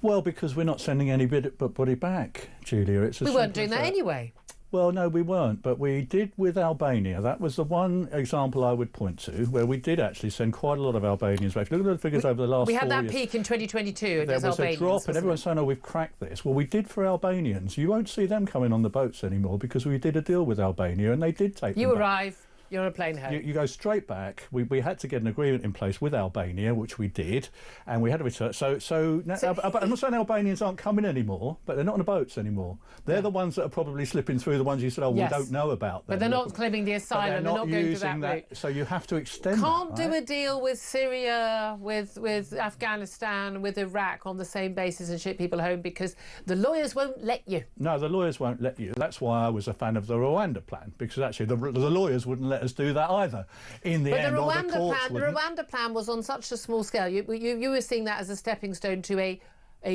Well, because we're not sending anybody back, Julia. We weren't doing that anyway. Well, no, we weren't, but we did with Albania. That was the one example I would point to where we did actually send quite a lot of Albanians back. Look at the figures over the last 4 years. We had that peak in 2022. There was a drop, and everyone's saying, "Oh, we've cracked this." Well, we did for Albanians. You won't see them coming on the boats anymore because we did a deal with Albania, and they did take them back. You arrive. You're on a plane home. You go straight back. We had to get an agreement in place with Albania, which we did, and we had a return. So I'm not saying Albanians aren't coming anymore, but they're not on the boats anymore. They're the ones that are probably slipping through, the ones you said, we don't know about them. But they're not claiming the asylum. They're not going to that route. So you have to extend Can't do a deal with Syria, with Afghanistan, with Iraq on the same basis and ship people home because the lawyers won't let you. No, the lawyers won't let you. That's why I was a fan of the Rwanda plan, because actually the lawyers wouldn't let us do that either. In the end, the Rwanda plan was on such a small scale. You were seeing that as a stepping stone to a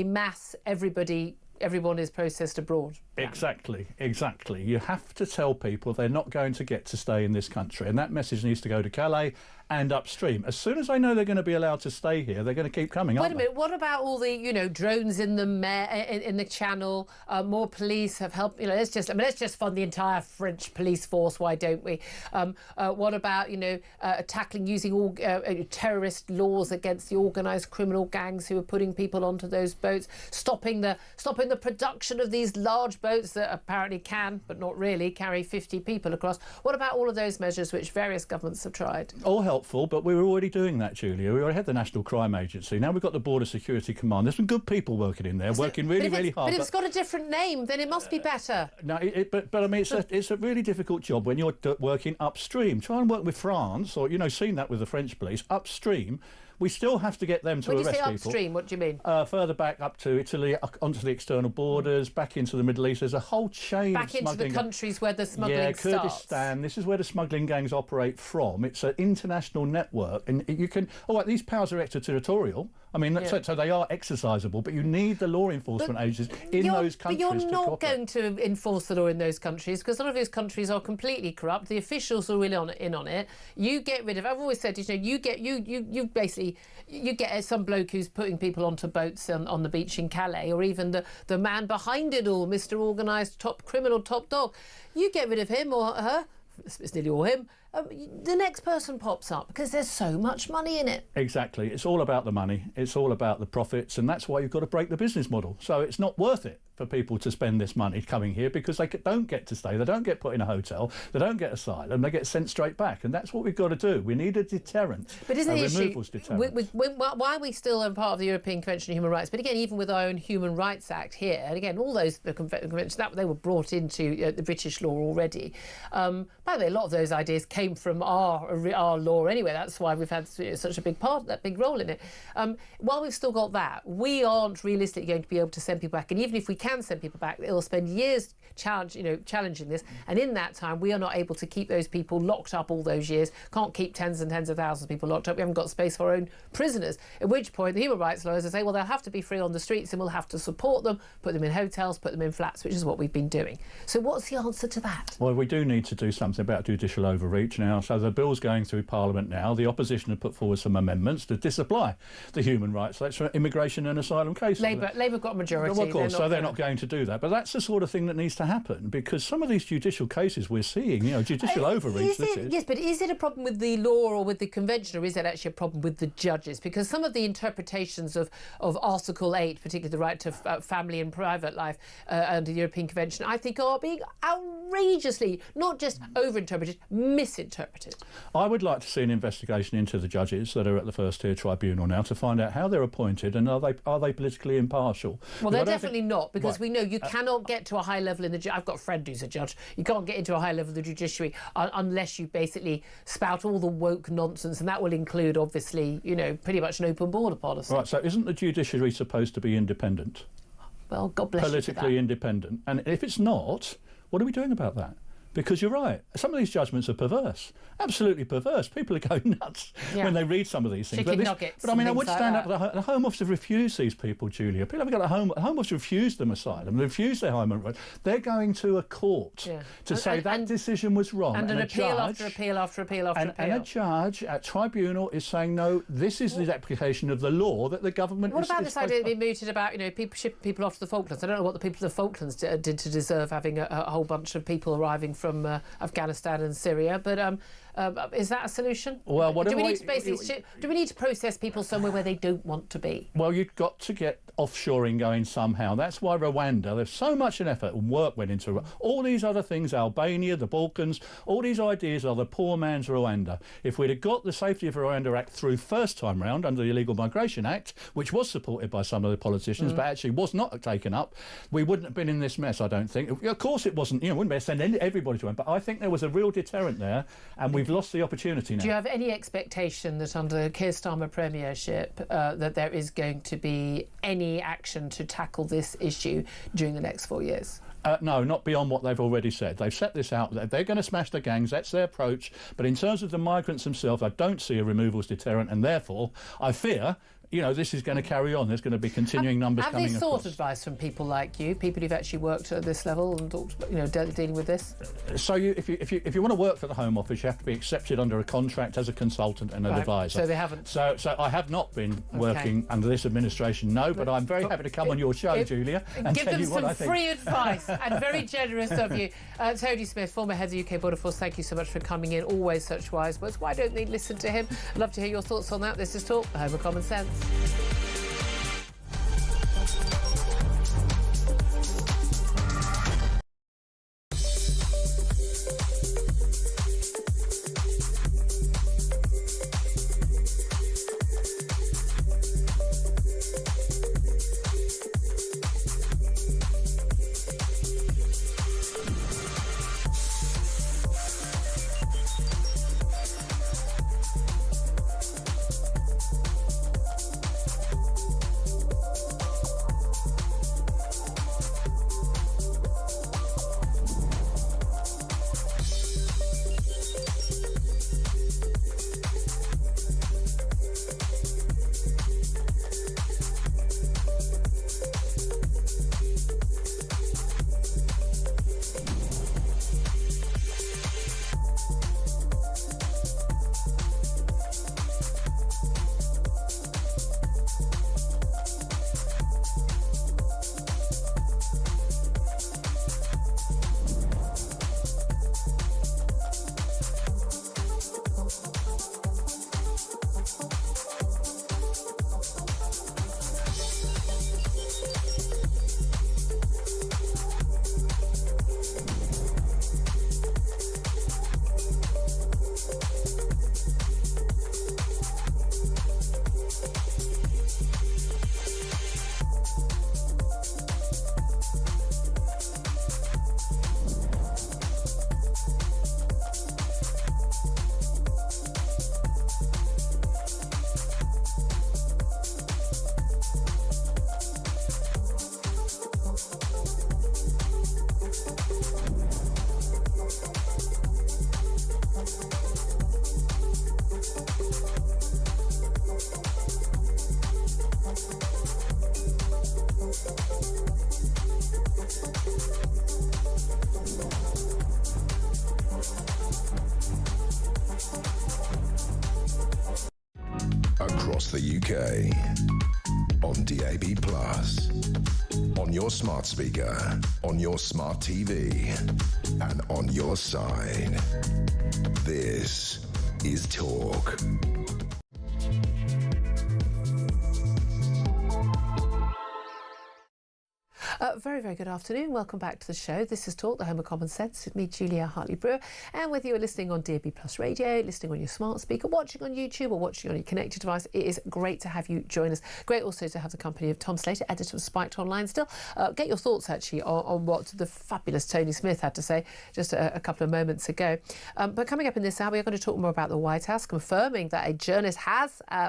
mass everyone is processed abroad. Exactly. You have to tell people they're not going to get to stay in this country, and that message needs to go to Calais and upstream. As soon as they know they're going to be allowed to stay here, they're going to keep coming. Wait a minute. What about all the drones in the Channel? More police have helped. Let's just fund the entire French police force. Why don't we? What about tackling using all terrorist laws against the organised criminal gangs who are putting people onto those boats? Stopping the production of these large boats that apparently can, but not really, carry 50 people across. What about all of those measures which various governments have tried? All helpful, but we were already doing that, Julia. We already had the National Crime Agency. Now we've got the Border Security Command. There's some good people working in there, working really hard. But if it's got a different name, then it must be better. No, but I mean, it's a really difficult job when you're working upstream. Try and work with France, or seen that with the French police upstream. We still have to get them to arrest people. When you say upstream, what do you mean? Further back up to Italy, onto the external borders, back into the Middle East. There's a whole chain of smuggling. Back into the countries where the smuggling starts. Kurdistan. This is where the smuggling gangs operate from. It's an international network, and you can. These powers are extraterritorial. I mean, so they are exercisable, but you need the law enforcement agencies in those countries. But you're not going to enforce the law in those countries because some of those countries are completely corrupt. The officials are really in on it. You get rid of. I've always said, you get some bloke who's putting people onto boats on the beach in Calais, or even the man behind it all, Mr. Organised top criminal, top dog. You get rid of him or her. It's nearly all him. the next person pops up because there's so much money in it. Exactly. It's all about the money. It's all about the profits, and that's why you've got to break the business model. So it's not worth it for people to spend this money coming here because they don't get to stay, they don't get put in a hotel, they don't get asylum, they get sent straight back, and that's what we've got to do. We need a deterrent. But isn't the removals issue, deterrent. why are we still part of the European Convention on Human Rights? But again, even with our own Human Rights Act here, and again, all those conventions, they were brought into the British law already. By the way, a lot of those ideas came from our law anyway. That's why we've had such a big role in it. While we've still got that, we aren't realistically going to be able to send people back. And even if we can send people back, it'll spend years challenging this. And in that time, we are not able to keep those people locked up all those years. Can't keep tens and tens of thousands of people locked up. We haven't got space for our own prisoners. At which point, the human rights lawyers will say, well, they'll have to be free on the streets, and we'll have to support them, put them in hotels, put them in flats, which is what we've been doing. So what's the answer to that? Well, we do need to do something about judicial overreach now. So the bill's going through Parliament now. The opposition have put forward some amendments to disapply the human rights. That's for immigration and asylum cases. Labour got a majority. Well, of course, they're not going to do that. But that's the sort of thing that needs to happen, because some of these judicial cases we're seeing, judicial overreach. Yes, but is it a problem with the law or with the convention, or is it actually a problem with the judges? Because some of the interpretations of Article 8, particularly the right to family and private life under the European Convention, I think are being outrageously, not just overinterpreted, misinterpreted. I would like to see an investigation into the judges that are at the first tier tribunal now to find out how they're appointed and are they politically impartial. Well, they're definitely not, because we know you cannot get to a high level in the... I've got a friend who's a judge. You can't get into a high level of the judiciary unless you basically spout all the woke nonsense, and that will include, obviously, pretty much an open border policy. Right, so isn't the judiciary supposed to be independent? Well, God bless you for that. Politically independent. And if it's not, what are we doing about that? Because you're right, some of these judgments are perverse, absolutely perverse. People are going nuts when they read some of these things. Chicken nuggets. But I mean, I would stand up. The Home Office have refused these people, Julia. People haven't got a Home Office refused them asylum. They refused their home rights. They're going to a court to say that decision was wrong. And an appeal after appeal after appeal after appeal. And a judge at tribunal is saying, no, this is the application of the law that the government. What about this idea that we mooted about, people shipping people off to the Falklands? I don't know what the people of the Falklands did to deserve having a whole bunch of people arriving from Afghanistan and Syria, but is that a solution? Well, do we need to process people somewhere where they don't want to be? Well, you've got to get offshoring going somehow. That's why Rwanda, there's so much an effort and work went into it. All these other things, Albania, the Balkans, all these ideas are the poor man's Rwanda. If we'd have got the Safety of Rwanda Act through first time round under the Illegal Migration Act, which was supported by some of the politicians, but actually was not taken up, we wouldn't have been in this mess, I don't think. Of course it wasn't, wouldn't be sending everybody to him, but I think there was a real deterrent there, and we've lost the opportunity now. Do you have any expectation that under the Keir Starmer premiership that there is going to be any action to tackle this issue during the next 4 years? No, not beyond what they've already said. They've set this out. They're going to smash the gangs. That's their approach. But in terms of the migrants themselves, I don't see a removals deterrent, and therefore I fear this is going to carry on. There's going to be continuing numbers coming across. Have they sought advice from people like you, people who've actually worked at this level and talked about, dealing with this? So if you want to work for the Home Office, you have to be accepted under a contract as a consultant and an advisor. So they haven't. So I have not been working under this administration, no. But I'm very happy to come on your show, Julia, and tell you what I think. Give them some free advice, and very generous of you. Tony Smith, former head of the UK Border Force. Thank you so much for coming in. Always such wise words. Why don't they listen to him? I'd love to hear your thoughts on that. This is Talk, the home of common sense. across the UK. On DAB+, on your smart speaker, on your smart TV, and on your side. This is Talk. Very, very good afternoon. Welcome back to the show. This is Talk, the home of common sense, with me, Julia Hartley-Brewer. And whether you're listening on DAB+ radio, listening on your smart speaker, watching on YouTube or watching on your connected device, it is great to have you join us. Great also to have the company of Tom Slater, editor of Spiked Online still. Get your thoughts, actually, on what the fabulous Tony Smith had to say just a couple of moments ago. But coming up in this hour, we're going to talk more about the White House, confirming that a journalist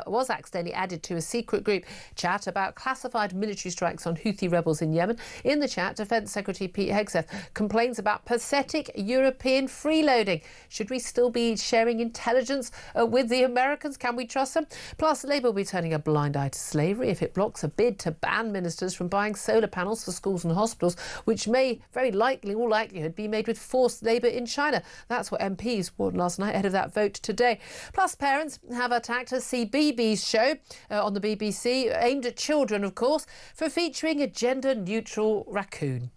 was accidentally added to a secret group chat about classified military strikes on Houthi rebels in Yemen. In the chat, Defence Secretary Pete Hegseth complains about pathetic European freeloading. Should we still be sharing intelligence with the Americans? Can we trust them? Plus, Labour will be turning a blind eye to slavery if it blocks a bid to ban ministers from buying solar panels for schools and hospitals, which may very likely, all likelihood, be made with forced labour in China. That's what MPs warned last night ahead of that vote today. Plus, parents have attacked a CBeebies show on the BBC, aimed at children, of course, for featuring a gender-neutral raccoon.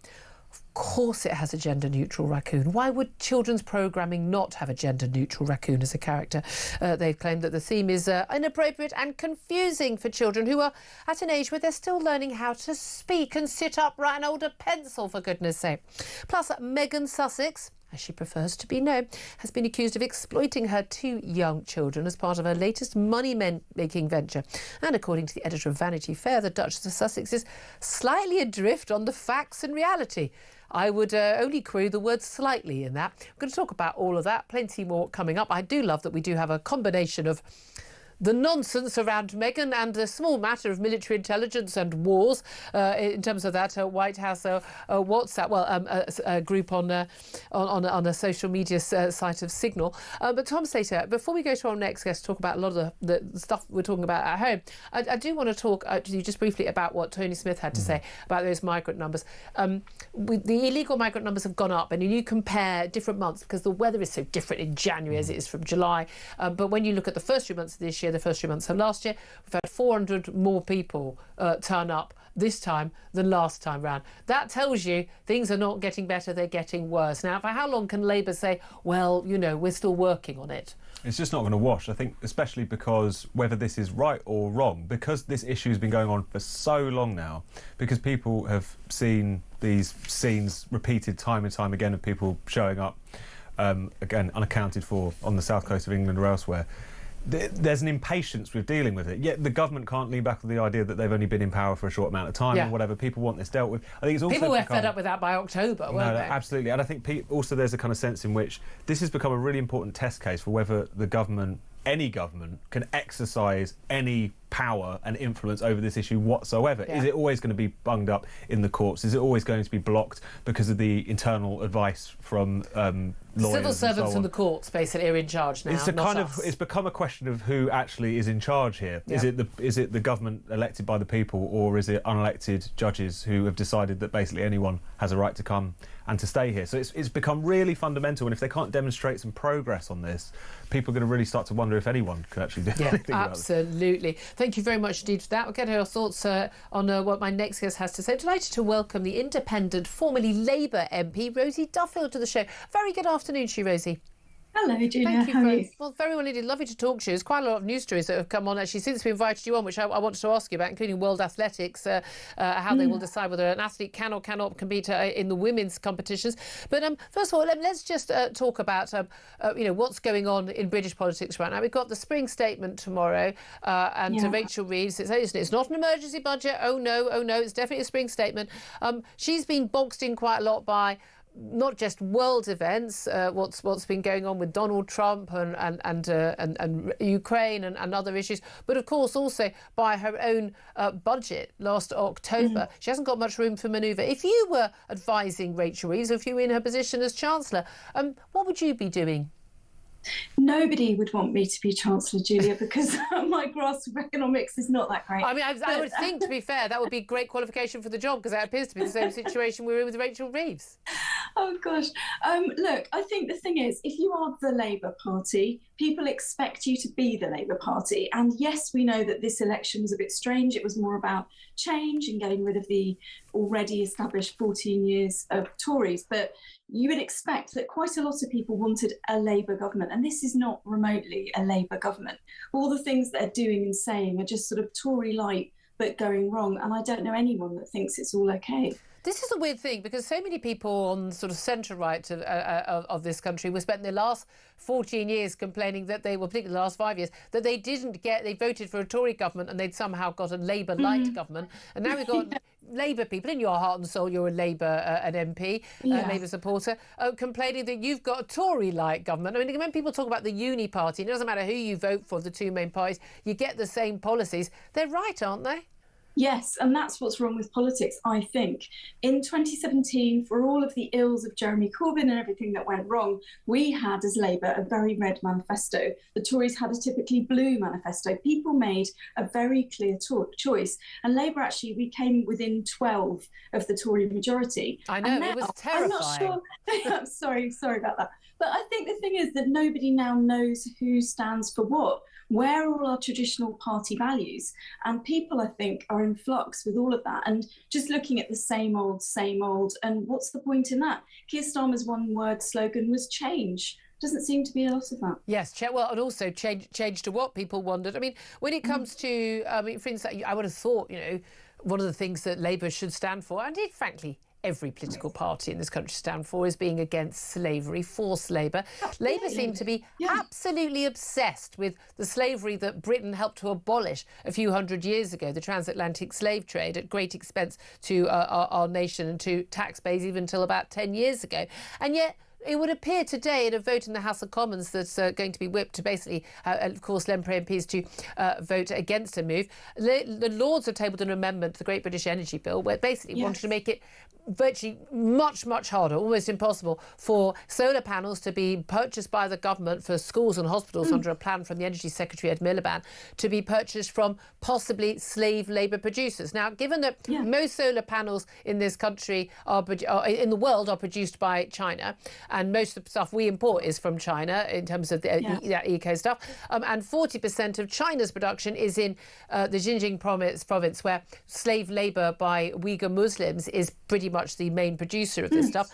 Of course it has a gender-neutral raccoon. Why would children's programming not have a gender-neutral raccoon as a character? They've claimed that the theme is inappropriate and confusing for children who are at an age where they're still learning how to speak and sit upright and hold a pencil, for goodness sake. Plus, Megan Sussex, as she prefers to be known, has been accused of exploiting her two young children as part of her latest money-making venture. And according to the editor of Vanity Fair, the Duchess of Sussex is slightly adrift on the facts and reality. I would only query the word slightly in that. We're going to talk about all of that, plenty more coming up. I do love that we do have a combination of the nonsense around Meghan and the small matter of military intelligence and wars in terms of that White House WhatsApp, a group on a social media site of Signal. But Tom Slater, before we go to our next guest, talk about a lot of the stuff we're talking about at home, I do want to talk to you just briefly about what Tony Smith had to say about those migrant numbers. The illegal migrant numbers have gone up, and you compare different months because the weather is so different in January as it is from July. But when you look at the first 3 months of this year, the first 3 months of last year, we've had 400 more people turn up this time than last time round. That tells you things are not getting better, they're getting worse. Now, for how long can Labour say, well, you know, we're still working on it? It's just not going to wash, I think, especially because whether this is right or wrong, because this issue has been going on for so long now, because people have seen these scenes repeated time and time again of people showing up, again, unaccounted for on the south coast of England or elsewhere. There's an impatience with dealing with it. Yet the government can't lean back on the idea that they've only been in power for a short amount of time or whatever. People want this dealt with. I think it's also people were fed up with that by October, weren't they? Absolutely. And I think also there's a kind of sense in which this has become a really important test case for whether the government, any government, can exercise any power and influence over this issue whatsoever. Is it always going to be bunged up in the courts? Is it always going to be blocked because of the internal advice from lawyers? Civil servants from the courts basically are in charge now. It's become a question of who actually is in charge here. Is it the government elected by the people, or is it unelected judges who have decided that basically anyone has a right to come and to stay here? So it's become really fundamental, and if they can't demonstrate some progress on this, people are going to really start to wonder if anyone can actually do anything about it. Absolutely. Thank you very much indeed for that. We'll get your thoughts on what my next guest has to say. Delighted to welcome the independent, formerly Labour MP, Rosie Duffield, to the show. Very good afternoon to you, Rosie. Hello, Julia. Thank you. How are you? Well, very well indeed. Lovely to talk to you. There's quite a lot of news stories that have come on actually since we invited you on, which I wanted to ask you about, including World Athletics, how they will decide whether an athlete can or cannot compete in the women's competitions. But first of all, let's just talk about what's going on in British politics right now. We've got the spring statement tomorrow, and Rachel Reeves. It's not an emergency budget. Oh no, it's definitely a spring statement. She's been boxed in quite a lot by not just world events, what's been going on with Donald Trump and Ukraine and other issues, but of course also by her own budget last October. She hasn't got much room for manoeuvre. If you were advising Rachel Reeves, if you were in her position as Chancellor, what would you be doing? Nobody would want me to be Chancellor, Julia, because my grasp of economics is not that great. I mean, I would think, to be fair, that would be great qualification for the job, because that appears to be the same situation we're in with Rachel Reeves. Oh gosh. Look, I think the thing is, if you are the Labour Party, people expect you to be the Labour Party. And yes, we know that this election was a bit strange. It was more about change and getting rid of the already established 14 years of Tories. But you would expect that quite a lot of people wanted a Labour government. And this is not remotely a Labour government. All the things that they're doing and saying are just sort of Tory-light, but going wrong. And I don't know anyone that thinks it's all okay. This is a weird thing because so many people on sort of centre-right of this country were spent their last 14 years complaining that they were, particularly the last 5 years, that they voted for a Tory government and they'd somehow got a Labour-light government. And now we've got Labour people, in your heart and soul, you're a Labour an MP, Labour supporter, complaining that you've got a Tory-like government. I mean, when people talk about the uni party, it doesn't matter who you vote for, the two main parties, you get the same policies. They're right, aren't they? Yes, and that's what's wrong with politics, I think. In 2017, for all of the ills of Jeremy Corbyn and everything that went wrong, we had, as Labour, a very red manifesto. The Tories had a typically blue manifesto. People made a very clear choice. And Labour, actually, we came within 12 of the Tory majority. I know, it was terrifying. I'm not sure. I'm sorry about that. But I think the thing is that nobody now knows who stands for what. Where are all our traditional party values? And people, I think, are in flux with all of that and just looking at the same old. And what's the point in that? Keir Starmer's one-word slogan was change. Doesn't seem to be a lot of that. Yes, well, and also change to what, people wondered. I mean, when it comes to, for instance, I would have thought, one of the things that Labour should stand for, and indeed, frankly, every political party in this country stand for, is being against slavery, forced labour. Labour seem to be absolutely obsessed with the slavery that Britain helped to abolish a few hundred years ago, the transatlantic slave trade, at great expense to our nation and to taxpayers even until about 10 years ago. And yet, it would appear today in a vote in the House of Commons that's going to be whipped to basically, of course, Labour MPs to vote against a move. The Lords have tabled an amendment to the Great British Energy Bill where basically wanted to make it virtually much harder, almost impossible, for solar panels to be purchased by the government for schools and hospitals under a plan from the Energy Secretary Ed Miliband to be purchased from possibly slave labour producers. Now, given that most solar panels in this country in the world are produced by China, and most of the stuff we import is from China in terms of the eco stuff, and 40% of China's production is in the Xinjiang province, where slave labour by Uyghur Muslims is pretty much the main producer of this stuff.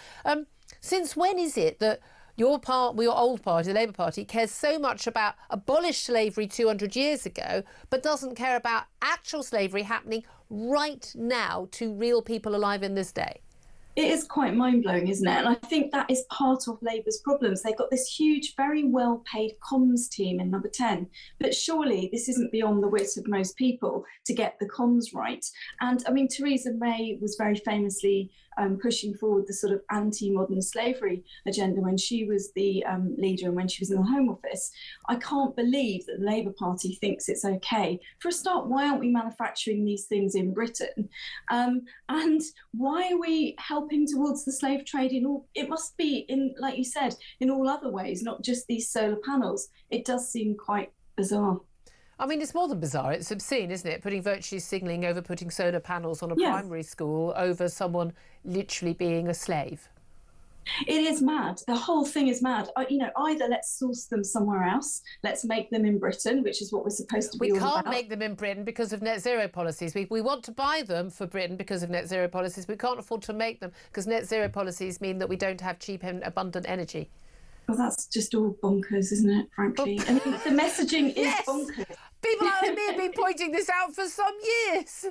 Since when is it that your old party, the Labour Party, cares so much about abolished slavery 200 years ago, but doesn't care about actual slavery happening right now to real people alive in this day? It is quite mind-blowing, isn't it? And I think that is part of Labour's problems. They've got this huge, very well-paid comms team in number 10. But surely this isn't beyond the wit of most people to get the comms right. And, I mean, Theresa May was very famously pushing forward the sort of anti-modern slavery agenda when she was the leader and when she was in the Home Office. I can't believe that the Labour Party thinks it's okay. For a start, why aren't we manufacturing these things in Britain? And why are we helping towards the slave trade in all? It must be, in, like you said, in all other ways, not just these solar panels. It does seem quite bizarre. I mean, it's more than bizarre. It's obscene, isn't it? Putting virtue signalling over putting solar panels on a primary school over someone literally being a slave. It is mad. The whole thing is mad. Either let's source them somewhere else, let's make them in Britain, which is what we're supposed to be all about. We can't make them in Britain because of net zero policies. We want to buy them for Britain because of net zero policies. We can't afford to make them because net zero policies mean that we don't have cheap and abundant energy. Well, that's just all bonkers, isn't it, frankly? I mean, the messaging is bonkers. People like me have been pointing this out for some years.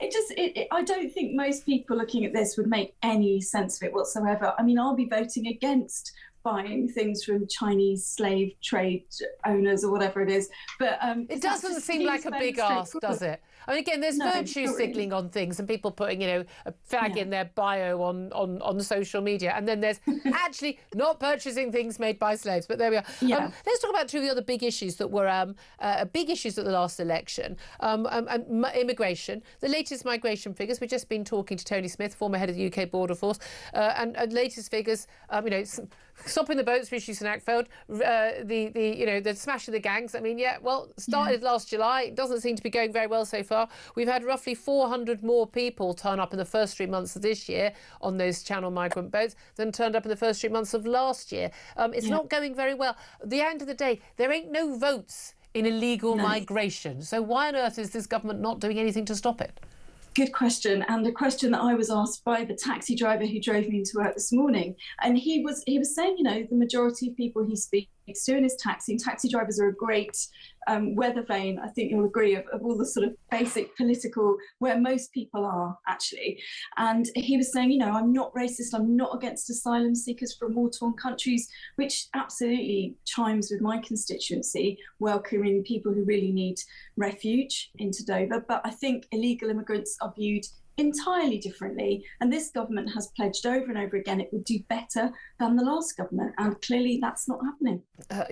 I don't think most people looking at this would make any sense of it whatsoever. I mean, I'll be voting against buying things from Chinese slave trade owners or whatever it is. But it doesn't seem like a big ask, does it? I mean, again, there's virtue signalling on things and people putting, a flag in their bio on social media. And then there's actually not purchasing things made by slaves. But there we are. Let's talk about two of the other big issues that were big issues at the last election. Immigration. The latest migration figures. We've just been talking to Tony Smith, former head of the UK Border Force, and latest figures, stopping the boats, Rishi Sunak failed, the smashing the gangs. I mean, started last July. It doesn't seem to be going very well so far. are. We've had roughly 400 more people turn up in the first 3 months of this year on those Channel migrant boats than turned up in the first 3 months of last year. It's not going very well. At the end of the day, there ain't no votes in illegal migration. So why on earth is this government not doing anything to stop it? Good question, and a question that I was asked by the taxi driver who drove me into work this morning. And he was saying, you know, the majority of people he speaks to in his taxi, and taxi drivers are a great weather vane, I think you'll agree, of all the sort of basic political, where most people are actually. And he was saying, you know, I'm not racist, I'm not against asylum seekers from war-torn countries, which absolutely chimes with my constituency, welcoming people who really need refuge into Dover. But I think illegal immigrants are viewed entirely differently, and this government has pledged over and over again it would do better than the last government, and clearly that's not happening.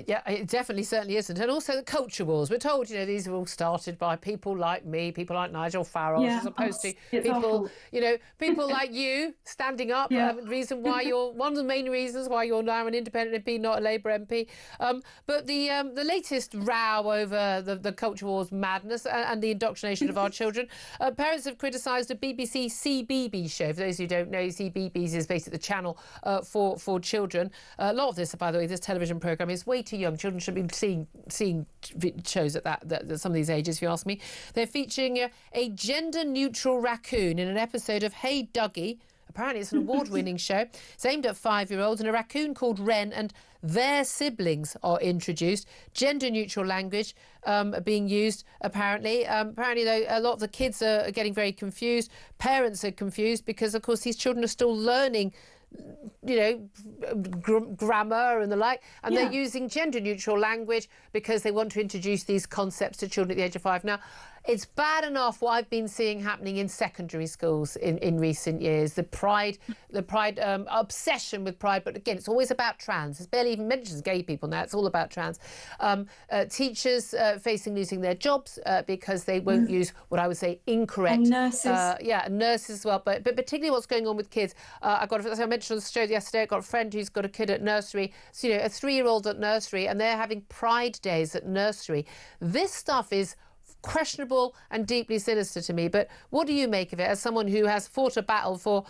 Yeah, it definitely certainly isn't. And also the culture wars. We're told, you know, these are all started by people like me, people like Nigel Farage, as opposed to people, awful. you know, people like you standing up. Reason why you're one of the main reasons why you're now an independent MP, not a Labour MP. But the latest row over the culture wars madness and the indoctrination of our children, parents have criticised a BBC CBeebies show. For those who don't know, CBeebies is basically the channel for children. A lot of this, by the way, this television programme is way too young. Children should be seeing shows at that some of these ages, if you ask me. They're featuring a gender-neutral raccoon in an episode of Hey Dougie. Apparently it's an award-winning show. It's aimed at 5-year-olds, and a raccoon called Wren and their siblings are introduced. Gender-neutral language being used, apparently. Apparently, though, a lot of the kids are getting very confused. Parents are confused because, of course, these children are still learning, you know, grammar and the like, and they're using gender-neutral language because they want to introduce these concepts to children at the age of 5. Now, it's bad enough what I've been seeing happening in secondary schools in recent years. The pride obsession with pride, but again, it's always about trans. It barely even mentions gay people now. It's all about trans. Teachers facing losing their jobs because they won't use what I would say incorrect. And nurses. Nurses as well. But particularly what's going on with kids. As I mentioned on the show yesterday, I've got a friend who's got a kid at nursery. So, you know, a 3-year-old at nursery, and they're having Pride Days at nursery. This stuff is questionable and deeply sinister to me. But what do you make of it as someone who has fought a battle for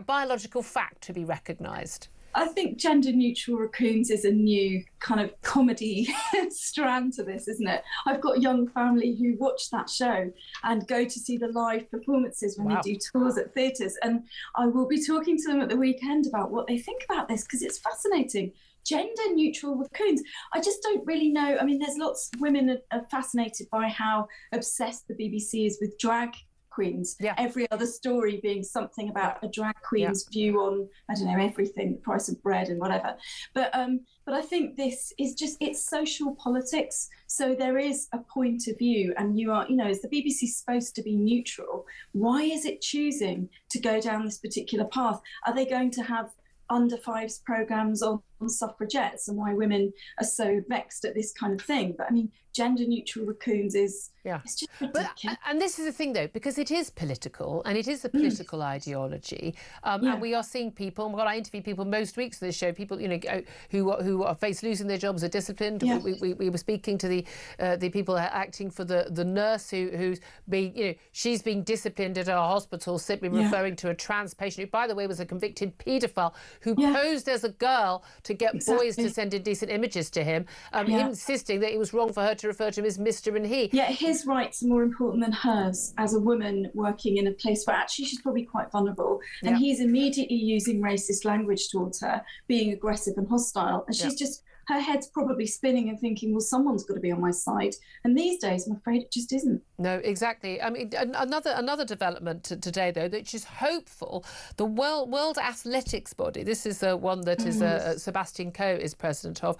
biological fact to be recognised? I think gender-neutral raccoons is a new kind of comedy strand to this, isn't it? I've got a young family who watch that show and go to see the live performances when they do tours at theatres, and I will be talking to them at the weekend about what they think about this, because it's fascinating. Gender-neutral raccoons. I just don't really know. I mean, there's lots of women are fascinated by how obsessed the BBC is with drag queens. Every other story being something about a drag queen's view on, I don't know, everything, the price of bread and whatever. But I think this is just, it's social politics. So there is a point of view, and you are, you know, is the BBC supposed to be neutral? Why is it choosing to go down this particular path? Are they going to have under fives programmes on suffragettes, and why women are so vexed at this kind of thing? But I mean, gender-neutral raccoons is it's just ridiculous. And this is the thing, though, because it is political and it is a political ideology, and we are seeing people, and I interview people most weeks on this show, people, you know, who are faced losing their jobs, are disciplined. We were speaking to the people acting for the nurse who's being, you know, she's being disciplined at our hospital simply referring to a trans patient who, by the way, was a convicted paedophile who posed as a girl to get boys to send indecent images to him, insisting that it was wrong for her to refer to him as Mr. and he. Yeah, his rights are more important than hers as a woman working in a place where actually she's probably quite vulnerable. And he's immediately using racist language towards her, being aggressive and hostile. And she's just, her head's probably spinning and thinking, well, someone's got to be on my side. And these days, I'm afraid it just isn't. No, exactly. I mean, another development today, though, which is hopeful. The World Athletics Body, this is one that is Sebastian Coe is president of,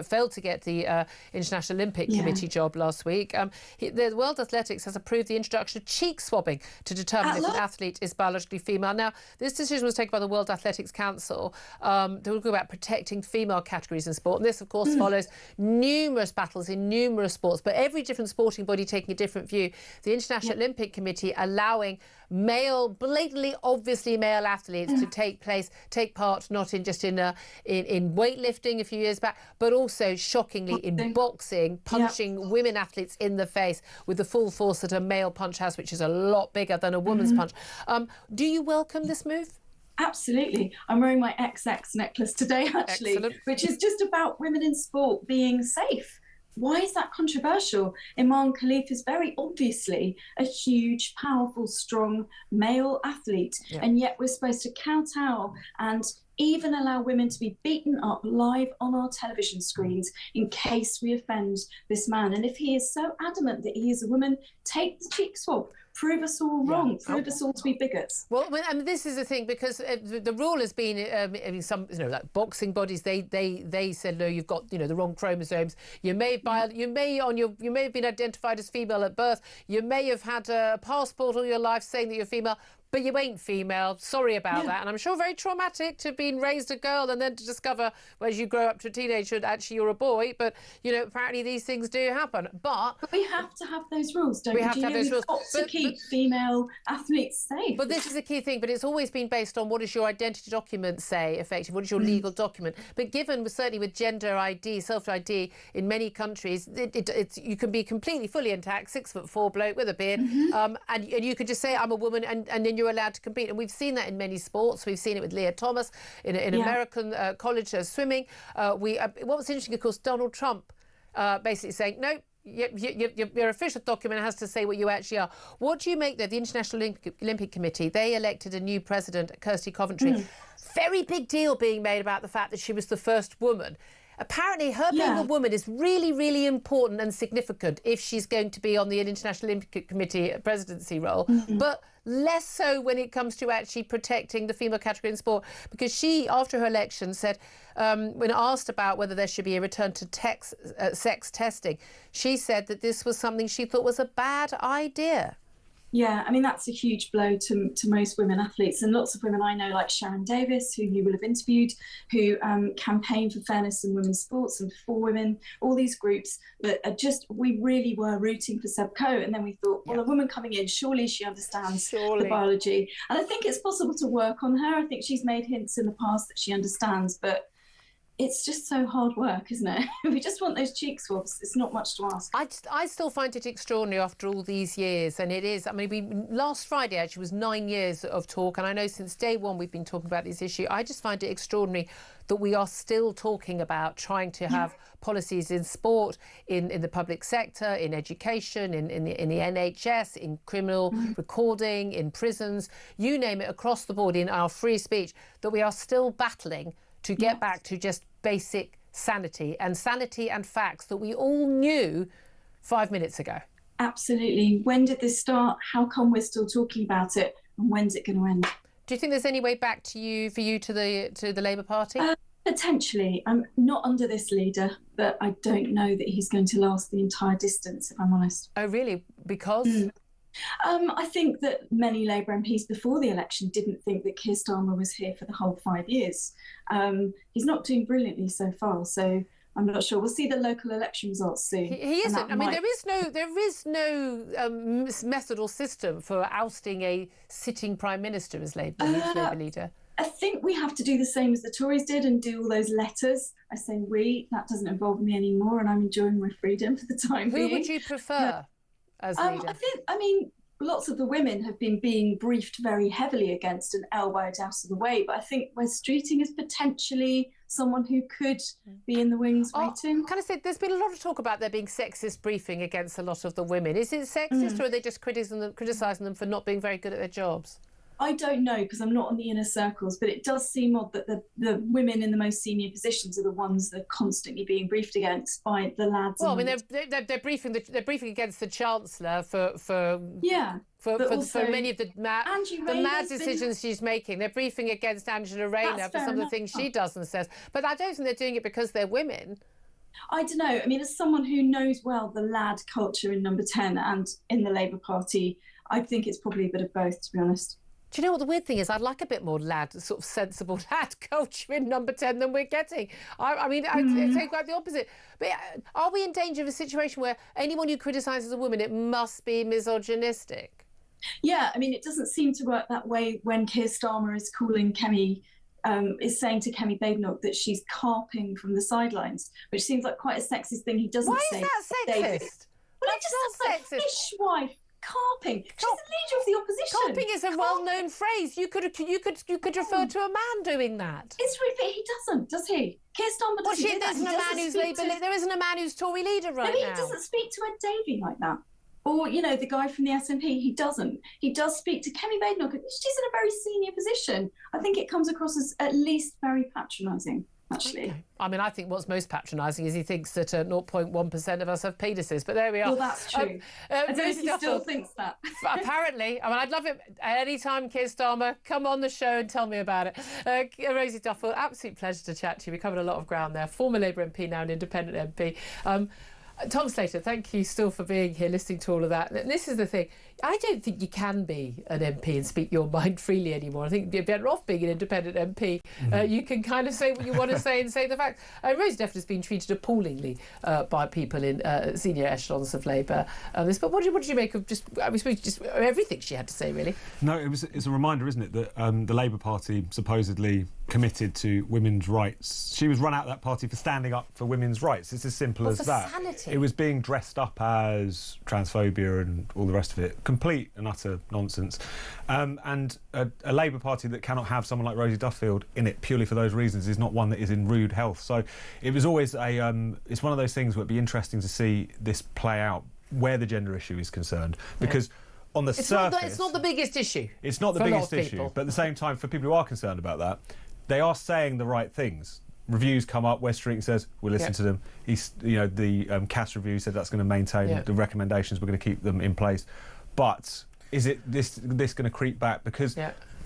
failed to get the International Olympic Committee job last week. The World Athletics has approved the introduction of cheek swabbing to determine if an athlete is biologically female. Now, this decision was taken by the World Athletics Council. They were about protecting female categories in sport. And this, this, of course, follows numerous battles in numerous sports, but every different sporting body taking a different view. The International Olympic Committee allowing blatantly, obviously male athletes to take part, not in just in weightlifting a few years back, but also shockingly in boxing, punching women athletes in the face with the full force that a male punch has, which is a lot bigger than a woman's punch. Do you welcome this move? Absolutely. I'm wearing my XX necklace today, actually, which is just about women in sport being safe. Why is that controversial? Imran Khalif is very obviously a huge, powerful, strong male athlete, and yet we're supposed to kowtow and even allow women to be beaten up live on our television screens in case we offend this man. And if he is so adamant that he is a woman, take the cheek swab. Prove us all wrong. Prove us all to be bigots. Well, I mean, this is the thing, because the rule has been, I mean, some, like boxing bodies, they said, no, you've got, the wrong chromosomes. You may have been identified as female at birth. You may have had a passport all your life saying that you're female, but you ain't female. Sorry about that. And I'm sure very traumatic to have been raised a girl and then to discover as you grow up to a teenager that actually you're a boy. But, apparently these things do happen. But we have to have those rules, don't we? We have to have those rules. We've got to keep female athletes safe. But this is a key thing. But it's always been based on what does your identity document say, effectively? What is your legal document? But given, certainly with gender ID, self-ID in many countries, you can be completely fully intact, 6'4" bloke with a beard, and you could just say, I'm a woman, and then you're allowed to compete. And we've seen that in many sports. We've seen it with Leah Thomas in American college swimming. What was interesting, of course, Donald Trump basically saying, no, your official document has to say what you actually are. What do you make, though, the International Olympic Committee? They elected a new president, Kirsty Coventry. Very big deal being made about the fact that she was the first woman. Apparently, her being a woman is really, really important and significant if she's going to be on the International Olympic Committee presidency role, but less so when it comes to actually protecting the female category in sport, because she, after her election, said, when asked about whether there should be a return to sex testing, she said that this was something she thought was a bad idea. Yeah, I mean, that's a huge blow to most women athletes. And lots of women I know, like Sharon Davis, who you will have interviewed, who campaign for fairness in women's sports and for women, all these groups that are we really were rooting for Seb Coe. And then we thought, well, a woman coming in, surely she understands the biology. And I think it's possible to work on her. I think she's made hints in the past that she understands, but it's just so hard work, isn't it? We just want those cheek swabs. It's not much to ask. I still find it extraordinary after all these years, and it is. I mean, last Friday actually was 9 years of talk, and I know since day one we've been talking about this issue. I just find it extraordinary that we are still talking about trying to have policies in sport, in the public sector, in education, in the NHS, in criminal recording, in prisons, you name it, across the board, in our free speech, that we are still battling to get back to just basic sanity and facts that we all knew 5 minutes ago. Absolutely. When did this start? How come we're still talking about it? And when's it going to end? Do you think there's any way back to the Labour Party? Potentially. I'm not under this leader, but I don't know that he's going to last the entire distance, if I'm honest. Oh, really? Because? I think that many Labour MPs before the election didn't think that Keir Starmer was here for the whole 5 years. He's not doing brilliantly so far, so I'm not sure. We'll see the local election results soon. He isn't. I mean, there is no method or system for ousting a sitting Prime Minister as Labour leader. I think we have to do the same as the Tories did and do all those letters. I say we. That doesn't involve me anymore, and I'm enjoying my freedom for the time being. Who would you prefer? As leader? I mean, lots of the women have been being briefed very heavily against and elbowed out of the way, but I think Wes Streeting is potentially someone who could be in the wings waiting. Can I say, there's been a lot of talk about there being sexist briefing against a lot of the women. Is it sexist or are they just criticising them for not being very good at their jobs? I don't know, because I'm not on the inner circles, but it does seem odd that the women in the most senior positions are the ones that are constantly being briefed against by the lads. Well, I mean, they're briefing against the Chancellor for many of the mad decisions she's making. They're briefing against Angela Rayner for some of the things she does and says. But I don't think they're doing it because they're women. I don't know. I mean, as someone who knows well the lad culture in Number 10 and in the Labour Party, I think it's probably a bit of both, to be honest. Do you know what the weird thing is? I'd like a bit more sort of sensible lad culture in number 10 than we're getting. I mean, I'd say quite the opposite. But are we in danger of a situation where anyone who criticises a woman, it must be misogynistic? Yeah, I mean, it doesn't seem to work that way when Keir Starmer is calling Kemi, is saying to Kemi Badenoch that she's carping from the sidelines, which seems like quite a sexist thing. He doesn't say. Why is that sexist? David. Well, it just sounds like fishwife. Carping. She's the leader of the opposition. Carping is a well-known phrase. You could refer to a man doing that. He doesn't, does he? Keir Starmer doesn't do that. There isn't a man who's Tory leader right now. He doesn't speak to Ed Davey like that. Or, you know, the guy from the SNP, he doesn't. He does speak to Kemi Badenoch. She's in a very senior position. I think it comes across as at least very patronising, actually. Okay. I mean, I think what's most patronising is he thinks that 0.1% of us have penises. But there we are. Well, that's true. I don't know if he still thinks that. Apparently. I mean, I'd love it any time, Keir Starmer, come on the show and tell me about it. Rosie Duffield, absolute pleasure to chat to you. We covered a lot of ground there. Former Labour MP, now an independent MP. Tom Slater, thank you still for being here, listening to all of that. And this is the thing. I don't think you can be an MP and speak your mind freely anymore. I think you're better off being an independent MP. You can kind of say what you want to say and say the facts. Rosie Duffield has been treated appallingly by people in senior echelons of Labour. But what did you make of just everything she had to say, really? No, it's a reminder, isn't it, that the Labour Party supposedly committed to women's rights. She was run out of that party for standing up for women's rights. It's as simple as that. Sanity. It was being dressed up as transphobia and all the rest of it. Complete and utter nonsense. And a Labour Party that cannot have someone like Rosie Duffield in it purely for those reasons is not one that is in rude health. So it was always it's one of those things where it'd be interesting to see this play out where the gender issue is concerned. Because on the surface... it's not the biggest issue. It's not the biggest issue. But at the same time, for people who are concerned about that, they are saying the right things. Reviews come up. West Street says we'll listen to them. The CAS review said that's going to maintain the recommendations. We're going to keep them in place. But is this going to creep back? Because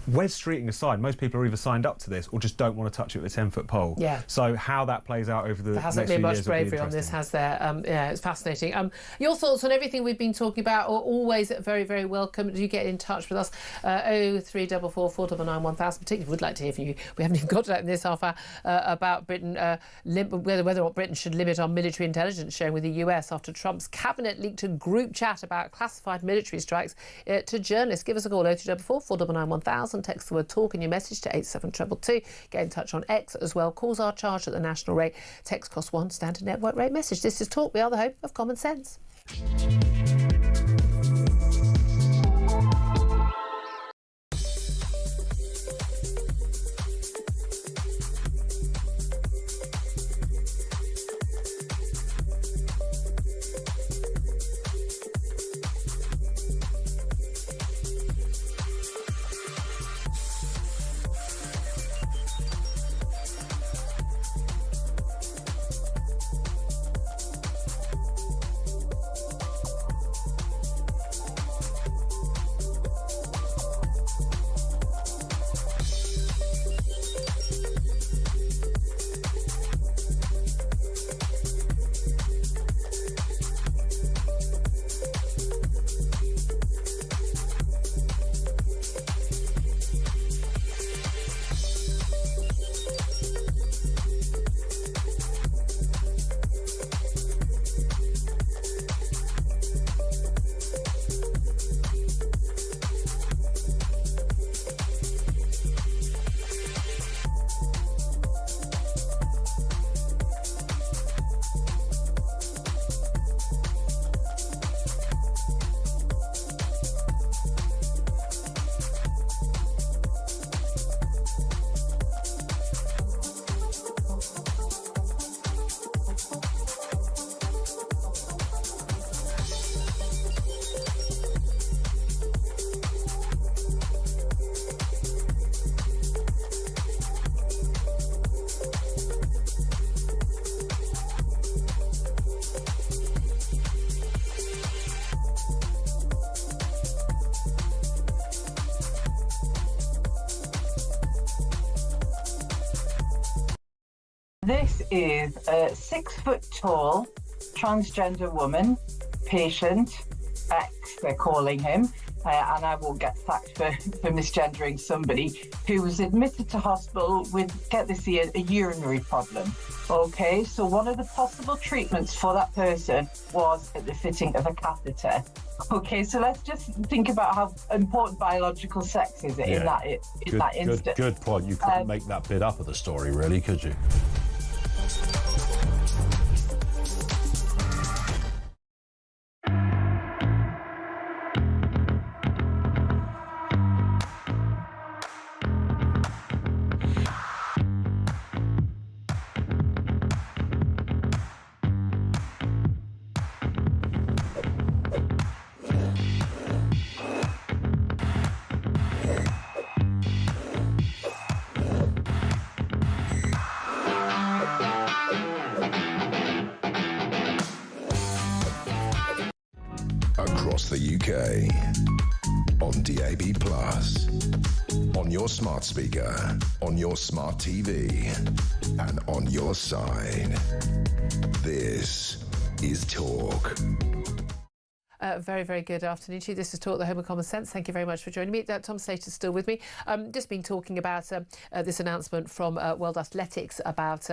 West Streeting aside, most people are either signed up to this or just don't want to touch it with a 10-foot pole. Yeah. So how that plays out over the next few years... There hasn't been much bravery on this, has there? Yeah, it's fascinating. Your thoughts on everything we've been talking about are always very, very welcome. Do get in touch with us. 0344 499 1000. Particularly would like to hear from you. We haven't even got to that in this half hour about Britain, whether or not Britain should limit our military intelligence sharing with the US after Trump's cabinet leaked a group chat about classified military strikes to journalists. Give us a call, 0344 499 1000. Text the word talk in your message to 87222. Get in touch on X as well. Calls are charged at the national rate. Text costs £1, standard network rate message. This is Talk. We are the home of common sense. This is a 6-foot-tall transgender woman, patient X, they're calling him. and I won't get sacked for misgendering somebody, who was admitted to hospital with, get this here, a urinary problem. Okay, so one of the possible treatments for that person was the fitting of a catheter. Okay, so let's just think about how important biological sex is in that instance. Good point. You couldn't make that bit up of the story, really, could you? Across the UK, on DAB+, on your smart speaker, on your smart TV, and on your side. This is Talk. Very, very good afternoon to you. This is Talk, the Home of Common Sense. Thank you very much for joining me. Tom Slater's still with me. Just been talking about this announcement from World Athletics about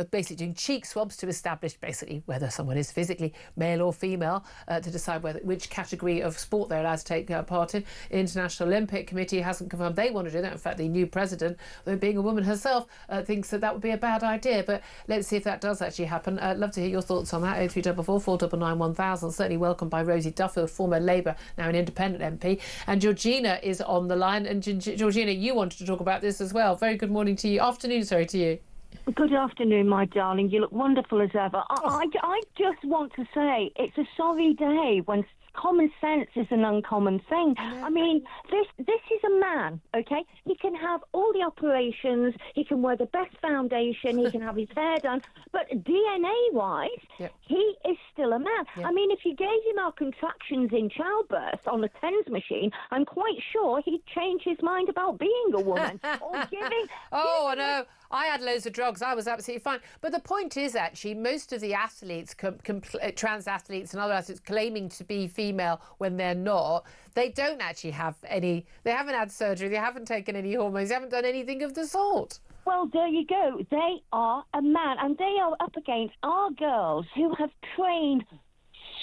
basically doing cheek swabs to establish basically whether someone is physically male or female, to decide which category of sport they're allowed to take part in. The International Olympic Committee hasn't confirmed they want to do that. In fact, the new president, though being a woman herself, thinks that would be a bad idea. But let's see if that does actually happen. I'd love to hear your thoughts on that. 0344 499 1000. Certainly welcomed by Rosie Duffield, former Labour, now an independent MP. And Georgina is on the line. And Georgina, you wanted to talk about this as well. Very good morning to you. Afternoon, sorry, to you. Good afternoon, my darling. You look wonderful as ever. I just want to say it's a sorry day when common sense is an uncommon thing. I mean, this is a man, okay? He can have all the operations, he can wear the best foundation, he can have his hair done, but DNA-wise, he is still a man. I mean, if you gave him our contractions in childbirth on the TENS machine, I'm quite sure he'd change his mind about being a woman or giving... I know. I had loads of drugs. I was absolutely fine. But the point is, actually, most of the athletes, trans athletes and other athletes claiming to be female when they're not, they don't actually have any... They haven't had surgery. They haven't taken any hormones. They haven't done anything of the sort. Well, there you go. They are a man, and they are up against our girls who have trained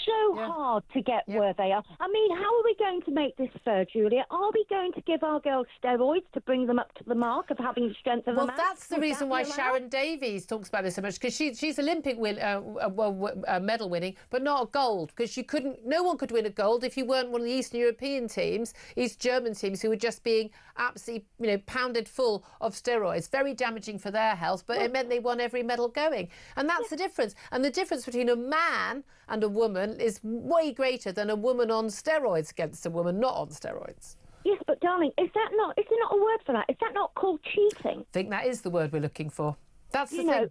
so hard to get where they are. I mean, how are we going to make this fair, Julia? Are we going to give our girls steroids to bring them up to the mark of having the strength of a man? Well, that's the reason why Sharon Davies talks about this so much, because she's Olympic medal winning, but not a gold, because no one could win a gold if you weren't one of the Eastern European teams, East German teams, who were just being absolutely, pounded full of steroids, very damaging for their health, but it meant they won every medal going. And that's the difference. And the difference between a man and a woman is way greater than a woman on steroids against a woman not on steroids. Yes, but darling, is there not a word for that? Is that not called cheating? I think that is the word we're looking for. That's the thing.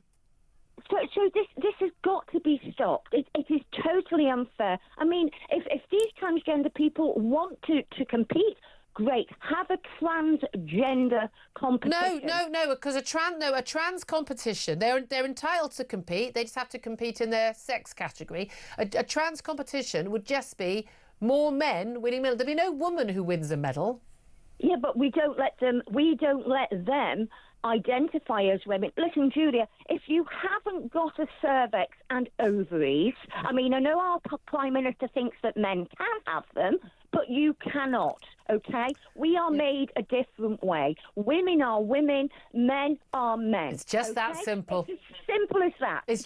So this has got to be stopped. It is totally unfair. I mean, if these transgender people want to compete, great. Have a transgender competition. No, because a trans competition, they're entitled to compete. They just have to compete in their sex category. A trans competition would just be more men winning medals. There'd be no woman who wins a medal. Yeah, but we don't let them identify as women. Listen, Julia, if you haven't got a cervix and ovaries, I mean, I know our Prime Minister thinks that men can have them, but you cannot, okay? We are made a different way. Women are women, men are men. It's just that simple. It's as simple as that. It's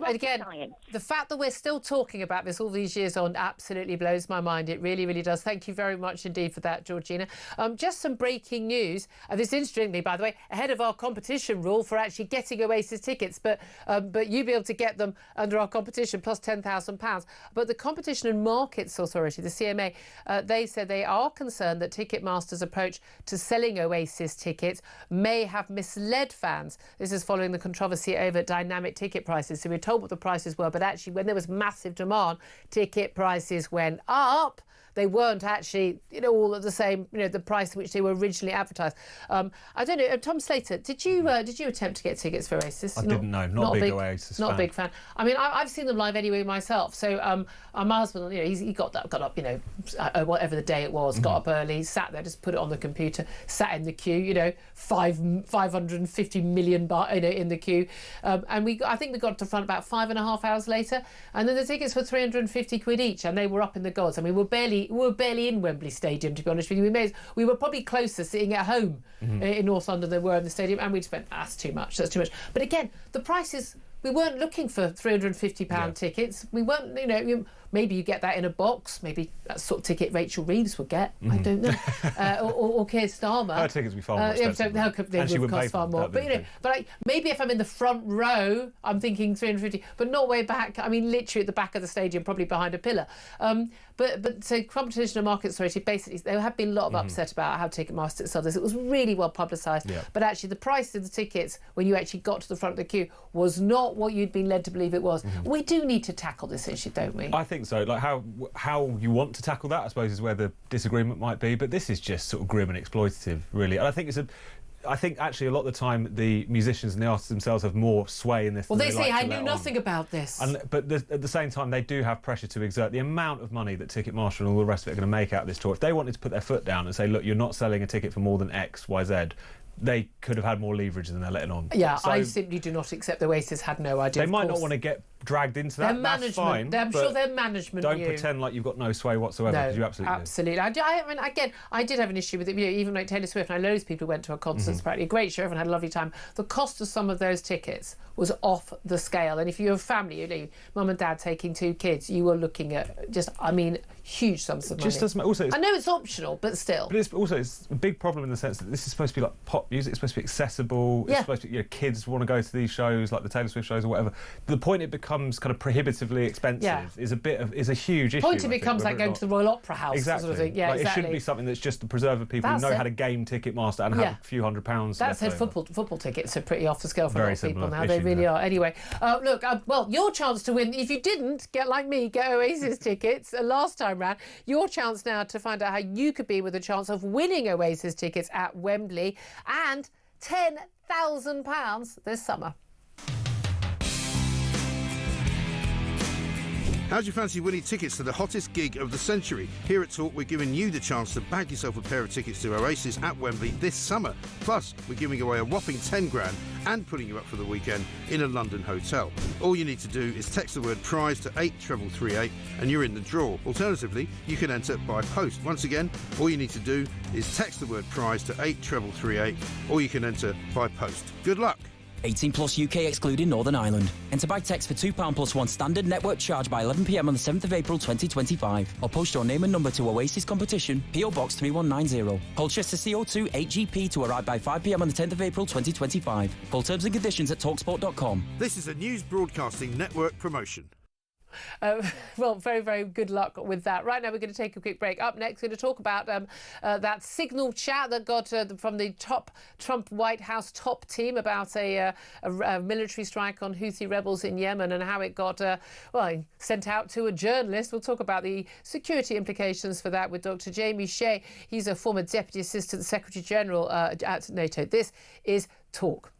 again, the fact that we're still talking about this all these years on absolutely blows my mind. It really, really does. Thank you very much indeed for that, Georgina. Just some breaking news. This interestingly, by the way, ahead of our competition rule for actually getting Oasis tickets, but you'll be able to get them under our competition plus £10,000. But the Competition and Markets Authority, the CMA, they said they are concerned that Ticketmaster's approach to selling Oasis tickets may have misled fans. This is following the controversy over dynamic ticket prices. So we're told what the prices were, but actually when there was massive demand, ticket prices went up. they weren't actually, all at the same, the price at which they were originally advertised. I don't know, Tom Slater, did you attempt to get tickets for Oasis? I didn't know. Not a big Oasis fan. Not a big fan. I mean, I've seen them live anyway myself. So my husband, he got up, whatever the day it was, got up early, sat there, just put it on the computer, sat in the queue, 550 million in the queue, and I think we got to front about 5.5 hours later, and then the tickets were 350 quid each, and they were up in the gods. I mean, we were barely in Wembley Stadium, to be honest with you. We were probably closer sitting at home in North London than we were in the stadium, and we'd spent that's too much. But again, the prices. We weren't looking for £350 tickets. We weren't, maybe you get that in a box. Maybe that's the sort of ticket Rachel Reeves would get. I don't know. or Keir Starmer. Her tickets would be far more expensive. They would cost far more. But maybe if I'm in the front row, I'm thinking 350, but not way back. I mean, literally at the back of the stadium, probably behind a pillar. But so Competition and Markets Authority, basically, there have been a lot of upset about how Ticketmaster sold this. It was really well publicised. Yeah. But actually, the price of the tickets, when you actually got to the front of the queue, was not what you'd been led to believe it was. We do need to tackle this issue, don't we? I think so. Like how you want to tackle that, I suppose, is where the disagreement might be. But this is just sort of grim and exploitative, really. And I think actually a lot of the time the musicians and the artists themselves have more sway in this. Well, than they like say I knew nothing about this. But at the same time, they do have pressure to exert. The amount of money that Ticketmaster and all the rest of it are going to make out of this tour, if they wanted to put their foot down and say, look, you're not selling a ticket for more than X, Y, Z, they could have had more leverage than they're letting on. Yeah, so, I simply do not accept Oasis had no idea. They might not want to get dragged into that. That's fine. I'm sure their management don't pretend like you've got no sway whatsoever, because you absolutely do. I did have an issue with it. Even like Taylor Swift, and I know loads of people went to her concerts, apparently a great show, everyone had a lovely time. The cost of some of those tickets was off the scale, and if you're a family, mum and dad taking 2 kids, you were looking at huge sums of money. I know it's optional, but still. But it's a big problem in the sense that this is supposed to be like pop music. It's supposed to be accessible. It's supposed to be, kids want to go to these shows, like the Taylor Swift shows or whatever. The point it becomes kind of prohibitively expensive is a huge issue. Point it becomes like going to the Royal Opera House. Exactly. Sort of thing. Yeah, exactly. It shouldn't be something that's just to preserve people who know how to game Ticketmaster and have a few £100. That's it. Football tickets are pretty off the scale for a lot of people now. Issue, they really are. Anyway, look, your chance to win. If you didn't get Oasis tickets last time round, your chance now to find out how you could be with a chance of winning Oasis tickets at Wembley and £10,000 this summer. How do you fancy winning tickets to the hottest gig of the century? Here at Talk, we're giving you the chance to bag yourself a pair of tickets to Oasis at Wembley this summer. Plus, we're giving away a whopping 10 grand and putting you up for the weekend in a London hotel. All you need to do is text the word prize to 83338 and you're in the draw. Alternatively, you can enter by post. Once again, all you need to do is text the word prize to 83338 or you can enter by post. Good luck. 18 plus UK excluding Northern Ireland. Enter by text for £2 plus 1 standard network charge by 11 p.m. on the 7th of April 2025. Or post your name and number to Oasis Competition, PO Box 3190. Colchester CO2 8GP to arrive by 5 p.m. on the 10th of April 2025. Full terms and conditions at talksport.com. This is a News Broadcasting Network promotion. Well, very, very good luck with that. Right now, we're going to take a quick break. Up next, we're going to talk about that signal chat that got from the top Trump White House top team about a military strike on Houthi rebels in Yemen and how it got sent out to a journalist. We'll talk about the security implications for that with Dr. Jamie Shea. He's a former Deputy Assistant Secretary General at NATO. This is Talk.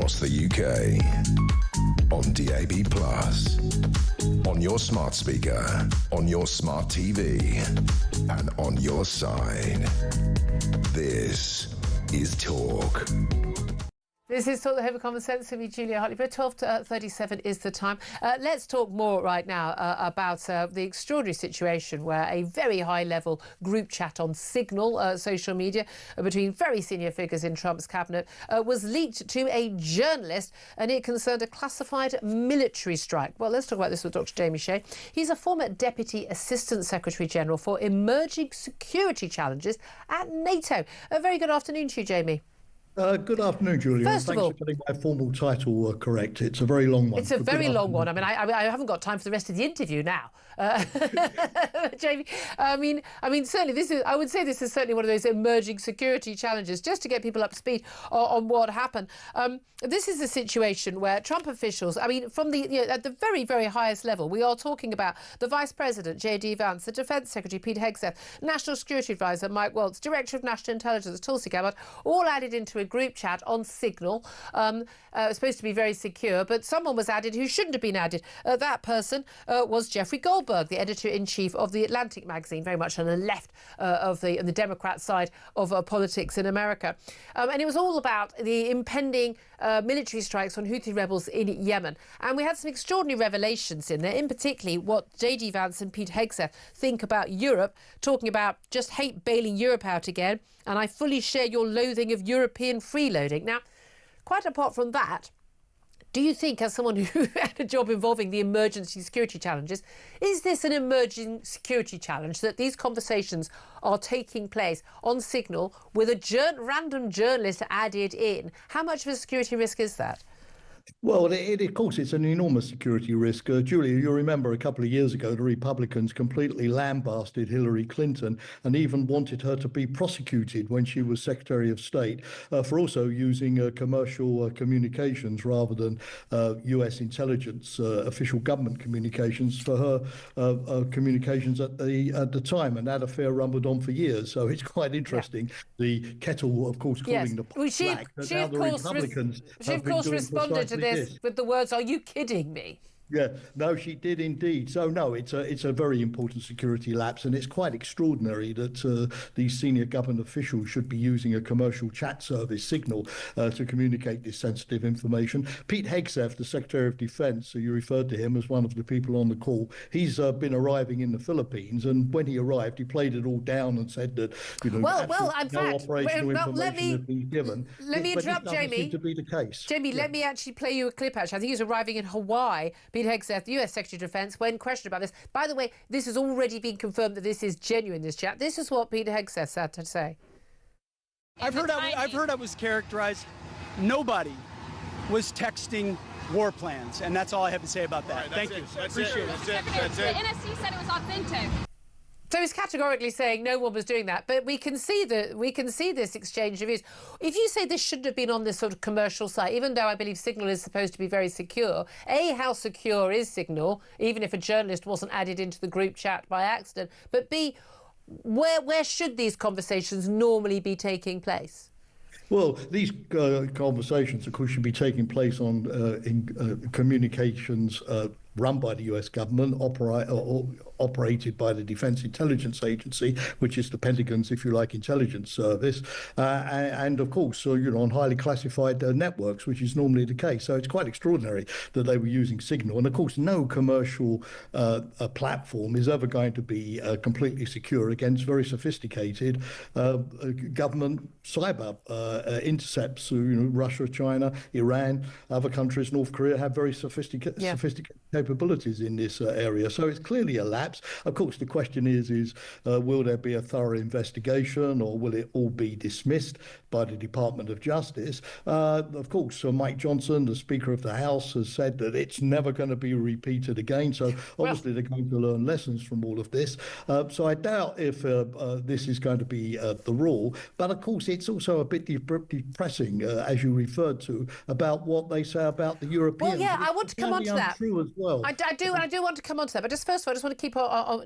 across the UK. On DAB+, on your smart speaker, on your smart TV, and on your side. This is Talk. This is Talk the Home of Common Sense with me, Julia Hartley-Brewer. 12:37 is the time. Let's talk more right now about the extraordinary situation where a very high-level group chat on Signal social media between very senior figures in Trump's cabinet was leaked to a journalist, and it concerned a classified military strike. Well, let's talk about this with Dr. Jamie Shea. He's a former Deputy Assistant Secretary-General for Emerging Security Challenges at NATO. A very good afternoon to you, Jamie. Good afternoon, Julia. First of all, thanks for getting my formal title correct. It's a very long one. It's a very long one. I mean, I haven't got time for the rest of the interview now. Jamie, I mean, certainly this is. I would say this is certainly one of those emerging security challenges. Just to get people up to speed on what happened. This is a situation where Trump officials, I mean, from the at the very, very highest level, we are talking about the Vice President J.D. Vance, the Defence Secretary Pete Hegseth, National Security Advisor Mike Waltz, Director of National Intelligence Tulsi Gabbard, all added into a group chat on Signal. Supposed to be very secure, but someone was added who shouldn't have been added. That person was Jeffrey Goldberg, the editor-in-chief of The Atlantic magazine, very much on the left of the Democrat side of politics in America. And it was all about the impending military strikes on Houthi rebels in Yemen. And we had some extraordinary revelations in there, in particular what J.D. Vance and Pete Hegseth think about Europe, talking about just hate bailing Europe out again, and I fully share your loathing of European freeloading. Now, quite apart from that, do you think, as someone who had a job involving the emergency security challenges, is this an emerging security challenge that these conversations are taking place on Signal with a random journalist added in? How much of a security risk is that? Well, of course, it's an enormous security risk. Julia, you'll remember a couple of years ago, the Republicans completely lambasted Hillary Clinton and even wanted her to be prosecuted when she was Secretary of State for also using commercial communications rather than US intelligence, official government communications for her communications at the time. And that affair rumbled on for years. So it's quite interesting. Yeah. The kettle, of course, calling the pot black. But now the Republicans have been doing responded to this with the words, "Are you kidding me?" Yeah, no, she did indeed. So no, it's a very important security lapse, and it's quite extraordinary that these senior government officials should be using a commercial chat service, Signal, to communicate this sensitive information. Pete Hegseth, the Secretary of Defence, so you referred to him as one of the people on the call. He's been arriving in the Philippines, and when he arrived, he played it all down and said that no operational information had been given. Let me interrupt, Jamie. But seem to be the case. Jamie, let me actually play you a clip. Actually, I think he's arriving in Hawaii. Pete Hegseth, the US Secretary of Defence, when questioned about this. By the way, this has already been confirmed that this is genuine, this chat. This is what Pete Hegseth had to say. I've heard I was characterized. Nobody was texting war plans, and that's all I have to say about that. Thank you. Appreciate it. The NSC said it was authentic. So he's categorically saying no one was doing that, but we can see this exchange of views. If you say this shouldn't have been on this sort of commercial site, even though I believe Signal is supposed to be very secure, A, how secure is Signal, even if a journalist wasn't added into the group chat by accident, but B, where should these conversations normally be taking place? Well, these conversations, of course, should be taking place on in communications run by the US government, operated by the Defense Intelligence Agency, which is the Pentagon's, if you like, intelligence service, and of course, on highly classified networks, which is normally the case. So it's quite extraordinary that they were using Signal. And of course, no commercial platform is ever going to be completely secure against very sophisticated government cyber intercepts. Russia, China, Iran, other countries, North Korea, have very sophisticated capabilities in this area. So it's clearly a lapse. Of course, the question is will there be a thorough investigation, or will it all be dismissed by the Department of Justice? Of course, Mike Johnson, the Speaker of the House, has said that it's never going to be repeated again. So obviously they're going to learn lessons from all of this. So I doubt if this is going to be the rule. But of course, it's also a bit depressing, as you referred to, about what they say about the Europeans. Well, yeah, I want to come on to that. True as well. I do want to come on to that. But just first of all, I just want to keep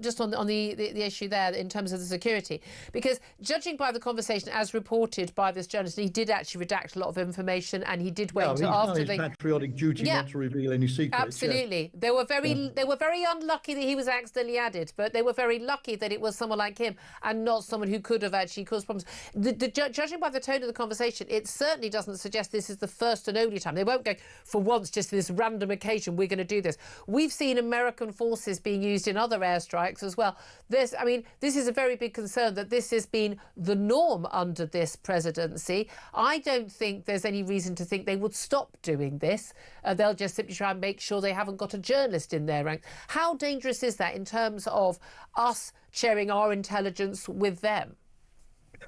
just on the issue there in terms of the security? Because judging by the conversation as reported by this journalist, he did actually redact a lot of information, and he did wait until after his patriotic duty not to reveal any secrets. Absolutely, they were very unlucky that he was accidentally added, but they were very lucky that it was someone like him and not someone who could have actually caused problems. Judging by the tone of the conversation, it certainly doesn't suggest this is the first and only time. They won't go for once, just this random occasion, we're going to do this. We've seen American forces being used in other airstrikes as well. This is a very big concern that this has been the norm under this presidency. I don't think there's any reason to think they would stop doing this. They'll just simply try and make sure they haven't got a journalist in their ranks. How dangerous is that in terms of us sharing our intelligence with them?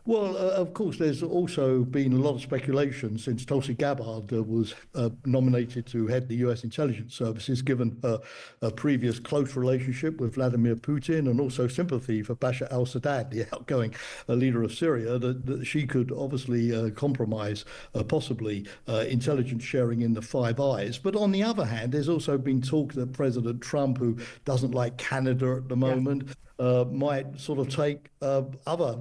Well, of course, there's also been a lot of speculation since Tulsi Gabbard was nominated to head the U.S. intelligence services, given her previous close relationship with Vladimir Putin and also sympathy for Bashar al-Assad, the outgoing leader of Syria, that she could obviously compromise possibly intelligence sharing in the Five Eyes. But on the other hand, there's also been talk that President Trump, who doesn't like Canada at the moment, might sort of take other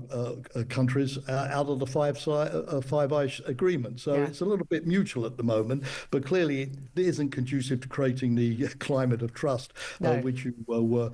countries out of the Five Eyes agreement. So it's a little bit mutual at the moment, but clearly it isn't conducive to creating the climate of trust which you were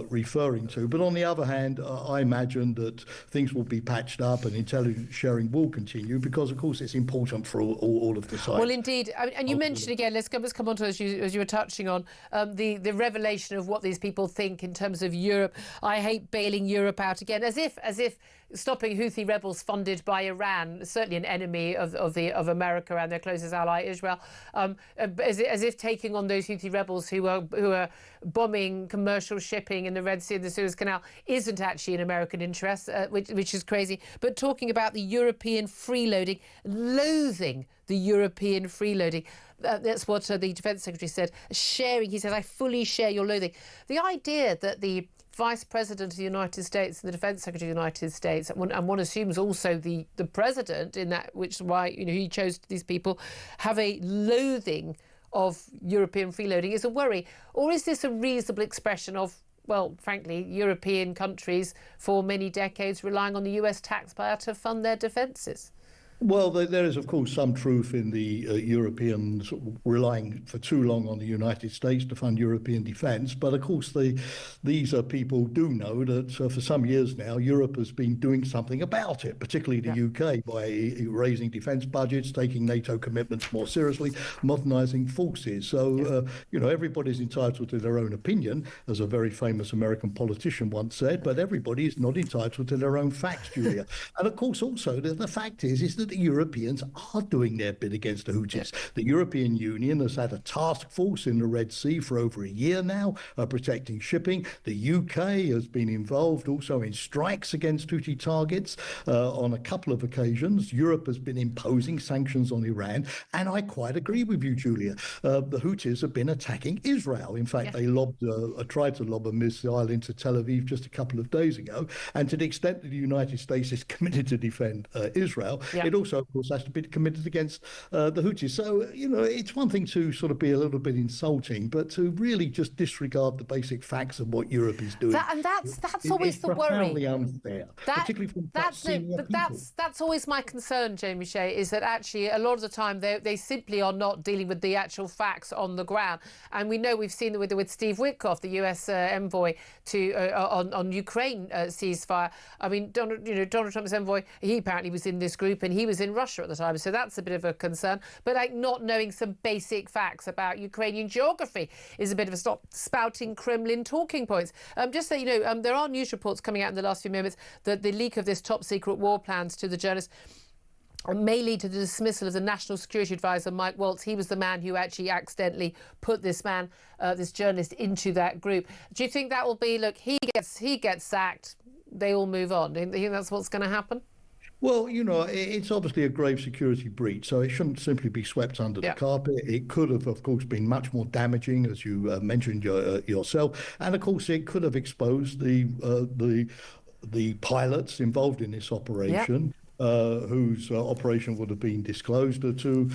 referring to. But on the other hand, I imagine that things will be patched up and intelligence sharing will continue because, of course, it's important for all of the sides. Well, indeed. And you mentioned again, let's come on to, as you were touching on, the revelation of what these people think in terms of Europe. I hate bailing Europe out again, as if stopping Houthi rebels funded by Iran, certainly an enemy of America and their closest ally Israel, as if taking on those Houthi rebels who are bombing commercial shipping in the Red Sea and the Suez Canal isn't actually in American interest, which is crazy. But talking about the European freeloading, loathing the European freeloading. That's what the Defence Secretary said. He says, I fully share your loathing. The idea that the Vice President of the United States and the Defence Secretary of the United States, and one assumes also the President in that, which is why he chose these people, have a loathing of European freeloading is a worry. Or is this a reasonable expression of, well, frankly, European countries for many decades relying on the US taxpayer to fund their defences? Well, there is, of course, some truth in the Europeans relying for too long on the United States to fund European defence. But, of course, these people do know that for some years now, Europe has been doing something about it, particularly the UK, by raising defence budgets, taking NATO commitments more seriously, modernising forces. So, everybody's entitled to their own opinion, as a very famous American politician once said, but everybody is not entitled to their own facts, Julia. And, of course, also, the fact is that the Europeans are doing their bit against the Houthis. The European Union has had a task force in the Red Sea for over a year now, protecting shipping. The UK has been involved also in strikes against Houthi targets on a couple of occasions. Europe has been imposing sanctions on Iran. And I quite agree with you, Julia. The Houthis have been attacking Israel. In fact, they tried to lob a missile into Tel Aviv just a couple of days ago. And to the extent that the United States is committed to defend Israel, it also, of course, has to be committed against the Houthis. So, it's one thing to sort of be a little bit insulting, but to really just disregard the basic facts of what Europe is doing. That's always the worry. Profoundly unfair, particularly from senior people. That's always my concern, Jamie Shea, is that actually a lot of the time they simply are not dealing with the actual facts on the ground. And we know we've seen with Steve Witkoff, the US envoy on Ukraine ceasefire. I mean, Donald Trump's envoy, he apparently was in this group and he was in Russia at the time, so that's a bit of a concern. But not knowing some basic facts about Ukrainian geography is a bit of a spouting Kremlin talking points. Just so you know, there are news reports coming out in the last few moments that the leak of this top secret war plans to the journalist may lead to the dismissal of the National Security Advisor, Mike Waltz. He was the man who actually accidentally put this journalist into that group. Do you think that will be, look, he gets sacked, they all move on? Do you think that's what's going to happen? Well, it's obviously a grave security breach, so it shouldn't simply be swept under the carpet. It could have, of course, been much more damaging, as you mentioned yourself. And, of course, it could have exposed the pilots involved in this operation. whose operation would have been disclosed are to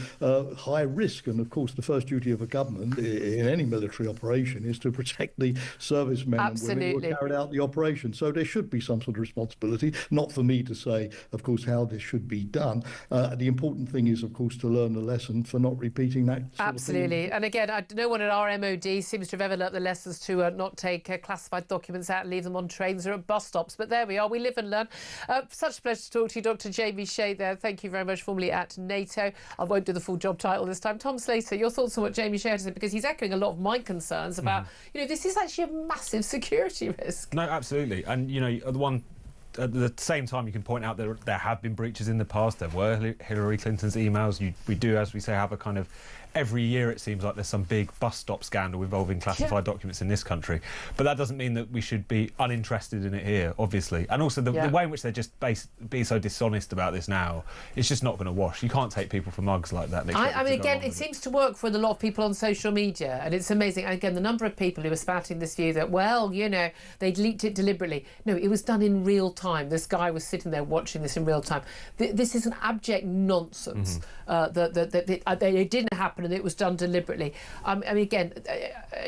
high risk. And of course, the first duty of a government in any military operation is to protect the servicemen and women who carried out the operation. So there should be some sort of responsibility. Not for me to say, of course, how this should be done. The important thing is, of course, to learn the lesson for not repeating that sort of thing. And again, no one at our MOD seems to have ever learnt the lessons to not take classified documents out and leave them on trains or at bus stops. But there we are. We live and learn. Such a pleasure to talk to you, Dr. Jamie Shea there. Thank you very much, formerly at NATO. I won't do the full job title this time. Tom Slater, your thoughts on what Jamie Shea said, because he's echoing a lot of my concerns about, this is actually a massive security risk. No, absolutely. And, at the same time, you can point out that there have been breaches in the past. There were Hillary Clinton's emails. We do, as we say, have a kind of... Every year it seems like there's some big bus stop scandal involving classified documents in this country. But that doesn't mean that we should be uninterested in it here, obviously. And also the way in which they're just be so dishonest about this now, it's just not going to wash. You can't take people for mugs like that. I mean, again, it seems to work for a lot of people on social media, and it's amazing. And again, the number of people who are spouting this view that, they leaked it deliberately. No, it was done in real time. This guy was sitting there watching this in real time. This is an abject nonsense that it didn't happen and it was done deliberately. I mean, again,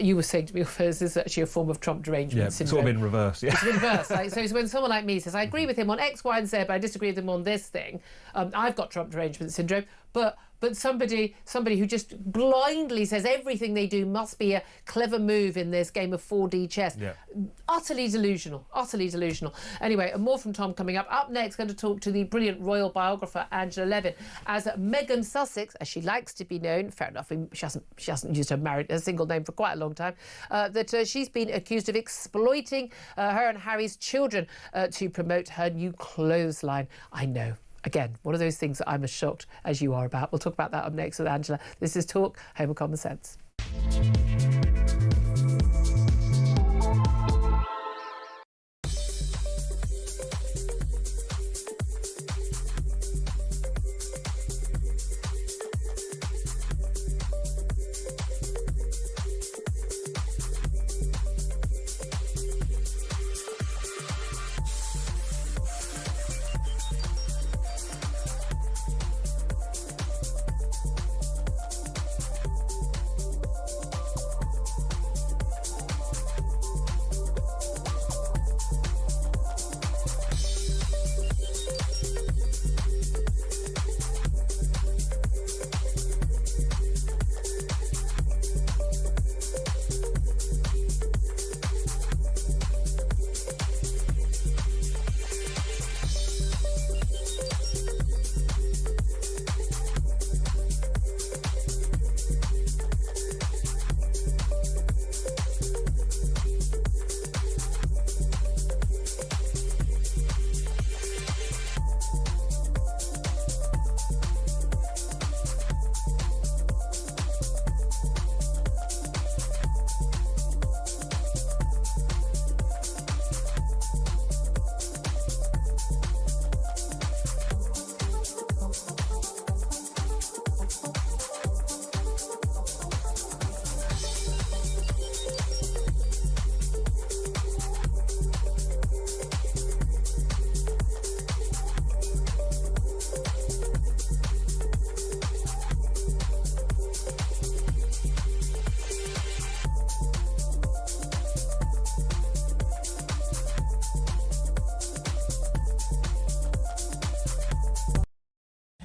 you were saying to me first, this is actually a form of Trump derangement syndrome. Sort of in reverse, It's in reverse. So it's when someone like me says, I agree with him on X, Y, and Z, but I disagree with him on this thing. I've got Trump derangement syndrome, but somebody who just blindly says everything they do must be a clever move in this game of 4D chess. Utterly delusional. Anyway, more from Tom coming up. Up next, going to talk to the brilliant royal biographer Angela Levin as Meghan Sussex, as she likes to be known. Fair enough, she hasn't used her single name for quite a long time. That she's been accused of exploiting her and Harry's children to promote her new clothes line. I know. Again, one of those things that I'm as shocked as you are about. We'll talk about that up next with Angela. This is Talk Home and Common Sense.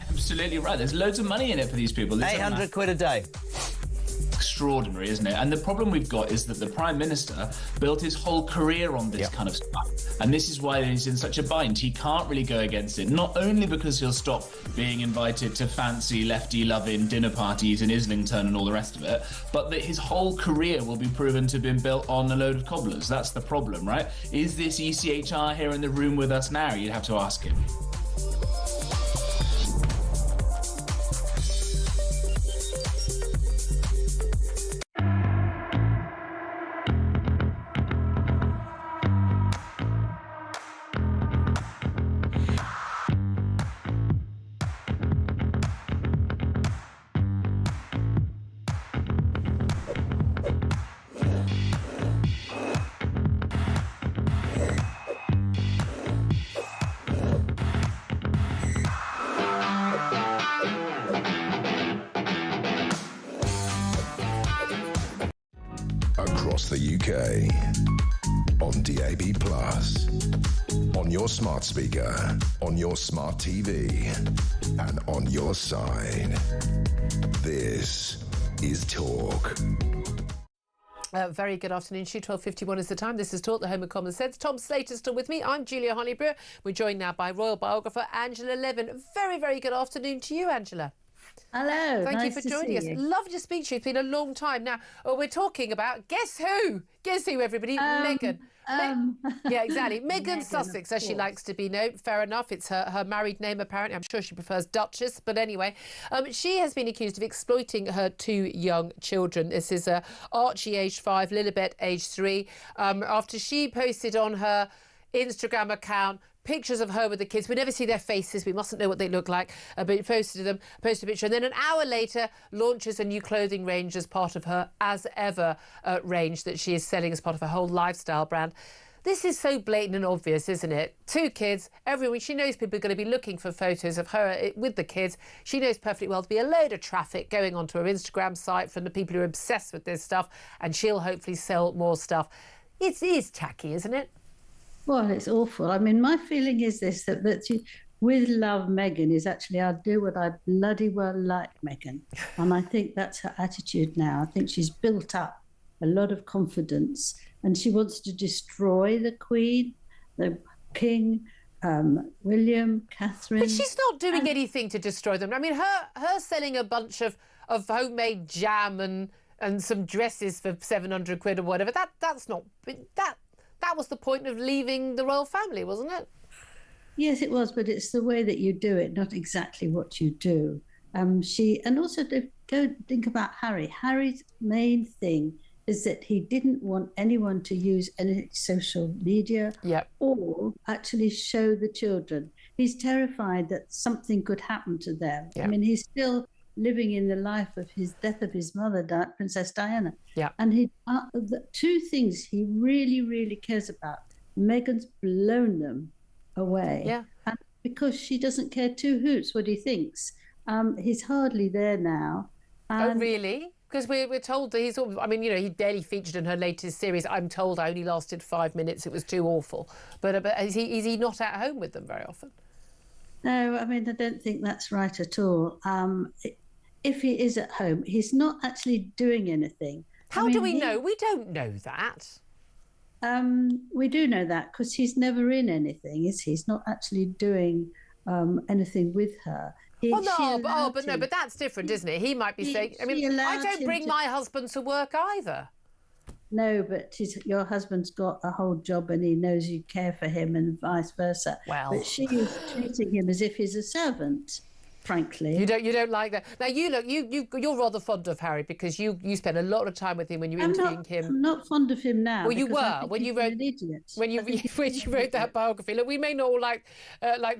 Absolutely right. There's loads of money in it for these people. 800 quid a day. Extraordinary, isn't it? And the problem we've got is that the Prime Minister built his whole career on this kind of stuff. And this is why he's in such a bind. He can't really go against it, not only because he'll stop being invited to fancy lefty-loving dinner parties in Islington and all the rest of it, but that his whole career will be proven to have been built on a load of cobblers. That's the problem, right? Is this ECHR here in the room with us now? You'd have to ask him. across the UK. On DAB+, on your smart speaker, on your smart TV, and on your side. This is Talk. Very good afternoon. 12:51 is the time. This is Talk, the home of common sense. Tom Slater's still with me. I'm Julia Hartley-Brewer. We're joined now by royal biographer Angela Levin. Very, very good afternoon to you, Angela. Hello. Thank you for joining us. Lovely to speak to you. It's been a long time now. We're talking about, guess who? Guess who, everybody? Meghan. Yeah, exactly. Meghan Sussex, as she likes to be known. Fair enough. It's her married name, apparently. I'm sure she prefers Duchess. But anyway, she has been accused of exploiting her two young children. This is Archie, aged 5, Lilibet, aged 3. After she posted on her Instagram account pictures of her with the kids. We never see their faces. We mustn't know what they look like. But posted a picture. And then an hour later, launches a new clothing range as part of her As Ever range that she is selling as part of her whole lifestyle brand. This is so blatant and obvious, isn't it? Two kids, everyone. She knows people are going to be looking for photos of her with the kids. She knows perfectly well there'll be a load of traffic going onto her Instagram site from the people who are obsessed with this stuff, and she'll hopefully sell more stuff. It is tacky, isn't it? Well, it's awful. I mean, my feeling is this, that she, with love Meghan, is actually I do what I bloody well like Meghan. And I think that's her attitude now. I think she's built up a lot of confidence and she wants to destroy the Queen, the King, William, Catherine. But she's not doing anything to destroy them. I mean, her selling a bunch of homemade jam and some dresses for 700 quid or whatever, that's not... That was the point of leaving the royal family, wasn't it? Yes, it was, but it's the way that you do it, not exactly what you do. And also to go think about Harry. Harry's main thing is that he didn't want anyone to use any social media or actually show the children. He's terrified that something could happen to them. I mean, he's still living in the life of his death of his mother, Princess Diana. And the two things he really, really cares about, Meghan's blown them away. And because she doesn't care two hoots what he thinks. He's hardly there now. Oh, really? Because we're told that he's... I mean, you know, he barely featured in her latest series. I'm told I only lasted 5 minutes. It was too awful. But is he not at home with them very often? No, I mean, I don't think that's right at all. If he is at home, he's not actually doing anything. How do we know? We don't know that. We do know that because he's never in anything, is he? He's not actually doing anything with her. But that's different, isn't it? He might be saying, I mean, I don't bring my husband to work either. No, but your husband's got a whole job and he knows you care for him and vice versa. Well, but she is treating him as if he's a servant. Frankly, you don't like that. Now you're rather fond of Harry because you spent a lot of time with him when you were interviewing him. I'm not fond of him now. Well, you were when you wrote when you wrote that biography. Look, we may not all like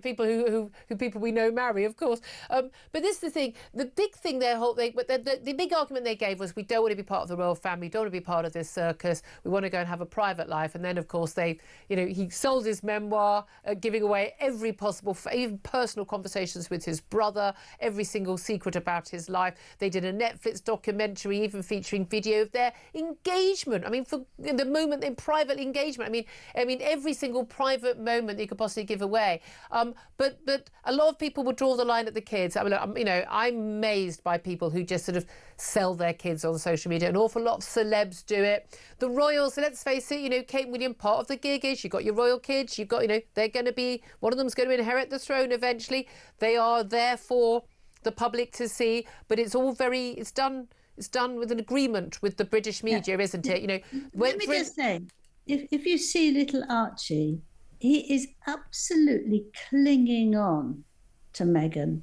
people who people we know marry, of course. But this is the thing. The big thing the big argument they gave was we don't want to be part of the royal family. We don't want to be part of this circus. We want to go and have a private life. And then of course he sold his memoir, giving away every possible, even personal conversations with his brother. Every single secret about his life. They did a Netflix documentary, even featuring video of their engagement. I mean, for the moment in private engagement. I mean, every single private moment you could possibly give away. But a lot of people would draw the line at the kids. I mean, I'm amazed by people who just sort of sell their kids on social media. An awful lot of celebs do it. The royals, let's face it, Kate and William, part of the gig is you've got your royal kids. You've got, they're going to be, one of them's going to inherit the throne eventually. They are there for the public to see, but it's all it's done with an agreement with the British media, isn't it? Let me just say, if you see little Archie, he is absolutely clinging on to Meghan.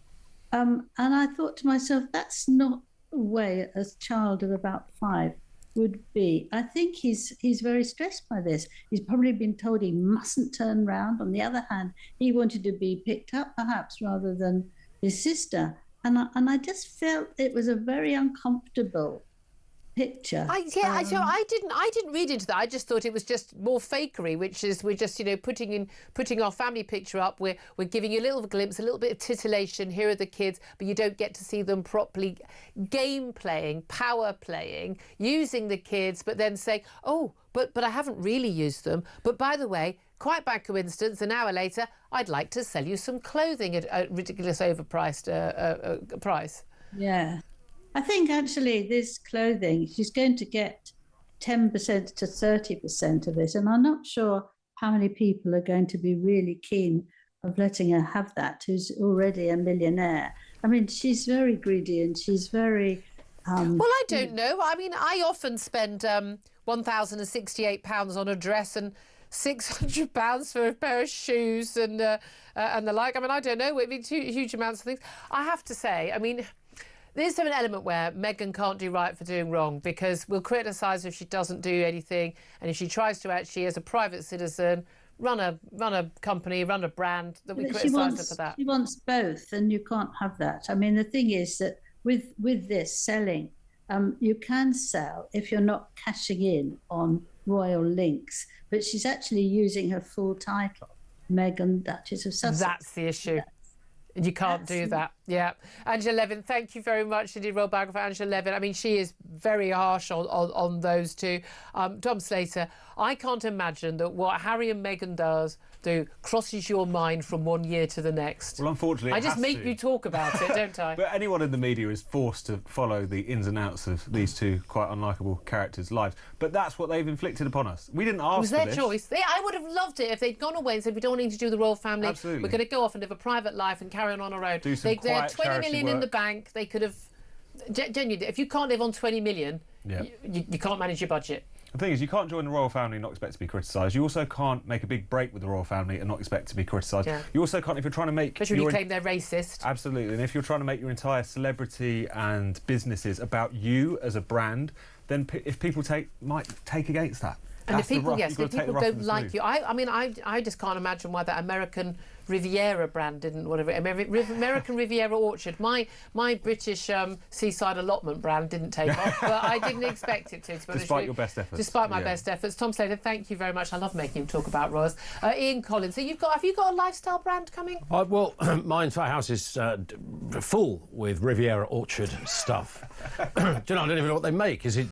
And I thought to myself, that's not the way a child of about 5 would be. I think he's very stressed by this. He's probably been told he mustn't turn round. On the other hand, he wanted to be picked up perhaps rather than his sister. And I just felt it was a very uncomfortable picture. I didn't read into that. I just thought it was just more fakery, which is we're just putting our family picture up. We're giving you a little glimpse, a little bit of titillation. Here are the kids, but you don't get to see them properly game playing, power playing, using the kids, but then saying, oh, but I haven't really used them. But by the way, quite by coincidence, an hour later, I'd like to sell you some clothing at a ridiculous overpriced price. Yeah. I think actually this clothing, she's going to get 10% to 30% of it. And I'm not sure how many people are going to be really keen of letting her have that, who's already a millionaire. I mean, she's very greedy and she's very... well, I don't know. I mean, I often spend £1,068 on a dress and £600 for a pair of shoes and the like. I mean, I don't know. It means huge amounts of things. I have to say, I mean... There's an element where Meghan can't do right for doing wrong, because we'll criticise her if she doesn't do anything, and if she tries to actually, as a private citizen, run a company, run a brand, that we criticise her for that. She wants both, and you can't have that. I mean, the thing is that with this selling, you can sell if you're not cashing in on royal links, but she's actually using her full title, Meghan, Duchess of Sussex. That's the issue. You can't do that. Yeah. Angela Levin, thank you very much indeed, royal biographer Angela Levin. I mean, she is very harsh on those two. Tom Slater, I can't imagine that what Harry and Meghan do crosses your mind from one year to the next. Well, unfortunately, I just make you talk about it, don't I? But anyone in the media is forced to follow the ins and outs of these two quite unlikable characters' lives. But that's what they've inflicted upon us. We didn't ask for this. It was their choice. I would have loved it if they'd gone away and said, we don't need to do the royal family. Absolutely. We're going to go off and live a private life and carry on our own. They had 20 million in the bank. They could have... Genuinely, if you can't live on 20 million, you can't manage your budget. The thing is, you can't join the royal family and not expect to be criticised. You also can't make a big break with the royal family and not expect to be criticised. Yeah. You also can't, if you're trying to make... Especially when you claim they're racist. Absolutely. And if you're trying to make your entire celebrity and businesses about you as a brand, then if people might take against that. And if people, don't like you... I mean, I just can't imagine why that American Riviera brand didn't, whatever, American Riviera Orchard. My British seaside allotment brand didn't take off, but I didn't expect it to. Despite your best efforts. Despite my best efforts. Tom Slater, thank you very much. I love making him talk about royals. Ian Collins, so have you got a lifestyle brand coming? Well, my entire house is full with Riviera Orchard stuff. Do you know, I don't even know what they make. Is it